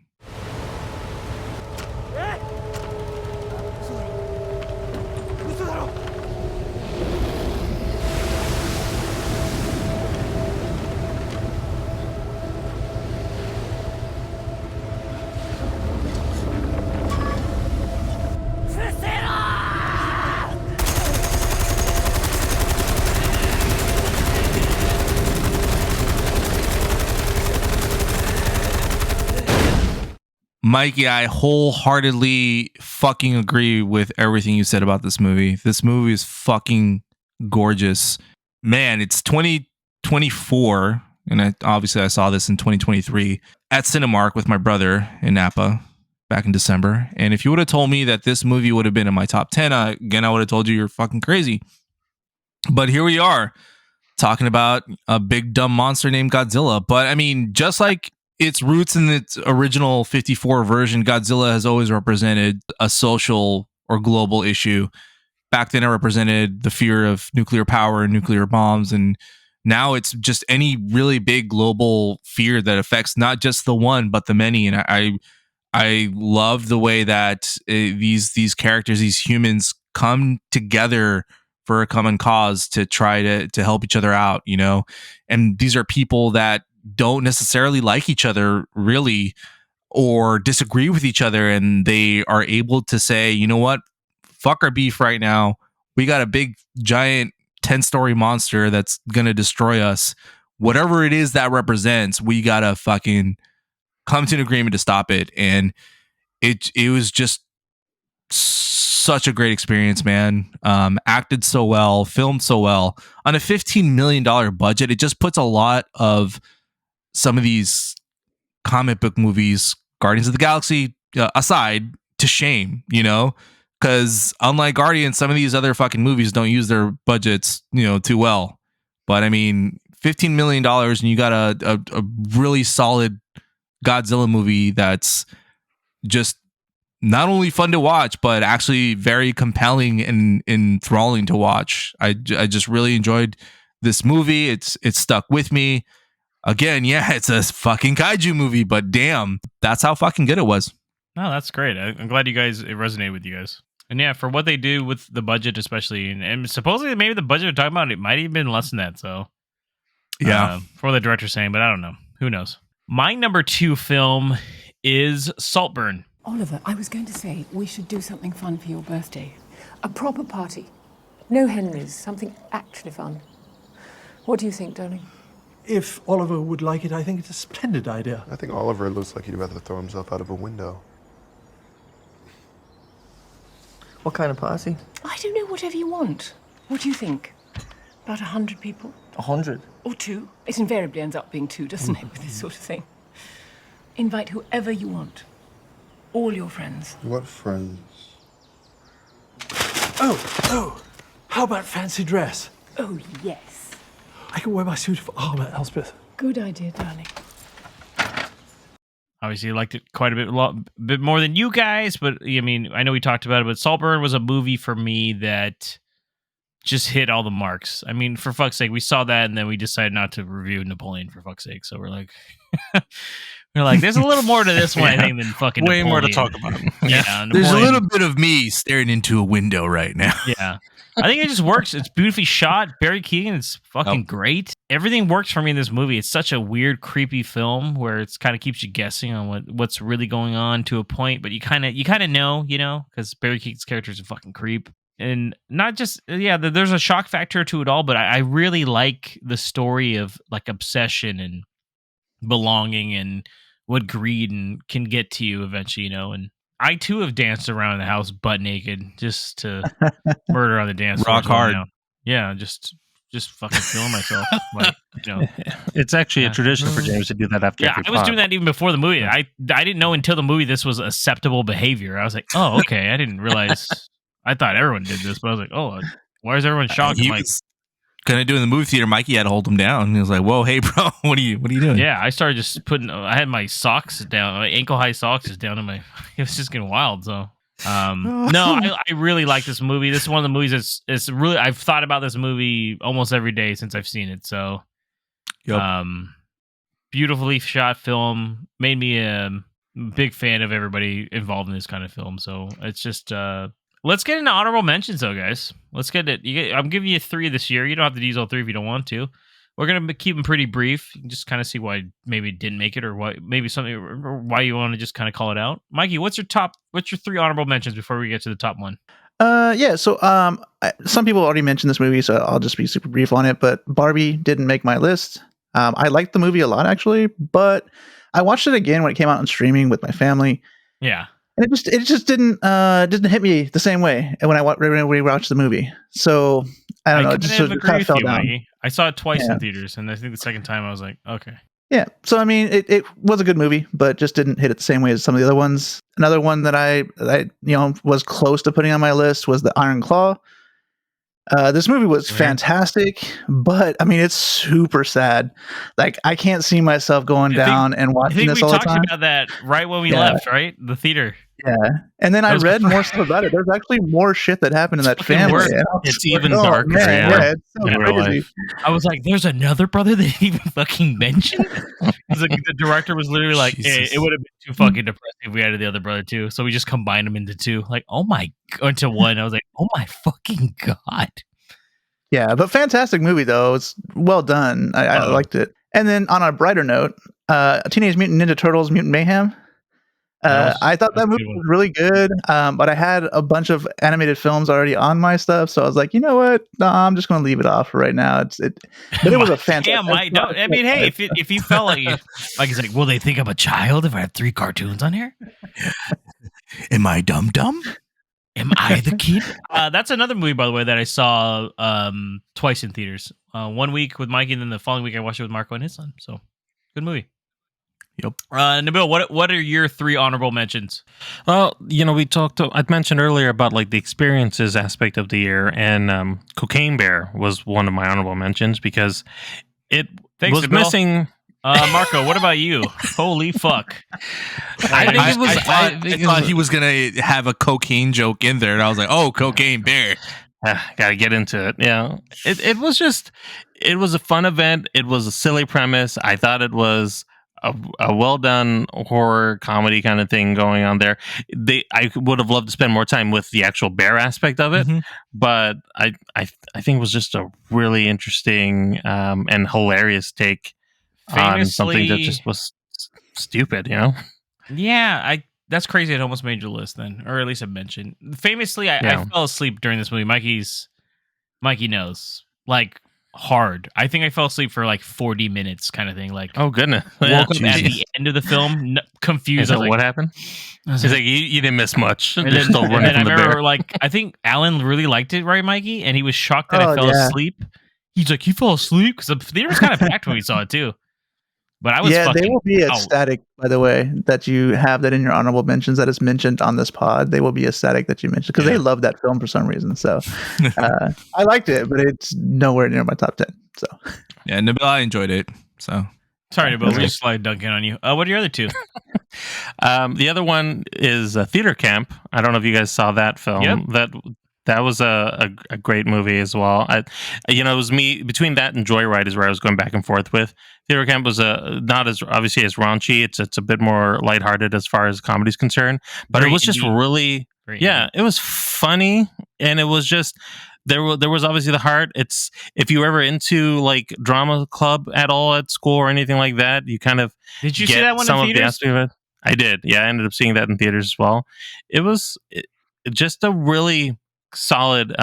Mikey, I wholeheartedly fucking agree with everything you said about this movie. This movie is fucking gorgeous. Man, it's 2024, and obviously I saw this in 2023 at Cinemark with my brother in Napa back in December. And if you would have told me that this movie would have been in my top 10, again, I would have told you you're fucking crazy. But here we are, talking about a big dumb monster named Godzilla. But I mean, just like its roots in its original 54 version, Godzilla has always represented a social or global issue. Back then, it represented the fear of nuclear power and nuclear bombs. And now it's just any really big global fear that affects not just the one, but the many. And I love the way that these characters, these humans, come together for a common cause to try to help each other out, you know? And these are people that don't necessarily like each other really, or disagree with each other, and they are able to say, you know what, fuck our beef right now. We got a big giant 10-story monster that's gonna destroy us. Whatever it is that represents, we gotta fucking come to an agreement to stop it. And it was just such a great experience, man. Acted so well, filmed so well on a $15 million budget. It just puts a lot of some of these comic book movies, Guardians of the Galaxy aside, to shame, you know, because unlike Guardians, some of these other fucking movies don't use their budgets, you know, too well. But I mean, $15 million and you got a really solid Godzilla movie that's just not only fun to watch, but actually very compelling and enthralling to watch. I just really enjoyed this movie. It's stuck with me. Again, yeah, it's a fucking kaiju movie, but damn, that's how fucking good it was. No, that's great. I'm glad it resonated with you guys. And yeah, for what they do with the budget, especially, and supposedly maybe the budget they're talking about, it might even been less than that. So, yeah, for the director saying, but I don't know. Who knows? My number 2 film is Saltburn. Oliver, I was going to say we should do something fun for your birthday. A proper party. No Henrys, something actually fun. What do you think, darling? If Oliver would like it, I think it's a splendid idea. I think Oliver looks like he'd rather throw himself out of a window. What kind of party? I don't know, whatever you want. What do you think? About 100 people? 100? Or 2? It invariably ends up being 2, doesn't it, with this sort of thing? Invite whoever you want. All your friends. What friends? Oh, how about fancy dress? Oh, yes. I can wear my suit of armor, Elspeth. Good idea, darling. Obviously, I liked it quite a bit more than you guys, but I mean, I know we talked about it, but Saltburn was a movie for me that just hit all the marks. I mean, for fuck's sake, we saw that, and then we decided not to review Napoleon, for fuck's sake. So we're like, there's a little more to this one, I think, than fucking way Napoleon. more to talk about. Yeah, There's a Napoleon- little bit of me staring into a window right now. Yeah. I think it just works. It's beautifully shot. Barry Keoghan is fucking great. Everything works for me in this movie. It's such a weird, creepy film where it's kind of keeps you guessing on what's really going on to a point, but you kind of know, because Barry Keoghan's character is a fucking creep. And not just, there's a shock factor to it all, but I really like the story of like obsession and belonging and what greed can get to you eventually, and I too have danced around the house butt naked just to murder on the dance floor. Rock hard. Yeah, just fucking feeling myself. Like, It's actually a tradition for James to do that after. Yeah, every I was pod. doing that even before the movie. I didn't know until the movie this was acceptable behavior. I was like, oh, okay. I didn't realize. I thought everyone did this, but I was like, oh, why is everyone shocked? He I'm like, was gonna do in the movie theater. Mikey had to hold him down. He was like, "Whoa, hey, bro, what are you doing?" yeah, I started just I had my socks down, my ankle high socks just down in my. It was just getting wild. So, no, I really like this movie. This is one of the movies it's really. I've thought about this movie almost every day since I've seen it. So, beautifully shot film, made me a big fan of everybody involved in this kind of film. So it's just. Let's get into honorable mentions, though, guys. Let's get it. I'm giving you 3 this year. You don't have to use all 3 if you don't want to. We're gonna keep them pretty brief. You can just kind of see why maybe it didn't make it, or why maybe something, or why you want to just kind of call it out. Mikey, what's your 3 honorable mentions before we get to the top one? So some people already mentioned this movie, so I'll just be super brief on it. But Barbie didn't make my list. I liked the movie a lot, actually, but I watched it again when it came out on streaming with my family. Yeah. And it just didn't hit me the same way when I watched the movie. So I don't know. It just agree kind of with fell you, down. Mikey. I saw it twice in theaters, and I think the second time I was like, okay. Yeah. So I mean, it was a good movie, but just didn't hit it the same way as some of the other ones. Another one that I was close to putting on my list was The Iron Claw. This movie was fantastic, but I mean, it's super sad. Like, I can't see myself going down and watching this all the time. We talked about that right when we left, right? The theater. Yeah. And then I read more stuff about it. There's actually more shit that happened in that family. It's even darker. It's so crazy. I was like, there's another brother they didn't even fucking mention? The director was literally like, hey, it would have been too fucking depressing if we added the other brother too. So we just combined them into 2. Like, into 1. I was like, oh my fucking God. Yeah, but fantastic movie though. It's well done. I liked it. And then on a brighter note, Teenage Mutant Ninja Turtles Mutant Mayhem. I thought that movie was really good, but I had a bunch of animated films already on my stuff, so I was like, you know what? No, I'm just going to leave it off right now. But it was a fantastic. I mean, hey, if you felt like it's like, will they think I'm a child if I have 3 cartoons on here? Am I dumb? Am I the kid? That's another movie, by the way, that I saw twice in theaters. 1 week with Mikey, and then the following week I watched it with Marco and his son. So, good movie. Yep. Nabil, what are your 3 honorable mentions? Well, I'd mentioned earlier about like the experiences aspect of the year, and Cocaine Bear was one of my honorable mentions because it was Nabil. missing. Marco, what about you? Holy fuck. I thought he was going to have a cocaine joke in there, and I was like, oh, Cocaine Bear. Gotta get into it. Yeah. It was a fun event. It was a silly premise. I thought it was a well done horror comedy kind of thing going on there. I would have loved to spend more time with the actual bear aspect of it, but I think it was just a really interesting and hilarious take on something that just was stupid, Yeah, that's crazy. It almost made your list then, or at least a mention. Famously, I fell asleep during this movie. Mikey knows, like, hard. I think I fell asleep for like 40 minutes, kind of thing. Like, oh goodness, woke up at the end of the film, confused. I was like, what happened? He's like, you didn't miss much. And then, still running from the bear. Like, I think Alan really liked it, right, Mikey? And he was shocked that I fell asleep. He's like, you fell asleep because the theater was kind of packed when we saw it too. But I was they will be ecstatic, by the way, that you have that in your honorable mentions that is mentioned on this pod. They will be ecstatic that you mentioned because they love that film for some reason. So I liked it, but it's nowhere near my top 10. So Yeah, Nabil, I enjoyed it. So Sorry, Nabil, we just slide dunking on you. What are your other two? The other one is Theater Camp. I don't know if you guys saw that film. Yep. That was a great movie as well. It was me between that and Joyride is where I was going back and forth with. Theater Camp was not as obviously as raunchy. It's a bit more lighthearted as far as comedy is concerned, but Very it was just indie. really Very it was funny, and it was just there was obviously the heart. It's if you were ever into like drama club at all at school or anything like that, you kind of Did you see get that one some in of the theaters? aspect of it. I did. Yeah, I ended up seeing that in theaters as well. It was just a really solid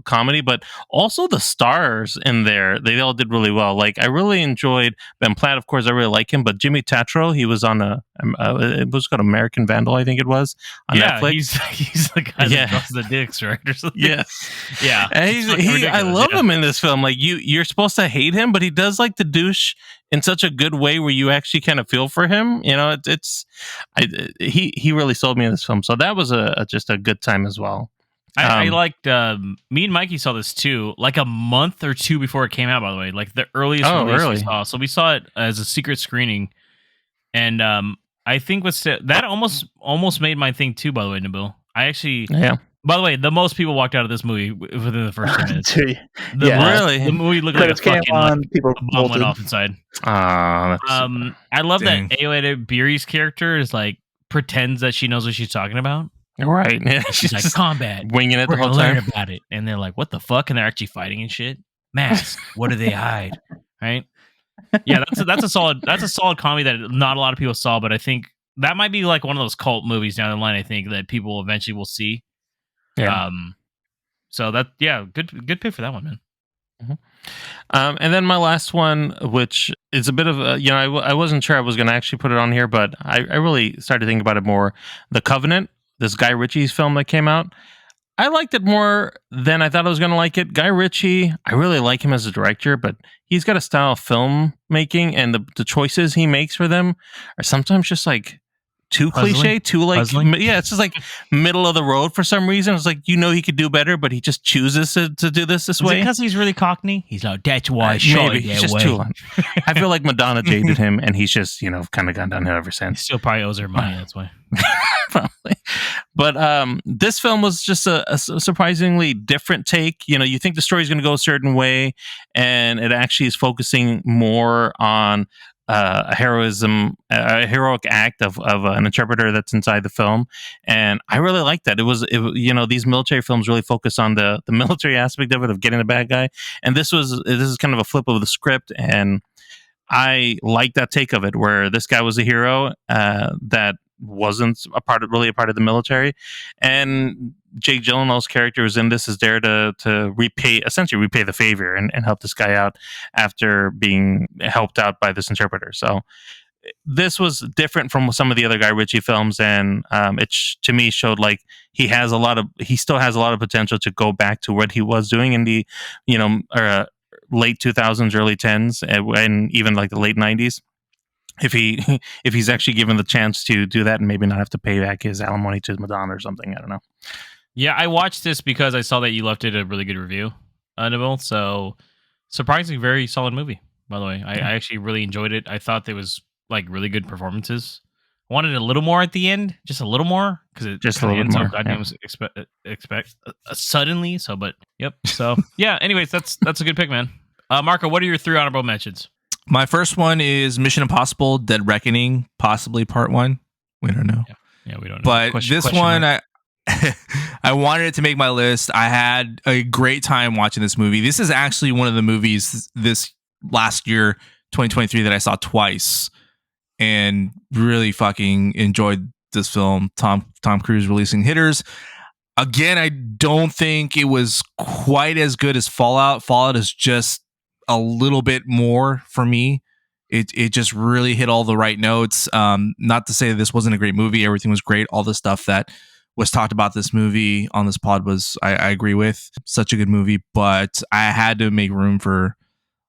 comedy, but also the stars in there, they all did really well. Like I really enjoyed Ben Platt, of course I really like him, but Jimmy Tatro, he was on it was called American Vandal, I think it was, on Netflix. He's the guy that draws the dicks, right? Or something. Yes. Yeah. And It's fucking I ridiculous, love him in this film. Like you're supposed to hate him, but he does like the douche in such a good way where you actually kind of feel for him. He really sold me in this film. So that was just a good time as well. I liked me and Mikey saw this too, like a month or two before it came out, by the way. Like the earliest release we saw. So we saw it as a secret screening. And I think that almost made my thing too, by the way, Nabil. I actually by the way, the most people walked out of this movie within the first 10 minutes. Really? The movie looked like a fucking people a bomb went off inside. I love that Ayoade Beery's character is like pretends that she knows what she's talking about. Right. Yeah. She's like, combat. Winging it We're the whole gonna learn time. about it. And they're like, what the fuck? And they're actually fighting and shit. Mask. What do they hide? Right? Yeah, that's a solid comedy that not a lot of people saw, but I think that might be like one of those cult movies down the line, I think, that people eventually will see. Yeah. So good pick for that one, man. And then my last one, which is a bit of a, I wasn't sure I was going to actually put it on here, but I really started thinking about it more. The Covenant, this Guy Ritchie's film that came out. I liked it more than I thought I was going to like it. Guy Ritchie, I really like him as a director, but he's got a style of filmmaking, and the choices he makes for them are sometimes just like too cliche, too like, it's just like middle of the road for some reason. It's like, he could do better, but he just chooses to do this way. Because he's really Cockney? He's like, that's why I shot maybe it he's that just way. too long. I feel like Madonna jaded him, and he's just, kind of gone downhill ever since. He still probably owes her money, that's why. Probably. But this film was just a surprisingly different take. You think the story's going to go a certain way, and it actually is focusing more on a heroic act of an interpreter that's inside the film, and I really like that. These military films really focus on the military aspect of it, of getting the bad guy, and this is kind of a flip of the script, and I like that take of it, where this guy was a hero that wasn't a part of the military, and Jake Gyllenhaal's character is in this is there to repay the favor and help this guy out after being helped out by this interpreter. So this was different from some of the other Guy Ritchie films, and to me showed like he still has a lot of potential to go back to what he was doing in the late 2000s, early 10s, and even like the late 90s. If he's actually given the chance to do that and maybe not have to pay back his alimony to Madonna or something, I don't know. Yeah, I watched this because I saw that you left it a really good review, Nabil. So surprisingly, very solid movie. By the way, I actually really enjoyed it. I thought there was like really good performances. I wanted a little more at the end, just a little more, because it just a little bit more. Goddamn expect suddenly. So, but yep. So yeah. Anyways, that's a good pick, man. Marco, what are your 3 honorable mentions? My first one is Mission Impossible: Dead Reckoning, possibly Part 1. We don't know. Yeah, we don't know. But this one, I wanted it to make my list. I had a great time watching this movie. This is actually one of the movies this last year, 2023, that I saw twice and really fucking enjoyed this film. Tom Cruise releasing hitters. Again, I don't think it was quite as good as Fallout. Fallout is just a little bit more for me. It just really hit all the right notes. Not to say that this wasn't a great movie. Everything was great. All the stuff that was talked about this movie on this pod was I agree with. Such a good movie, but I had to make room for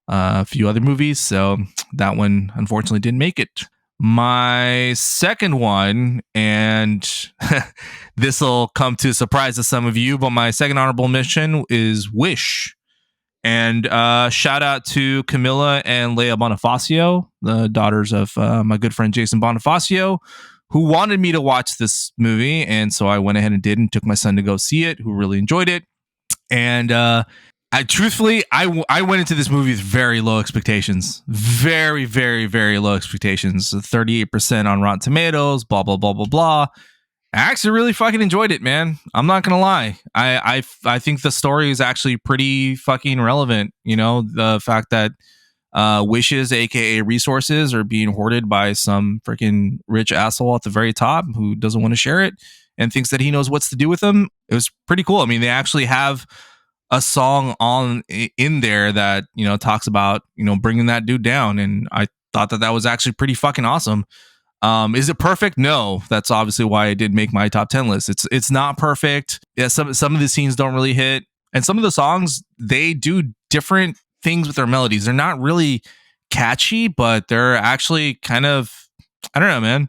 a few other movies, so that one unfortunately didn't make it. My second one, and this will come to a surprise to some of you, but my second honorable mention is Wish. And shout out to Camilla and Leia Bonifacio, the daughters of my good friend Jason Bonifacio, who wanted me to watch this movie. And so I went ahead and did and took my son to go see it, who really enjoyed it. And I went into this movie with very low expectations. Very, very, very low expectations. 38% on Rotten Tomatoes, blah, blah, blah, blah, blah. I actually really fucking enjoyed it, man. I'm not gonna lie. I think the story is actually pretty fucking relevant. You know, the fact that wishes, aka resources, are being hoarded by some freaking rich asshole at the very top who doesn't want to share it and thinks that he knows what's to do with them. It was pretty cool. I mean, they actually have a song in there that, you know, talks about, you know, bringing that dude down, and I thought that was actually pretty fucking awesome. Is it perfect? No. That's obviously why it didn't make my top 10 list. It's not perfect. Yeah, some of the scenes don't really hit, and some of the songs, they do different things with their melodies. They're not really catchy, but they're actually kind of, I don't know, man.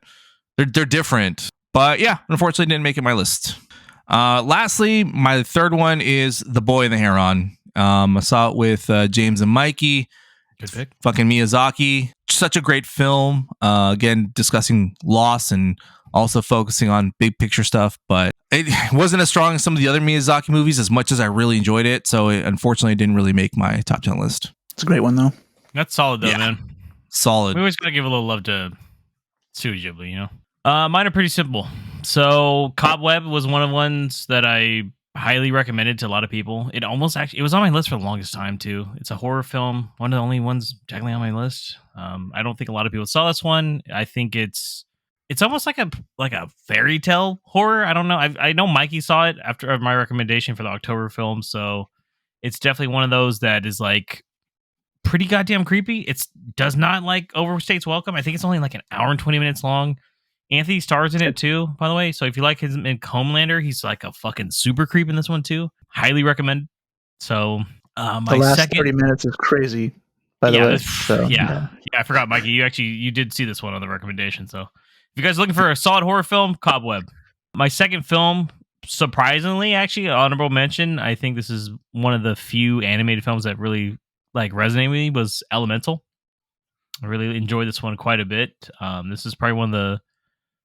They're different. But yeah, unfortunately didn't make it my list. Lastly, my third one is The Boy and the Heron. I saw it with James and Mikey. Good pick. Fucking Miyazaki. Such a great film. Again, discussing loss and also focusing on big picture stuff, but it wasn't as strong as some of the other Miyazaki movies as much as I really enjoyed it. So it unfortunately didn't really make my top 10 list. It's a great one, though. That's solid, though, man. Solid. We always got to give a little love to Studio Ghibli, you know? Mine are pretty simple. So Cobweb was one of the ones that I highly recommended to a lot of people. It was on my list for the longest time too. It's a horror film, one of the only ones technically on my list. I don't think a lot of people saw this one. I think it's almost like a fairy tale horror. I don't know. I know Mikey saw it after my recommendation for the October film, so it's definitely one of those that is like pretty goddamn creepy. It does not like overstates welcome. I think it's only like an hour and 20 minutes long. Anthony stars in it too, by the way. So if you like him in Homelander, he's like a fucking super creep in this one too. Highly recommend. So the last 30 minutes is crazy, by the way. So, yeah, I forgot, Mikey. You did see this one on the recommendation. So if you guys are looking for a solid horror film, Cobweb. My second film, surprisingly, actually, honorable mention. I think this is one of the few animated films that really like resonated with me, was Elemental. I really enjoyed this one quite a bit. This is probably one of the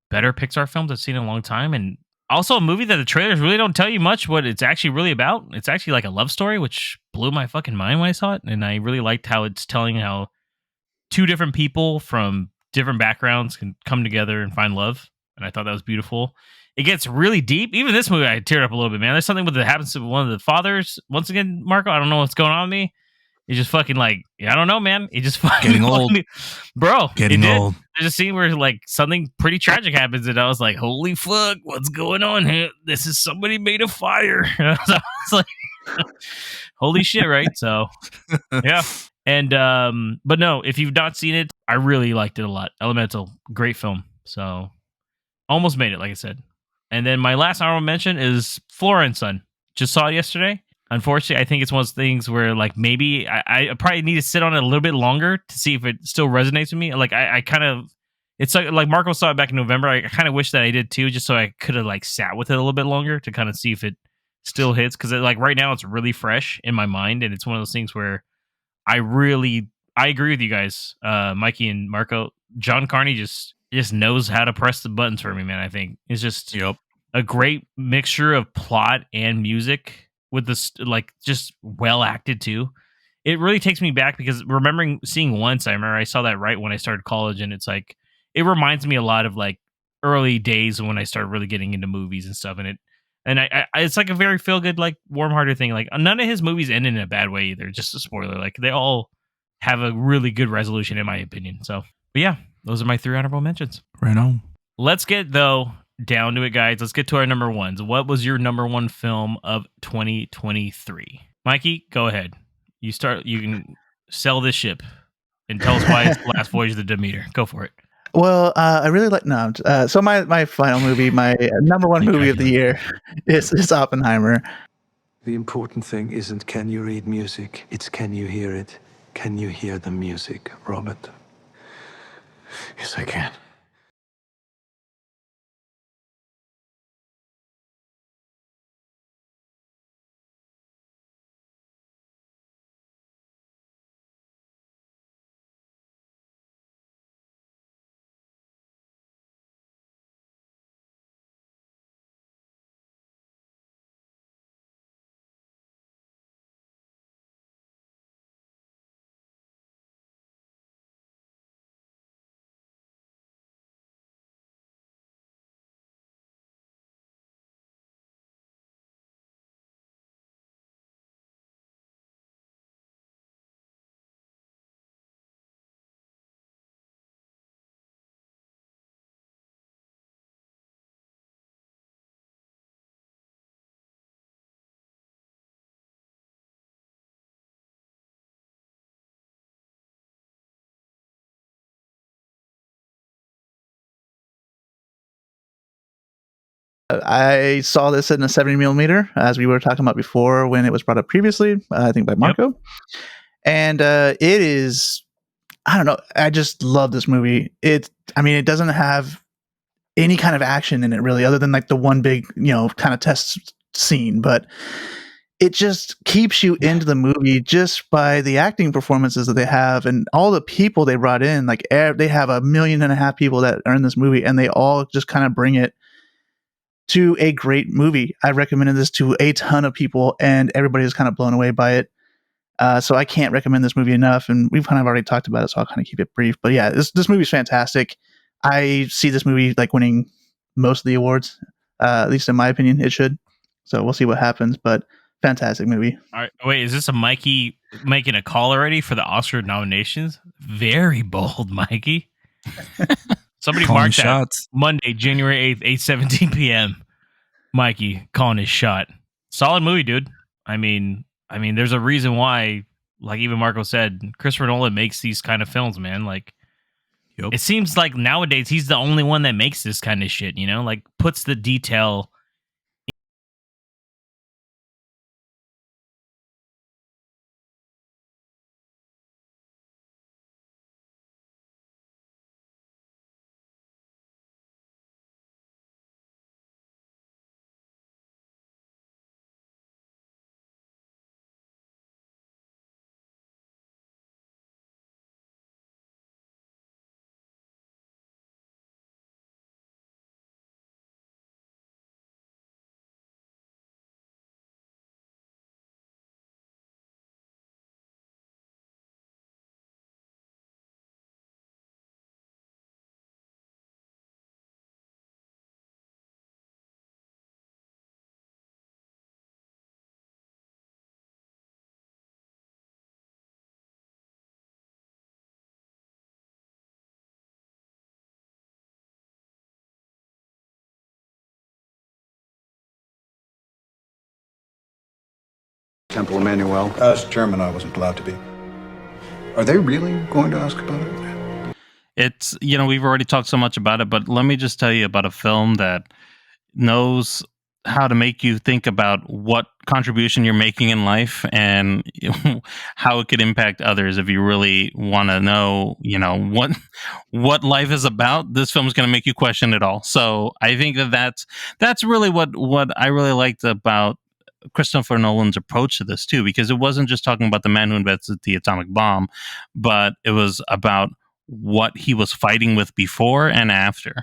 better Pixar films I've seen in a long time, and also a movie that the trailers really don't tell you much what it's actually really about. It's actually like a love story, which blew my fucking mind when I saw it, and I really liked how it's telling how two different people from different backgrounds can come together and find love, and I thought that was beautiful. It gets really deep. Even this movie, I teared up a little bit, man. There's something with that happens to one of the fathers. Once again, Marco, I don't know what's going on with me. It's just fucking like, I don't know, man. It just fucking getting old, bro. Getting old. There's a scene where like something pretty tragic happens, and I was like, "Holy fuck, what's going on here? This is somebody made a fire." So I was like, "Holy shit!" Right? So, yeah. And but no, if you've not seen it, I really liked it a lot. Elemental, great film. So, almost made it, like I said. And then my last honorable mention is Flora and Son. Just saw it yesterday. Unfortunately, I think it's one of those things where, like, maybe I probably need to sit on it a little bit longer to see if it still resonates with me. Like, I kind of, it's like Marco saw it back in November. I kind of wish that I did too, just so I could have like sat with it a little bit longer to kind of see if it still hits. Because like right now, it's really fresh in my mind, and it's one of those things where I agree with you guys, Mikey and Marco. John Carney just knows how to press the buttons for me, man. I think it's just a great mixture of plot and music, with this like just well acted too. It really takes me back because remembering seeing Once, I remember I saw that right when I started college, and it's like it reminds me a lot of like early days when I started really getting into movies and stuff. And I it's like a very feel good, like warm hearted thing. Like none of his movies end in a bad way either. Just a spoiler, like they all have a really good resolution in my opinion. So, but yeah, those are my 3 honorable mentions. Right on. Let's get though down to it, guys. Let's get to our number ones. What was your number one film of 2023? Mikey, go ahead. You can sell this ship and tell us why it's the last voyage of the Demeter. Go for it. Well, I really like so my final movie, my number one movie of the year is Oppenheimer. The important thing isn't can you read music, it's can you hear it? Can you hear the music, Robert? Yes, I can. I saw this in a 70 millimeter, as we were talking about before when it was brought up previously, I think by Marco. And it is, I don't know, I just love this movie. It doesn't have any kind of action in it really, other than like the one big, kind of test scene, but it just keeps you into the movie just by the acting performances that they have and all the people they brought in. Like they have 1.5 million people that are in this movie, and they all just kind of bring it to a great movie. I recommended this to a ton of people, and everybody is kind of blown away by it. So I can't recommend this movie enough, and we've kind of already talked about it, so I'll kind of keep it brief. But yeah, this movie is fantastic. I see this movie like winning most of the awards, at least in my opinion, it should. So we'll see what happens, but fantastic movie. All right, wait, is this a Mikey making a call already for the Oscar nominations? Very bold, Mikey. Somebody Calling marked that shots. Monday, January 8th, 8:17 p.m. Mikey calling his shot. Solid movie, dude. I mean, there's a reason why, like even Marco said, Christopher Nolan makes these kind of films, man. Like, it seems like nowadays he's the only one that makes this kind of shit, like puts the detail. Temple Emmanuel. As chairman, I wasn't allowed to be. Are they really going to ask about it? It's, we've already talked so much about it, but let me just tell you about a film that knows how to make you think about what contribution you're making in life and how it could impact others. If you really want to know, what life is about, this film is going to make you question it all. So I think that's really what I really liked about Christopher Nolan's approach to this too, because it wasn't just talking about the man who invented the atomic bomb, but it was about what he was fighting with before and after,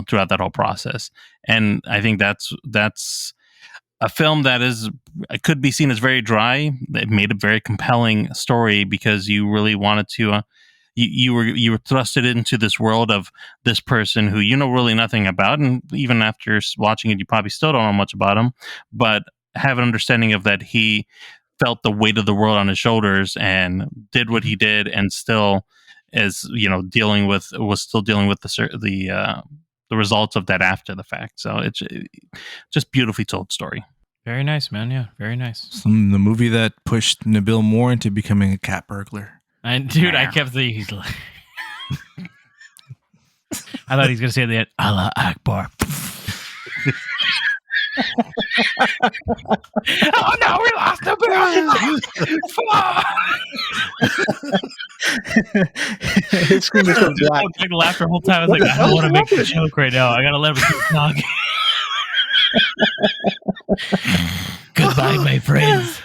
throughout that whole process. And I think that's a film that could be seen as very dry. It made a very compelling story because you really wanted to, you were thrusted into this world of this person who you know really nothing about, and even after watching it, you probably still don't know much about him, but have an understanding of that he felt the weight of the world on his shoulders and did what he did, and still is dealing with the results of that after the fact. So it's just beautifully told story. Very nice, man. Yeah, very nice. The movie that pushed Nabil more into becoming a cat burglar. And dude, I kept thinking he's like, I thought he was gonna say that Allah Akbar. Oh no, we lost the His screen just went black. I laughed the whole time. I was like, I don't want to make a joke right now. I gotta let him keep talking. Goodbye, my friends.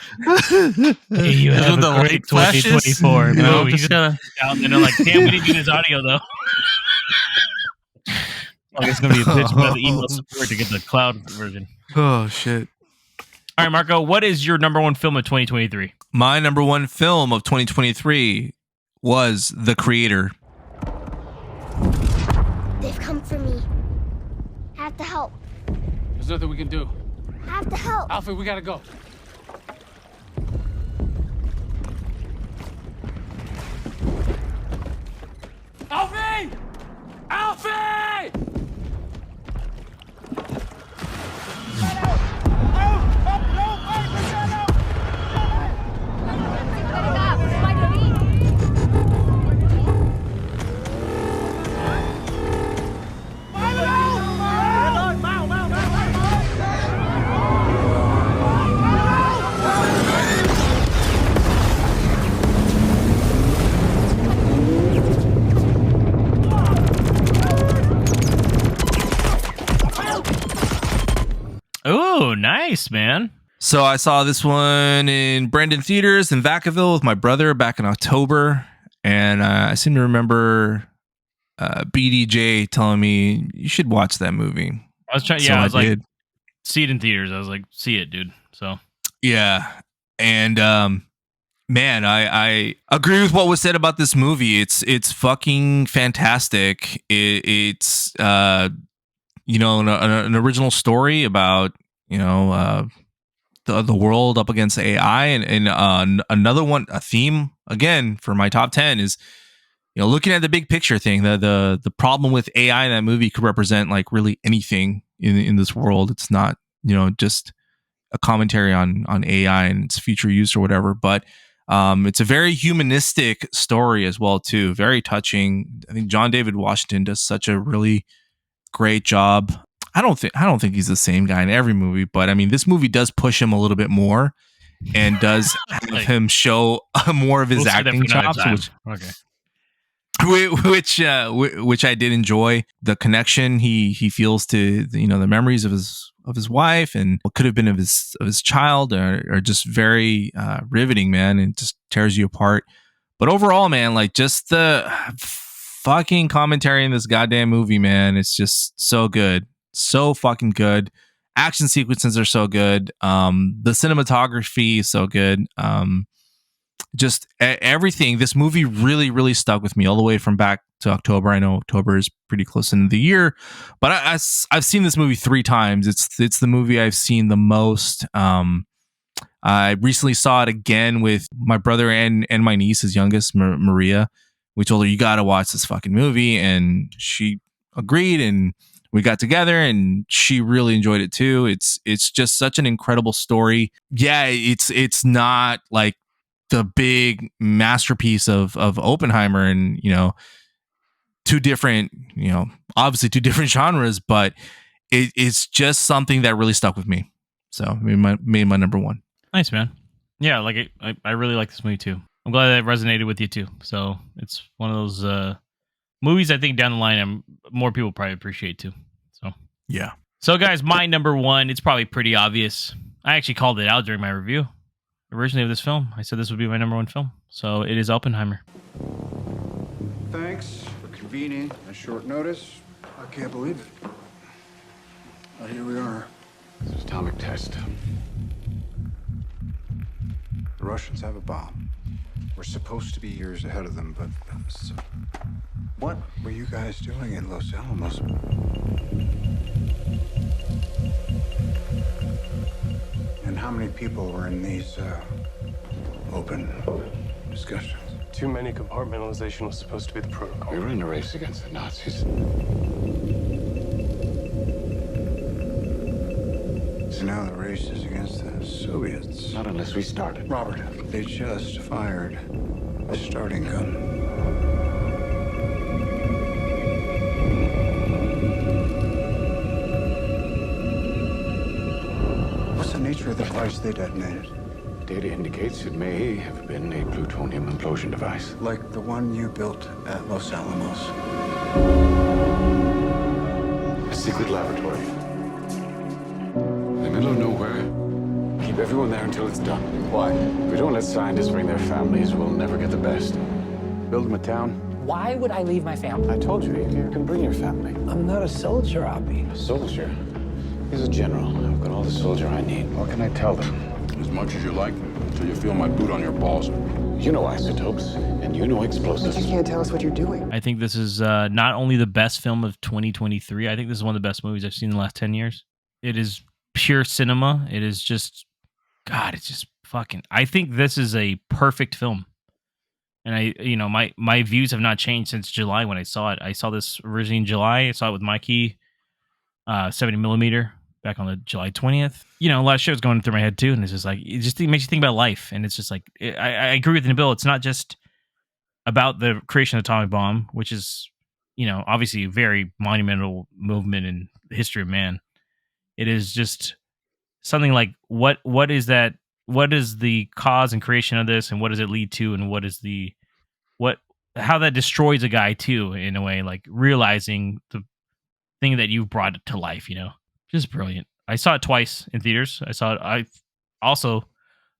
You have a great 2024. No, he's down and they're like, damn, we didn't get his audio though. It's gonna be a pitch by the email support to get the cloud version. Oh shit. All right, Marco, what is your number one film of 2023? My number one film of 2023 was The Creator. They've come for me. I have to help. There's nothing we can do. I have to help. Alfred, we gotta go. Alfie! Alfie! nice, man. So I saw this one in Brendan Theaters in Vacaville with my brother back in October. And I seem to remember BDJ telling me, you should watch that movie. I was trying. So Yeah, I was like, did. see it in theaters. I was like, see it, dude. So Yeah. And man, I agree with what was said about this movie. It's fucking fantastic. It's you know, an original story about, you know, the world up against AI, and another one, a theme again for my top 10 is, you know, looking at the big picture thing. The problem with AI in that movie could represent like really anything in this world. It's not, you know, just a commentary on AI and its future use or whatever, but it's a very humanistic story as well too. Very touching. I think John David Washington does such a really great job. I don't think he's the same guy in every movie, but I mean, this movie does push him a little bit more and does have Like, him show more of his we'll save that acting for another chops, time. which Okay. which I did enjoy. The connection he feels to, you know, the memories of his wife and what could have been of his child are just very riveting, man, and just tears you apart. But overall, man, like just the fucking commentary in this goddamn movie, man, it's just so good, so fucking good. Action sequences are so good. The cinematography is so good. Just everything. This movie really stuck with me all the way from back to October. I know October is pretty close into the year, but I've seen this movie 3 times. It's the movie I've seen the most. I recently saw it again with my brother and my niece, his youngest, Maria. We told her, you got to watch this fucking movie, and she agreed, and we got together, and she really enjoyed it too. It's just such an incredible story. Yeah, it's not like the big masterpiece of Oppenheimer, and you know, obviously two different genres, but it's just something that really stuck with me. So made my number one. Nice, man. Yeah, like I really like this movie too. I'm glad that it resonated with you too. So it's one of those movies I think down the line more people probably appreciate too. So yeah. So guys, my number one, it's probably pretty obvious. I actually called it out during my review originally of this film. I said this would be my number one film. So it is Oppenheimer. Thanks for convening at short notice. I can't believe it. Well, here we are. It's an atomic test. The Russians have a bomb. We're supposed to be years ahead of them, but what were you guys doing in Los Alamos? And how many people were in these open discussions? Too many. Compartmentalization was supposed to be the protocol. We were in a race against the Nazis. So now the race is against the Soviets. Not unless we started. Robert, they just fired a starting gun. What's the nature of the device they detonated? Data indicates it may have been a plutonium implosion device. Like the one you built at Los Alamos. A secret laboratory. In the middle of nowhere. Keep everyone there until it's done. Why? If we don't let scientists bring their families, we'll never get the best. Build them a town. Why would I leave my family? I told you, you can bring your family. I'm not a soldier, Oppie. A soldier? He's a general. I've got all the soldier I need. What can I tell them? As much as you like, until you feel my boot on your balls. You know isotopes, and you know explosives. But you can't tell us what you're doing. I think this is not only the best film of 2023, I think this is one of the best movies I've seen in the last 10 years. It is pure cinema. It is just, God, it's just fucking, I think this is a perfect film. And my views have not changed since July when I saw it. I saw this originally in July. I saw it with Mikey, 70 millimeter. Back on the July 20th. A lot of shit was going through my head too. And it's just like, it makes you think about life. And it's just like, I agree with Nabil. It's not just about the creation of the atomic bomb, which is, obviously a very monumental movement in the history of man. It is just something like, what is that? What is the cause and creation of this? And what does it lead to? And how that destroys a guy too, in a way, like realizing the thing that you brought to life, Just brilliant. I saw it twice in theaters. I saw it. I also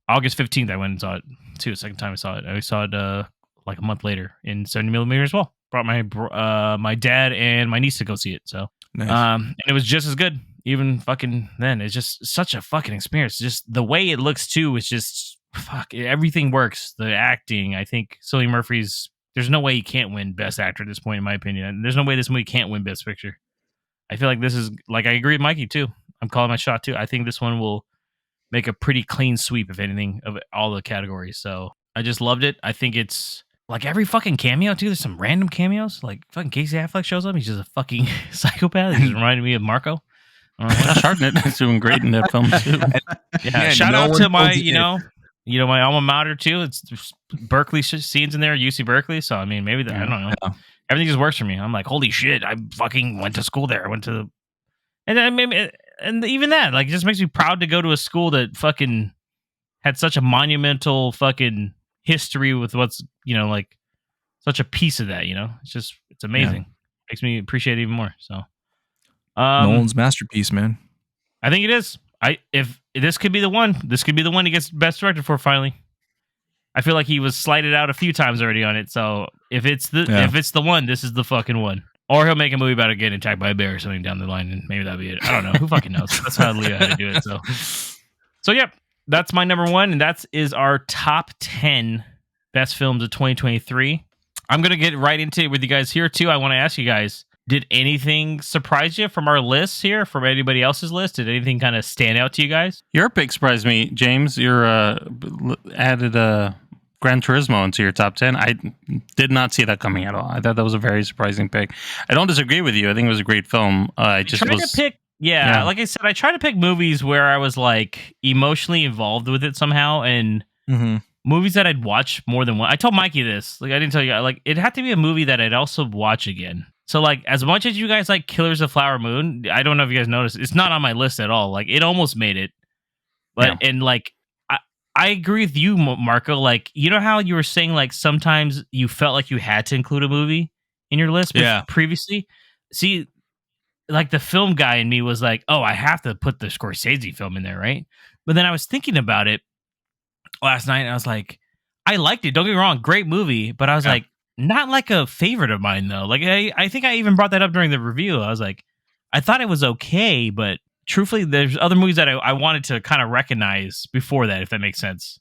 August 15th. I went and saw it too. The second time I saw it. I saw it like a month later in 70 millimeter as well. Brought my dad and my niece to go see it. So Nice. and it was just as good. Even fucking then, it's just such a fucking experience. Just the way it looks too. It's just everything works. The acting. I think Cillian Murphy's. There's no way he can't win Best Actor at this point, in my opinion. And there's no way this movie can't win Best Picture. I feel like this is like I agree with Mikey too. I'm calling my shot too. I think this one will make a pretty clean sweep, if anything, of all the categories. So I just loved it. I think it's like every fucking cameo too. There's some random cameos. Like fucking Casey Affleck shows up. He's just a fucking psychopath. He just reminded me of Marco. Sharknet is doing great in that film too. Yeah, shout out to my, my alma mater too. It's Berkeley scenes in there, UC Berkeley. So I mean, maybe I don't know. Yeah. Everything just works for me. I'm like, holy shit! I fucking went to school there. I went to, and then maybe, and even that, like, it just makes me proud to go to a school that fucking had such a monumental fucking history with what's like such a piece of that. It's amazing. Yeah. Makes me appreciate it even more. So. Nolan's masterpiece, man. I think it is. If this could be the one, he gets Best Director for finally. I feel like he was slighted out a few times already on it. So if it's the one, this is the fucking one. Or he'll make a movie about it getting attacked by a bear or something down the line, and maybe that'll be it. I don't know. Who fucking knows? That's how Leo had to do it. So yep, that's my number one, and that is our top 10 best films of 2023. I'm gonna get right into it with you guys here too. I want to ask you guys. Did anything surprise you from our list here, from anybody else's list? Did anything kind of stand out to you guys? Your pick surprised me, James. Your added Gran Turismo into your top 10. I did not see that coming at all. I thought that was a very surprising pick. I don't disagree with you. I think it was a great film. Like I said, I try to pick movies where I was like emotionally involved with it somehow, and movies that I'd watch more than one. I told Mikey this. Like I didn't tell you. Like it had to be a movie that I'd also watch again. So, like, as much as you guys like Killers of the Flower Moon, I don't know if you guys noticed, it's not on my list at all. Like, it almost made it. But, and, like, I agree with you, Marco. Like, you know how you were saying, like, sometimes you felt like you had to include a movie in your list previously? See, like, the film guy in me was like, oh, I have to put the Scorsese film in there, right? But then I was thinking about it last night, and I was like, I liked it. Don't get me wrong. Great movie. But I was like, not like a favorite of mine, though. Like, I think I even brought that up during the review. I was like, I thought it was okay, but truthfully, there's other movies that I wanted to kind of recognize before that, if that makes sense.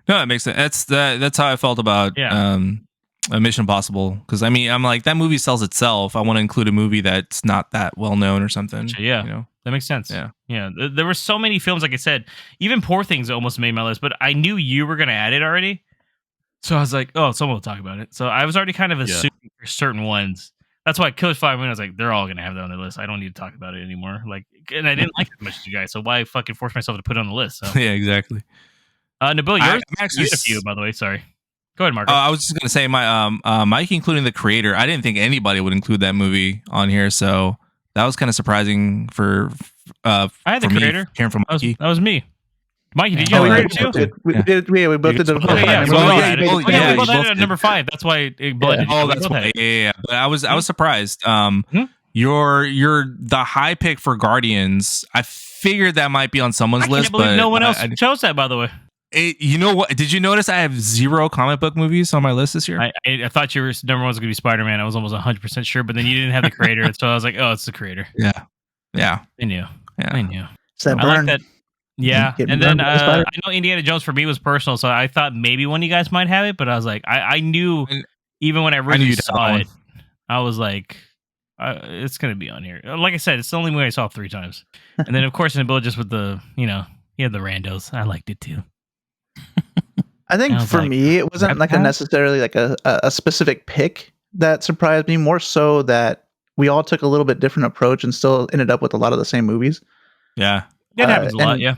No, that makes sense. That's how I felt about Mission Impossible. Because, I mean, I'm like, that movie sells itself. I want to include a movie that's not that well known or something. Yeah, that makes sense. Yeah. There were so many films, like I said, even Poor Things almost made my list, but I knew you were going to add it already. So I was like, oh, someone will talk about it. So I was already kind of assuming for certain ones. That's why Killers 5 Minutes, I was like, they're all going to have that on their list. I don't need to talk about it anymore. Like, and I didn't like it as much as you guys, so why fucking force myself to put it on the list? So. Yeah, exactly. Nabil, yours? You had a few, by the way. Sorry. Go ahead, Marco. I was just going to say, Mike, including The Creator, I didn't think anybody would include that movie on here, so that was kind of surprising for I had The Creator. Hearing from Mikey. That was me. Mikey, did you have a Creator too? We both did. At number 5. That's why it blended. Oh, that's why. Yeah. But I was surprised. You're the high pick for Guardians. I figured that might be on someone's list, but no one else chose that. By the way, you know what? Did you notice I have 0 comic book movies on my list this year? I thought your number one was going to be Spider-Man. I was almost 100% sure, but then you didn't have The Creator, so I was like, oh, it's The Creator. Yeah. I knew. Yeah. I knew. It's that I like that. Yeah, and then I know Indiana Jones for me was personal, so I thought maybe one of you guys might have it, but I was like, I knew even when I really saw it, I was like, it's gonna be on here. Like I said, it's the only movie I saw 3 times, and then of course Nabil just with the he had the randos. I liked it too. I think for me, it wasn't like necessarily like a specific pick that surprised me. More so that we all took a little bit different approach and still ended up with a lot of the same movies. Yeah. It happens a lot, yeah.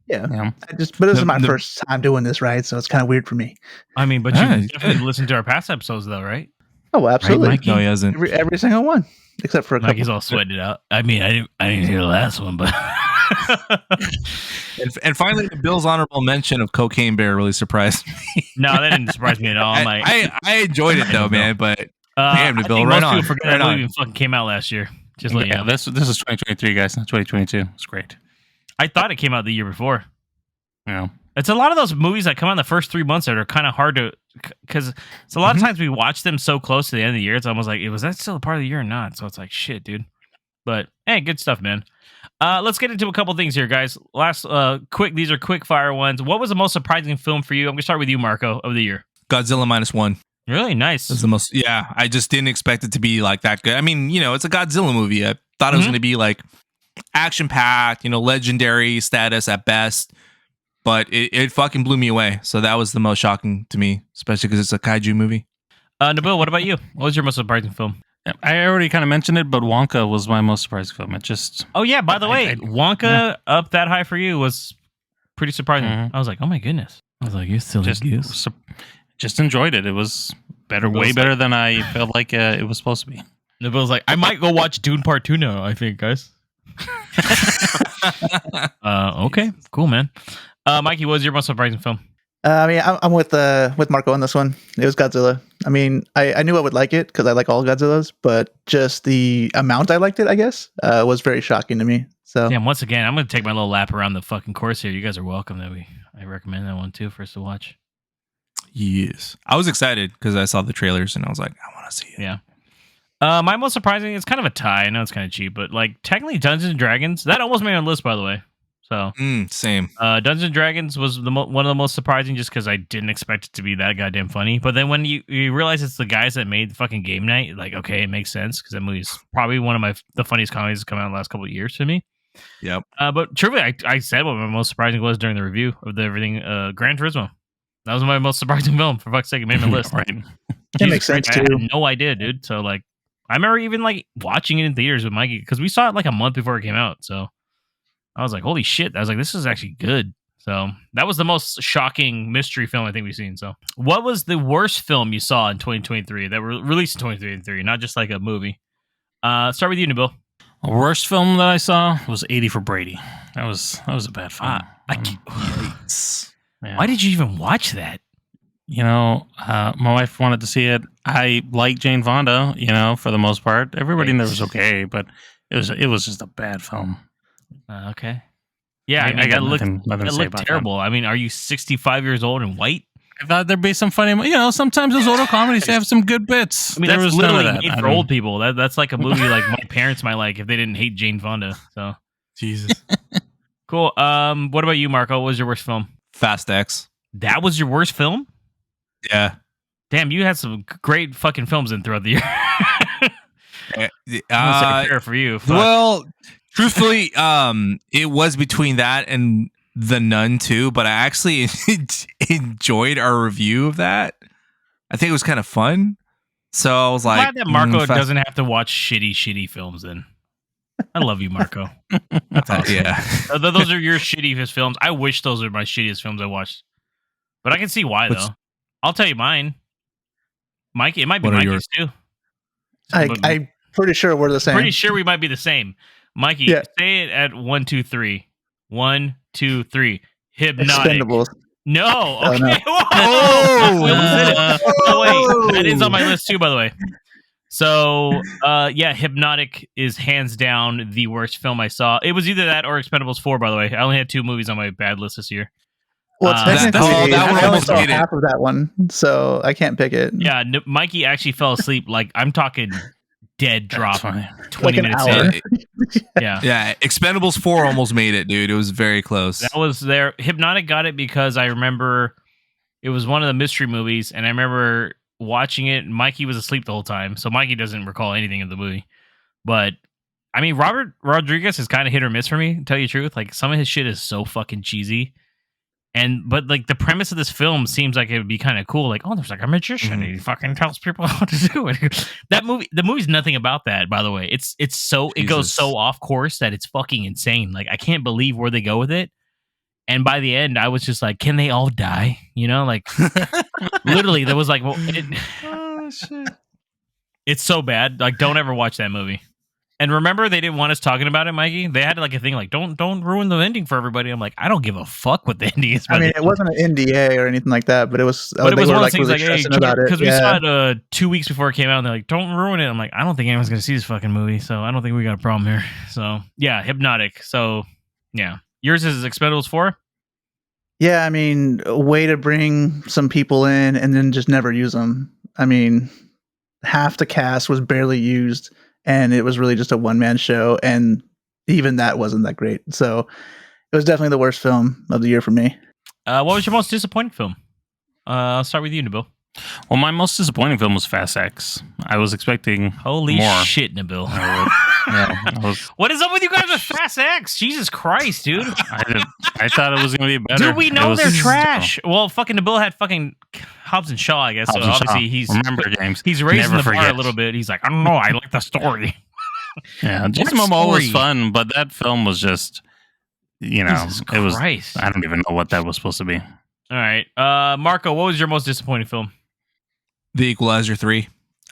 But this is my first time doing this, right? So it's kind of weird for me. I mean, but you definitely listened to our past episodes, though, right? Oh, absolutely. Right, no, he hasn't. Every single one, except for a couple. Mikey's all sweated out. I mean, I didn't hear the last one, but. and finally, Bill's honorable mention of Cocaine Bear really surprised me. No, that didn't surprise me at all. I enjoyed it though, man. But damn, Bill, right on. Most people forget that movie fucking came out last year. Just like this is 2023, guys, not 2022. It's great. I thought it came out the year before. Yeah. It's a lot of those movies that come out in the first 3 months that are kind of hard to, because it's a lot of times we watch them so close to the end of the year. It's almost like, was that still a part of the year or not? So it's like, shit, dude. But hey, good stuff, man. Let's get into a couple things here, guys. These are quick fire ones. What was the most surprising film for you? I'm gonna start with you, Marco, of the year. Godzilla -1. Really nice. That's the most. Yeah, I just didn't expect it to be like that good. I mean, it's a Godzilla movie. I thought it was gonna be like action packed, legendary status at best. But it fucking blew me away. So that was the most shocking to me, especially because it's a kaiju movie. Nabil, what about you? What was your most surprising film? I already kind of mentioned it, but Wonka was my most surprising film. It just... Oh, yeah. By the way, Wonka up that high for you was pretty surprising. I was like, oh, my goodness. I was like, you silly goose. Just enjoyed it. It was way better than I felt like it was supposed to be. Nabil's like, I might go watch Dune Part 2 now, I think, guys. Okay. Cool, man. Mikey, what was your most surprising film? I'm with Marco on this one. It was Godzilla. I mean, I knew I would like it because I like all Godzillas, but just the amount I liked it, I guess, was very shocking to me. So, damn, once again, I'm going to take my little lap around the fucking course here. You guys are welcome. I recommend that one too for us to watch. Yes. I was excited because I saw the trailers and I was like, I want to see it. Yeah. My most surprising, it's kind of a tie. I know it's kind of cheap, but like technically Dungeons and Dragons, that almost made my list, by the way. So same. Dungeons and Dragons was one of the most surprising, just because I didn't expect it to be that goddamn funny. But then when you realize it's the guys that made the fucking Game Night, like, okay, it makes sense because that movie's probably one of the funniest comedies that's come out in the last couple of years to me. Yep. But truly, I said what my most surprising was during the review of everything. Gran Turismo. That was my most surprising film. For fuck's sake, it made my list. Right. That makes sense too. I had no idea, dude. So like, I remember even like watching it in theaters with Mikey because we saw it like a month before it came out. So I was like, holy shit. I was like, this is actually good. So that was the most shocking mystery film I think we've seen. So what was the worst film you saw in 2023 that were released in 2023, not just like a movie? Start with you, Nabil. The worst film that I saw was 80 for Brady. That was a bad film. Why did you even watch that? My wife wanted to see it. I like Jane Fonda, for the most part. Everybody in there was okay, but it was just a bad film. Okay. Yeah, I mean, it looked terrible. That. I mean, are you 65 years old and white? I thought there'd be some funny, sometimes those older comedies have some good bits. I mean, that's literally made for old people. That's like a movie like my parents might like if they didn't hate Jane Fonda. So Jesus. Cool. What about you, Marco? What was your worst film? Fast X. That was your worst film? Yeah. Damn, you had some great fucking films in throughout the year. Fair for you. Fuck. Well, truthfully, it was between that and The Nun too, but I actually enjoyed our review of that. I think it was kind of fun. So I was like, glad that Marco doesn't have to watch shitty films then. I love you, Marco. That's awesome. Yeah. Those are your shittiest films. I wish those are my shittiest films I watched. But I can see why, though. I'll tell you mine. Mikey, it might be Mikey's too. I'm pretty sure we're the same. Pretty sure we might be the same. Mikey, say it at 1, 2, 3. 1, 2, 3. Hypnotic. Expendables. No. Okay. No. Oh, wait. That is on my list too, by the way. So, Hypnotic is hands down the worst film I saw. It was either that or Expendables 4, by the way. I only had 2 movies on my bad list this year. Well, technically, that one I only almost saw made it. half of that one, so I can't pick it. Yeah, Mikey actually fell asleep. Like, I'm talking dead drop 20 like minutes hour. in. Yeah. Expendables 4 almost made it, dude. It was very close. That was there. Hypnotic got it because I remember it was one of the mystery movies, and I remember watching it. Mikey was asleep the whole time, so Mikey doesn't recall anything of the movie. But I mean, Robert Rodriguez is kind of hit or miss for me, to tell you the truth. Like, some of his shit is so fucking cheesy. But like the premise of this film seems like it would be kind of cool. Like, oh, there's like a magician and he fucking tells people how to do it. The movie's nothing about that, by the way. It goes so off course that it's fucking insane. Like, I can't believe where they go with it. And by the end, I was just like, can they all die? Like literally, there was like, well, shit. It's so bad. Like, don't ever watch that movie. And remember, they didn't want us talking about it, Mikey. They had like a thing like, don't ruin the ending for everybody. I'm like, I don't give a fuck what the ending is. I mean, it wasn't an NDA or anything like that, but it was. But it was one of those things really like, hey, because we saw it 2 weeks before it came out, and they're like, don't ruin it. I'm like, I don't think anyone's gonna see this fucking movie, so I don't think we got a problem here. So yeah, Hypnotic. So yeah, Yours is Expendables 4? Yeah, I mean, a way to bring some people in and then just never use them. I mean, half the cast was barely used, and it was really just a one-man show, and even that wasn't that great. So it was definitely the worst film of the year for me. What was your most disappointing film? I'll start with you, Nabil. Well, my most disappointing film was Fast X. I was expecting Holy more. shit, Nabil. Yeah, What is up with you guys with Fast X? Jesus Christ, dude. I thought it was going to be better. Dude, we know they're trash. Well, fucking Nabil had fucking Hobbs and Shaw, I guess. So obviously he's remember James. He's raising Never the bar forget. a little bit. He's like, I don't know, I like the story. Yeah, Jason Momoa was fun, but that film was just, Jesus it was. Christ. I don't even know what that was supposed to be. All right. Marco, what was your most disappointing film? The Equalizer 3.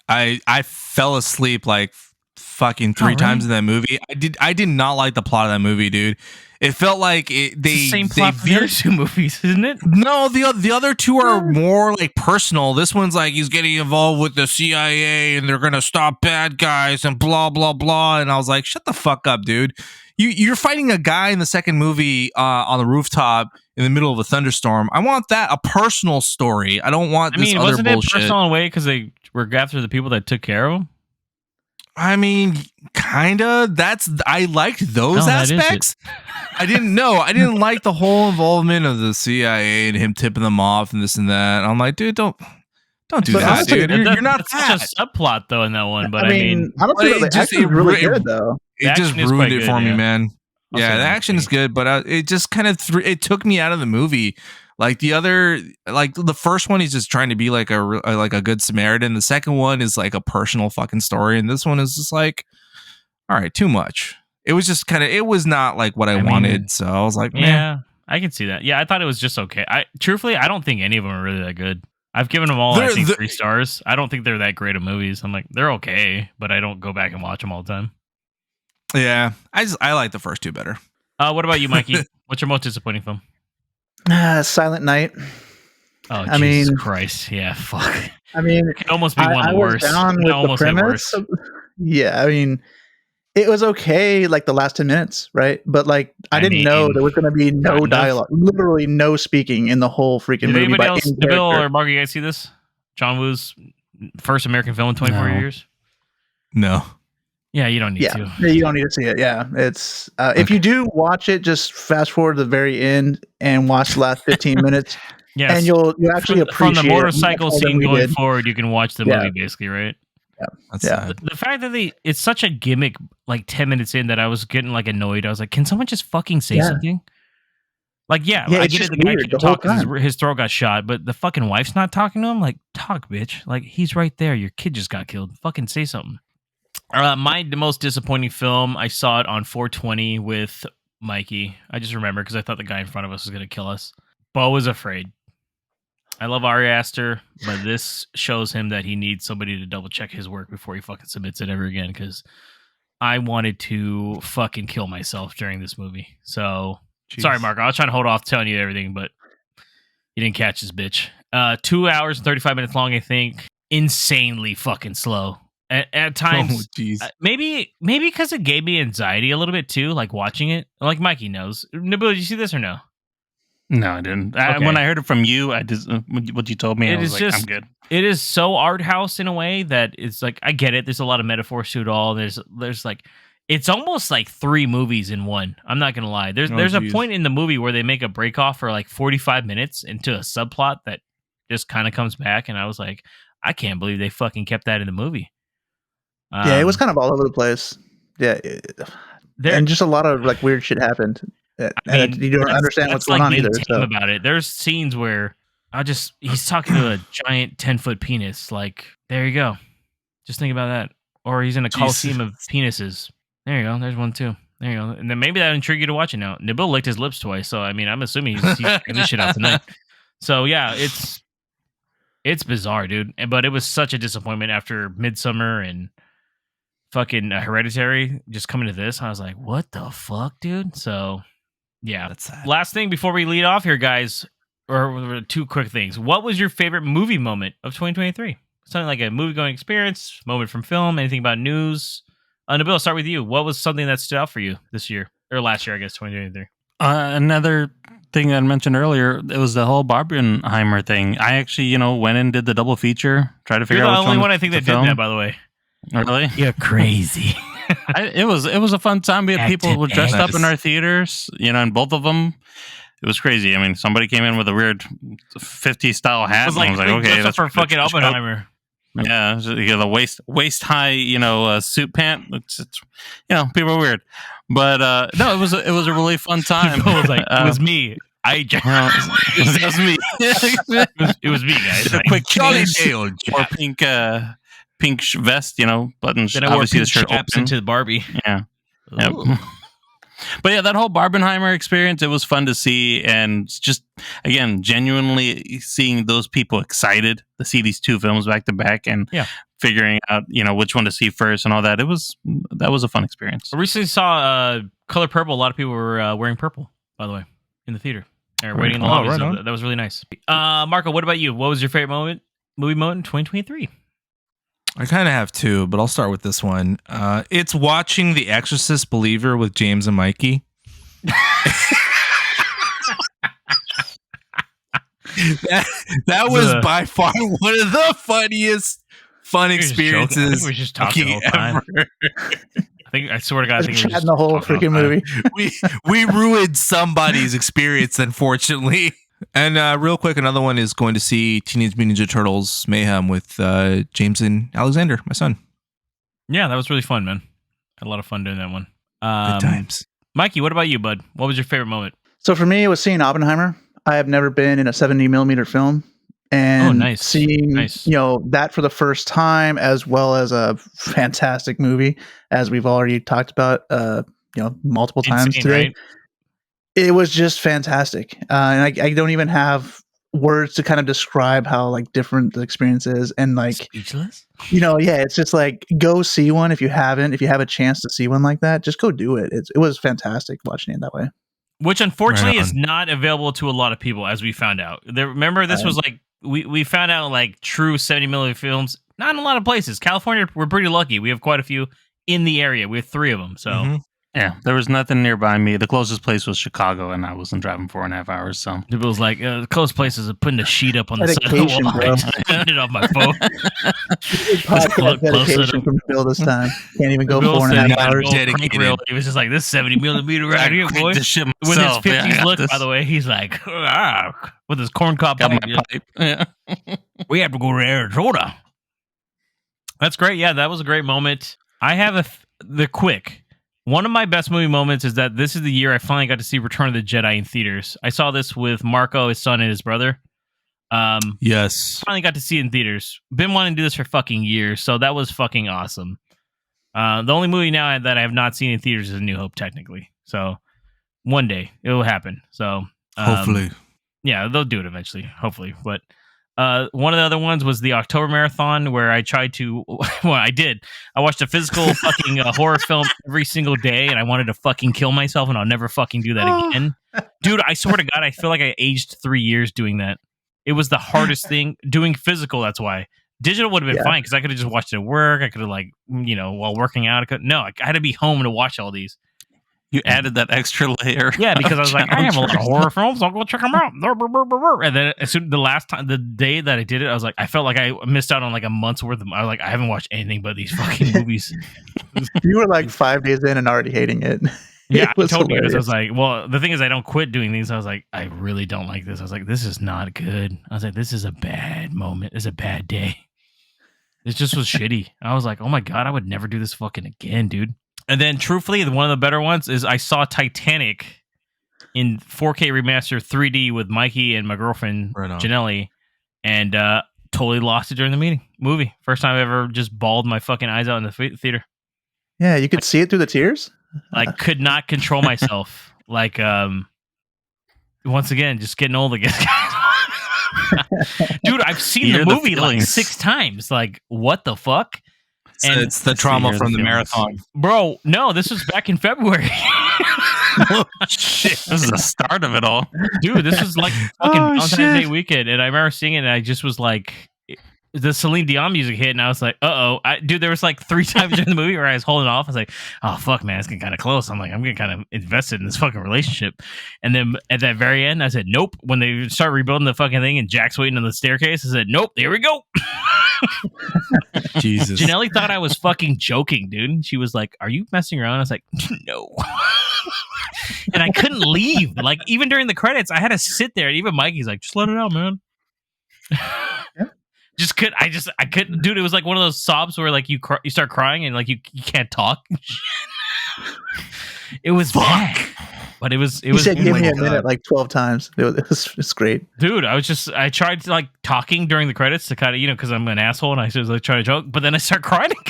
I fell asleep like fucking three really? times in that movie. I did not like the plot of that movie, dude. It felt like they It's the same plot for the other two movies, isn't it? No, the other two are more like personal. This one's like he's getting involved with the CIA and they're gonna stop bad guys and blah blah blah. And I was like, shut the fuck up, dude. You're fighting a guy in the second movie on the rooftop in the middle of a thunderstorm. I want a personal story. I don't want this other wasn't bullshit. it personal in a way because they were after the people that took care of him? I mean, kinda. I liked those that is it. aspects. I didn't like the whole involvement of the CIA and him tipping them off and this and that. I'm like, dude, don't do But that, honestly, dude. You're not That's that. such a subplot though in that one. But I mean, honestly, but it the just- action's it really ru- good though. It The just action is ruined quite it good, for me, yeah. man. I'll say Yeah, the that. action is good, but it just kind of it took me out of the movie. Like the first one, he's just trying to be like a good Samaritan. The second one is like a personal fucking story, and this one is just like, all right, too much. It was just it was not like what I wanted. So I was like, man, Yeah, I can see that. Yeah, I thought it was just okay. Truthfully, I don't think any of them are really that good. I've given them all, I think, 3 stars. I don't think they're that great of movies. I'm like, they're okay, but I don't go back and watch them all the time. yeah, I like the first two better. What about you, Mikey? What's your most disappointing film? Silent Night. Oh, I Jesus mean- Christ. Yeah, fuck. I mean, It could almost be one I of the was worst. down It with the almost hit premise. worse. Yeah, I mean, it was okay, like the last 10 minutes, right? But like, I didn't know there was going to be no kind of. dialogue, literally no speaking in the whole freaking Did movie. anybody by else, any Nabil character. or Mark, you guys see this? John Woo's first American film in 24 No. years? No. Yeah, you don't need Yeah, to. you don't need to see it. Yeah, it's if you do watch it, just fast forward to the very end and watch the last 15 minutes. Yes. And you'll actually From appreciate the motorcycle it much more than scene we going did. forward, you can watch the Yeah. movie basically, right? That's Yeah. sad. The fact that it's such a gimmick, like 10 minutes in, that I was getting like annoyed. I was like, can someone just fucking say Yeah. something? Like, yeah, Yeah, I it's get it. just The guy weird can the whole talk because time. his throat got shot, but the fucking wife's not talking to him. Like, talk, bitch. Like, he's right there. Your kid just got killed. Fucking say something. My most disappointing film, I saw it on 420 with Mikey. I just remember because I thought the guy in front of us was going to kill us. Bo was afraid. I love Ari Aster, but this shows him that he needs somebody to double check his work before he fucking submits it ever again. Because I wanted to fucking kill myself during this movie. So sorry, Mark. I was trying to hold off telling you everything, but you didn't catch this bitch. 2 hours and 35 minutes long, I think. Insanely fucking slow. At times, Oh, jeez. maybe because it gave me anxiety a little bit too, like watching it. Like Mikey knows. Nabil, did you see this or no? No, I didn't. Okay. When I heard it from you, I just what you told me, I was like, I'm good. It is so art house in a way that it's like, I get it. There's a lot of metaphors to it all. There's like, it's almost like 3 movies in one. I'm not gonna lie. There's a geez. point in the movie where they make a break off for like 45 minutes into a subplot that just kind of comes back, and I was like, I can't believe they fucking kept that in the movie. Yeah, it was kind of all over the place. Yeah, and just a lot of like weird shit happened. And you don't understand what's going on being either. tame So. about it. There's scenes where he's talking to a giant 10-foot penis. Like, there you go. Just think about that. Or he's in a coliseum of penises. There you go. There's one too. There you go. And then maybe that intrigued you to watch it now. Nabil licked his lips twice, so I mean, I'm assuming he's getting this shit out tonight. So yeah, it's bizarre, dude. But it was such a disappointment after Midsummer and fucking Hereditary. Just coming to this, I was like, what the fuck, dude? So yeah, That's sad. last thing before we lead off here, guys, or 2 quick things. What was your favorite movie moment of 2023? Something like a movie-going experience, moment from film, anything about news? Nabil, I'll start with you. What was something that stood out for you this year? Or last year, I guess, 2023? Another thing that I mentioned earlier, it was the whole Barbenheimer thing. I actually, went and did the double feature, tried to figure You're out the which only one one I think to that did film. that, by the way. Really? You're crazy. It was a fun time. We had people who were dressed up in Nice. our theaters, in both of them. It was crazy. I mean, somebody came in with a weird 50s style hat. It was like, and I was like, okay, that's for fucking that's Oppenheimer. Yeah, the waist high, suit pant. It's people are weird, but no, it was a really fun time. It was like, it was me. It was me. It was me, guys. Did a quick change or pink vest, buttons. Then I wore obviously pink the shirt chaps open. into the Barbie. Yeah. Yep. But yeah, that whole Barbenheimer experience, it was fun to see, and just again, genuinely seeing those people excited to see these two films back to back, and figuring out which one to see first and all that. That was a fun experience. I recently saw Color Purple. A lot of people were wearing purple, by the way, in the theater. Or waiting in the lobbies. right on. That was really nice. Marco, what about you? What was your favorite movie moment in 2023? I kind of have two, but I'll start with this one. It's watching The Exorcist Believer with James and Mikey. that was by far one of the funniest fun experiences. I think we were just talking the whole time. I swear to God, I think we were just the whole freaking movie. we ruined somebody's experience, unfortunately. And real quick, another one is going to see Teenage Mutant Ninja Turtles Mayhem with James and Alexander, my son. Yeah, that was really fun, man. Had a lot of fun doing that one. Good times. Mikey, what about you, bud? What was your favorite moment? So for me, it was seeing Oppenheimer. I have never been in a 70 millimeter film, and seeing that for the first time, as well as a fantastic movie, as we've already talked about, multiple times today. Right? It was just fantastic, and I don't even have words to kind of describe how different the experience is, and speechless. It's just go see one if you haven't. If you have a chance to see one like that, just go do it. It was fantastic watching it that way. Which unfortunately is not available to a lot of people, as we found out. Remember, this was we found out true 70 millimeter films, not in a lot of places. California, we're pretty lucky. We have quite a few in the area. We have 3 of them. So yeah, there was nothing nearby me. The closest place was Chicago, and I wasn't driving 4.5 hours. So it was the closest place is putting a sheet up on the side of the wall. I turned it off my phone. Dedication from Bill this time. Can't even go 4.5 hours. Dedicated. He was just like, this 70 millimeter right here, boy. With his 50s look, by the way, he's like, with his corncob pipe. Yeah. We have to go to Arizona. That's great. Yeah, that was a great moment. I have one of my best movie moments is that this is the year I finally got to see Return of the Jedi in theaters. I saw this with Marco, his son, and his brother. Yes. Finally got to see it in theaters. Been wanting to do this for fucking years, so that was fucking awesome. The only movie now that I have not seen in theaters is A New Hope, technically. So one day it will happen. So hopefully. Yeah, they'll do it eventually, hopefully. But one of the other ones was the October Marathon, where I tried to. Well, I did. I watched a physical fucking horror film every single day, and I wanted to fucking kill myself, and I'll never fucking do that again. Dude, I swear to God, I feel like I aged 3 years doing that. It was the hardest thing doing physical. That's why digital would have been fine because I could have just watched it at work. I could have while working out. I had to be home to watch all these. You added that extra layer. Yeah, because I was like, I have a lot of horror films. I'll go check them out. And then as soon the day that I did it, I was like, I felt like I missed out on a month's worth of. I was like, I haven't watched anything but these fucking movies. You were 5 days in and already hating it. Yeah, I told you because I was like, well, the thing is, I don't quit doing these. I was like, I really don't like this. I was like, this is not good. I was like, this is a bad moment. It's a bad day. It just was shitty. I was like, oh my God, I would never do this fucking again, dude. And then, truthfully, one of the better ones is I saw Titanic in 4K remaster 3D with Mikey and my girlfriend, Janelle, and totally lost it during the movie. First time I ever just bawled my fucking eyes out in the theater. Yeah, you could see it through the tears? I could not control myself. Once again, just getting old again. Dude, I've seen the movie 6 times. What the fuck? And it's the trauma from the marathon. Bro, no, this was back in February. Oh, shit. This is the start of it all. Dude, this was fucking Valentine's Day weekend. And I remember seeing it and I just was like, the Celine Dion music hit, and I was like, dude, there was like 3 times during the movie where I was holding off. I was like, oh, fuck, man, it's getting kind of close. I'm getting kind of invested in this fucking relationship. And then at that very end, I said, nope. When they start rebuilding the fucking thing and Jack's waiting on the staircase, I said, nope, here we go. Jesus. Janelle thought I was fucking joking, dude. She was like, are you messing around? I was like, no. And I couldn't leave. Like, even during the credits, I had to sit there. And even Mikey's like, just let it out, man. I couldn't, dude. It was like one of those sobs where like you start crying and like you can't talk. It was bad, but it was. He said, "Give me a minute," like 12 times. It's great, dude. I tried to like talking during the credits to kind of because I'm an asshole and I was like trying to joke, but then I start crying again.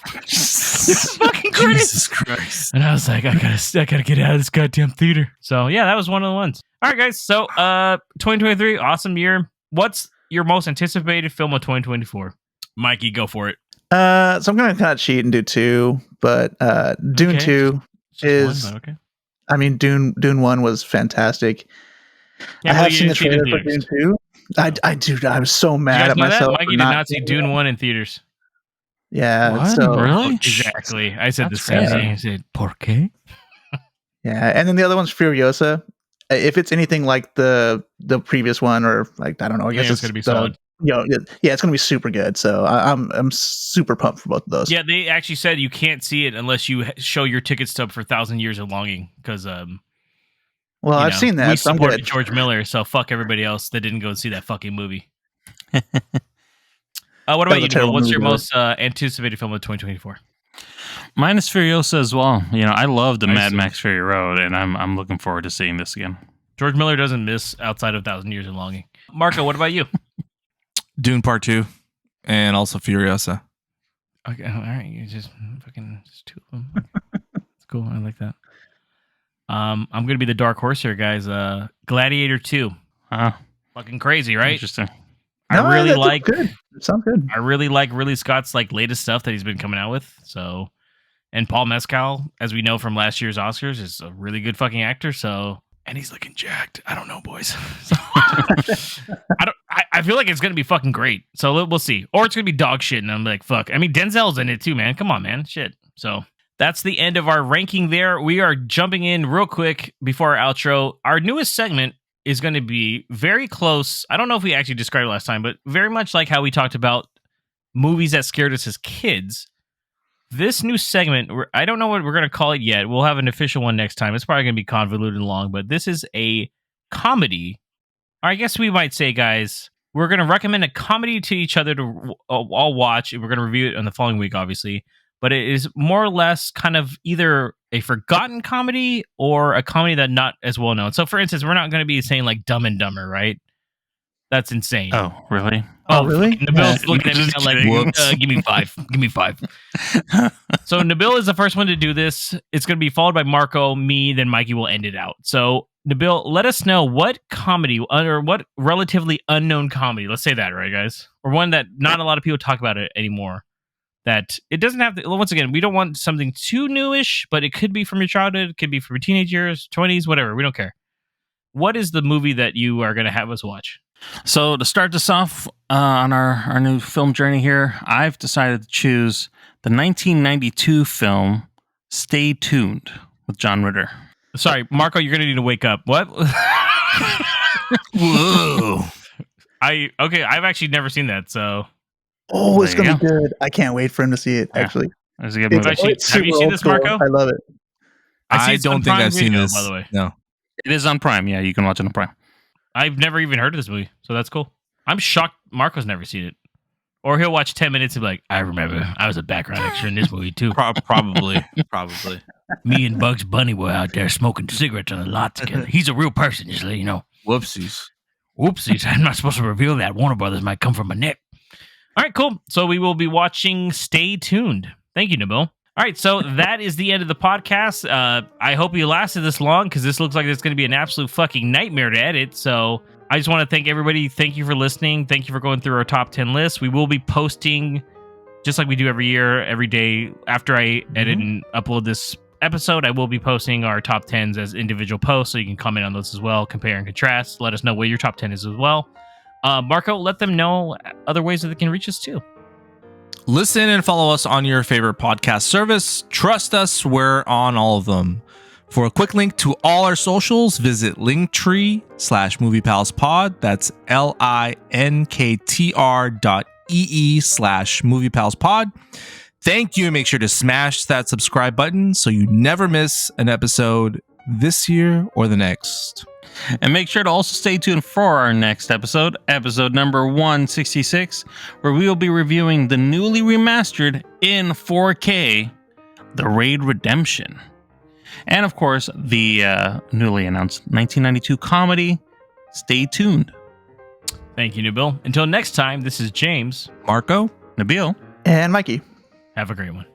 Fucking credits. Jesus Christ! And I was like, I gotta get out of this goddamn theater. So yeah, that was one of the ones. All right, guys. So 2023, awesome year. What's your most anticipated film of 2024? Mikey, go for it. So I'm gonna kind of cheat and do 2, but Dune 2 is. One, okay. I mean, Dune 1 was fantastic. I have seen the trailer for Dune 2. I was so mad at myself. Mikey did not see Dune 1 in theaters. Yeah. What? So, really? Exactly. I said the same thing. I said, ¿Por qué? Yeah, and then the other one's Furiosa. If it's anything like the previous one, or like I don't know, I guess it's gonna be solid. It's gonna be super good. So I'm super pumped for both of those. Yeah, they actually said you can't see it unless you show your ticket stub for 1,000 Years of Longing because well, I've seen that. We so supported George Miller, so fuck everybody else that didn't go and see that fucking movie. What about you, Neil? What's your most anticipated film of 2024? Mine is Furiosa as well. I love the Mad Max Fury Road, and I'm looking forward to seeing this again. George Miller doesn't miss outside of 1,000 Years of Longing. Marco, what about you? Dune Part 2 and also Furiosa. Okay, all right. You just 2 of them. Okay. That's cool. I like that. I'm gonna be the dark horse here, guys. Gladiator 2. Fucking crazy, right? Interesting. I really like. Good. It sounds good. I really like Ridley Scott's like latest stuff that he's been coming out with. So, and Paul Mescal, as we know from last year's Oscars, is a really good fucking actor. So, and he's looking jacked. I don't know, boys. So, I feel like it's gonna be fucking great. So we'll see, or it's gonna be dog shit. And I'm like, fuck. I mean, Denzel's in it too, man. Come on, man. Shit. So that's the end of our ranking. There, we are jumping in real quick before our outro. Our newest segment is going to be very close. I don't know if we actually described it last time, but very much like how we talked about movies that scared us as kids. This new segment, I don't know what we're going to call it yet. We'll have an official one next time. It's probably going to be convoluted and long, but this is a comedy. Or I guess we might say, guys, we're going to recommend a comedy to each other to all watch, and we're going to review it on the following week, obviously. But it is more or less kind of either a forgotten comedy or a comedy that not as well known. So, for instance, we're not going to be saying like Dumb and Dumber, right? That's insane. Oh, really? Oh, really? Nabil's looking at me like, give me 5. Give me 5. So, Nabil is the first one to do this. It's going to be followed by Marco, me, then Mikey will end it out. So, Nabil, let us know what comedy or what relatively unknown comedy, let's say that, right, guys? Or one that not a lot of people talk about it anymore. That it doesn't have to, once again, we don't want something too newish, but it could be from your childhood, it could be from your teenage years, 20s, whatever. We don't care. What is the movie that you are going to have us watch? So to start this off on our new film journey here, I've decided to choose the 1992 film Stay Tuned with John Ritter. Sorry, Marco, you're going to need to wake up. What? Whoa. I've actually never seen that, so... Oh, it's gonna be good. I can't wait for him to see it. Actually, it's a good movie. Have you seen this, Marco? I love it. I don't think I've seen this. By the way, no, it is on Prime. Yeah, you can watch it on Prime. I've never even heard of this movie, so that's cool. I'm shocked Marco's never seen it, or he'll watch 10 minutes and be like, "I remember, I was a background extra in this movie too." Probably. Me and Bugs Bunny were out there smoking cigarettes on a lot together. He's a real person, just let you know. Whoopsies. I'm not supposed to reveal that. Warner Brothers might come from my neck. All right, cool. So we will be watching Stay Tuned. Thank you, Nabil. All right, so that is the end of the podcast. I hope you lasted this long because this looks like it's going to be an absolute fucking nightmare to edit. So I just want to thank everybody. Thank you for listening. Thank you for going through our top 10 list. We will be posting, just like we do every year, every day after I edit and upload this episode, I will be posting our top 10s as individual posts, so you can comment on those as well, compare and contrast. Let us know what your top 10 is as well. Marco, let them know other ways that they can reach us too. Listen and follow us on your favorite podcast service. Trust us, we're on all of them. For a quick link to all our socials, visit linktree/moviepalspod. That's linktr.ee/moviepalspod. Thank you, and make sure to smash that subscribe button so you never miss an episode this year or the next. And make sure to also stay tuned for our next episode, episode number 166, where we will be reviewing the newly remastered in 4K, The Raid Redemption. And of course, the newly announced 1992 comedy, Stay Tuned. Thank you, Nabil. Until next time, this is James, Marco, Nabil, and Mikey. Have a great one.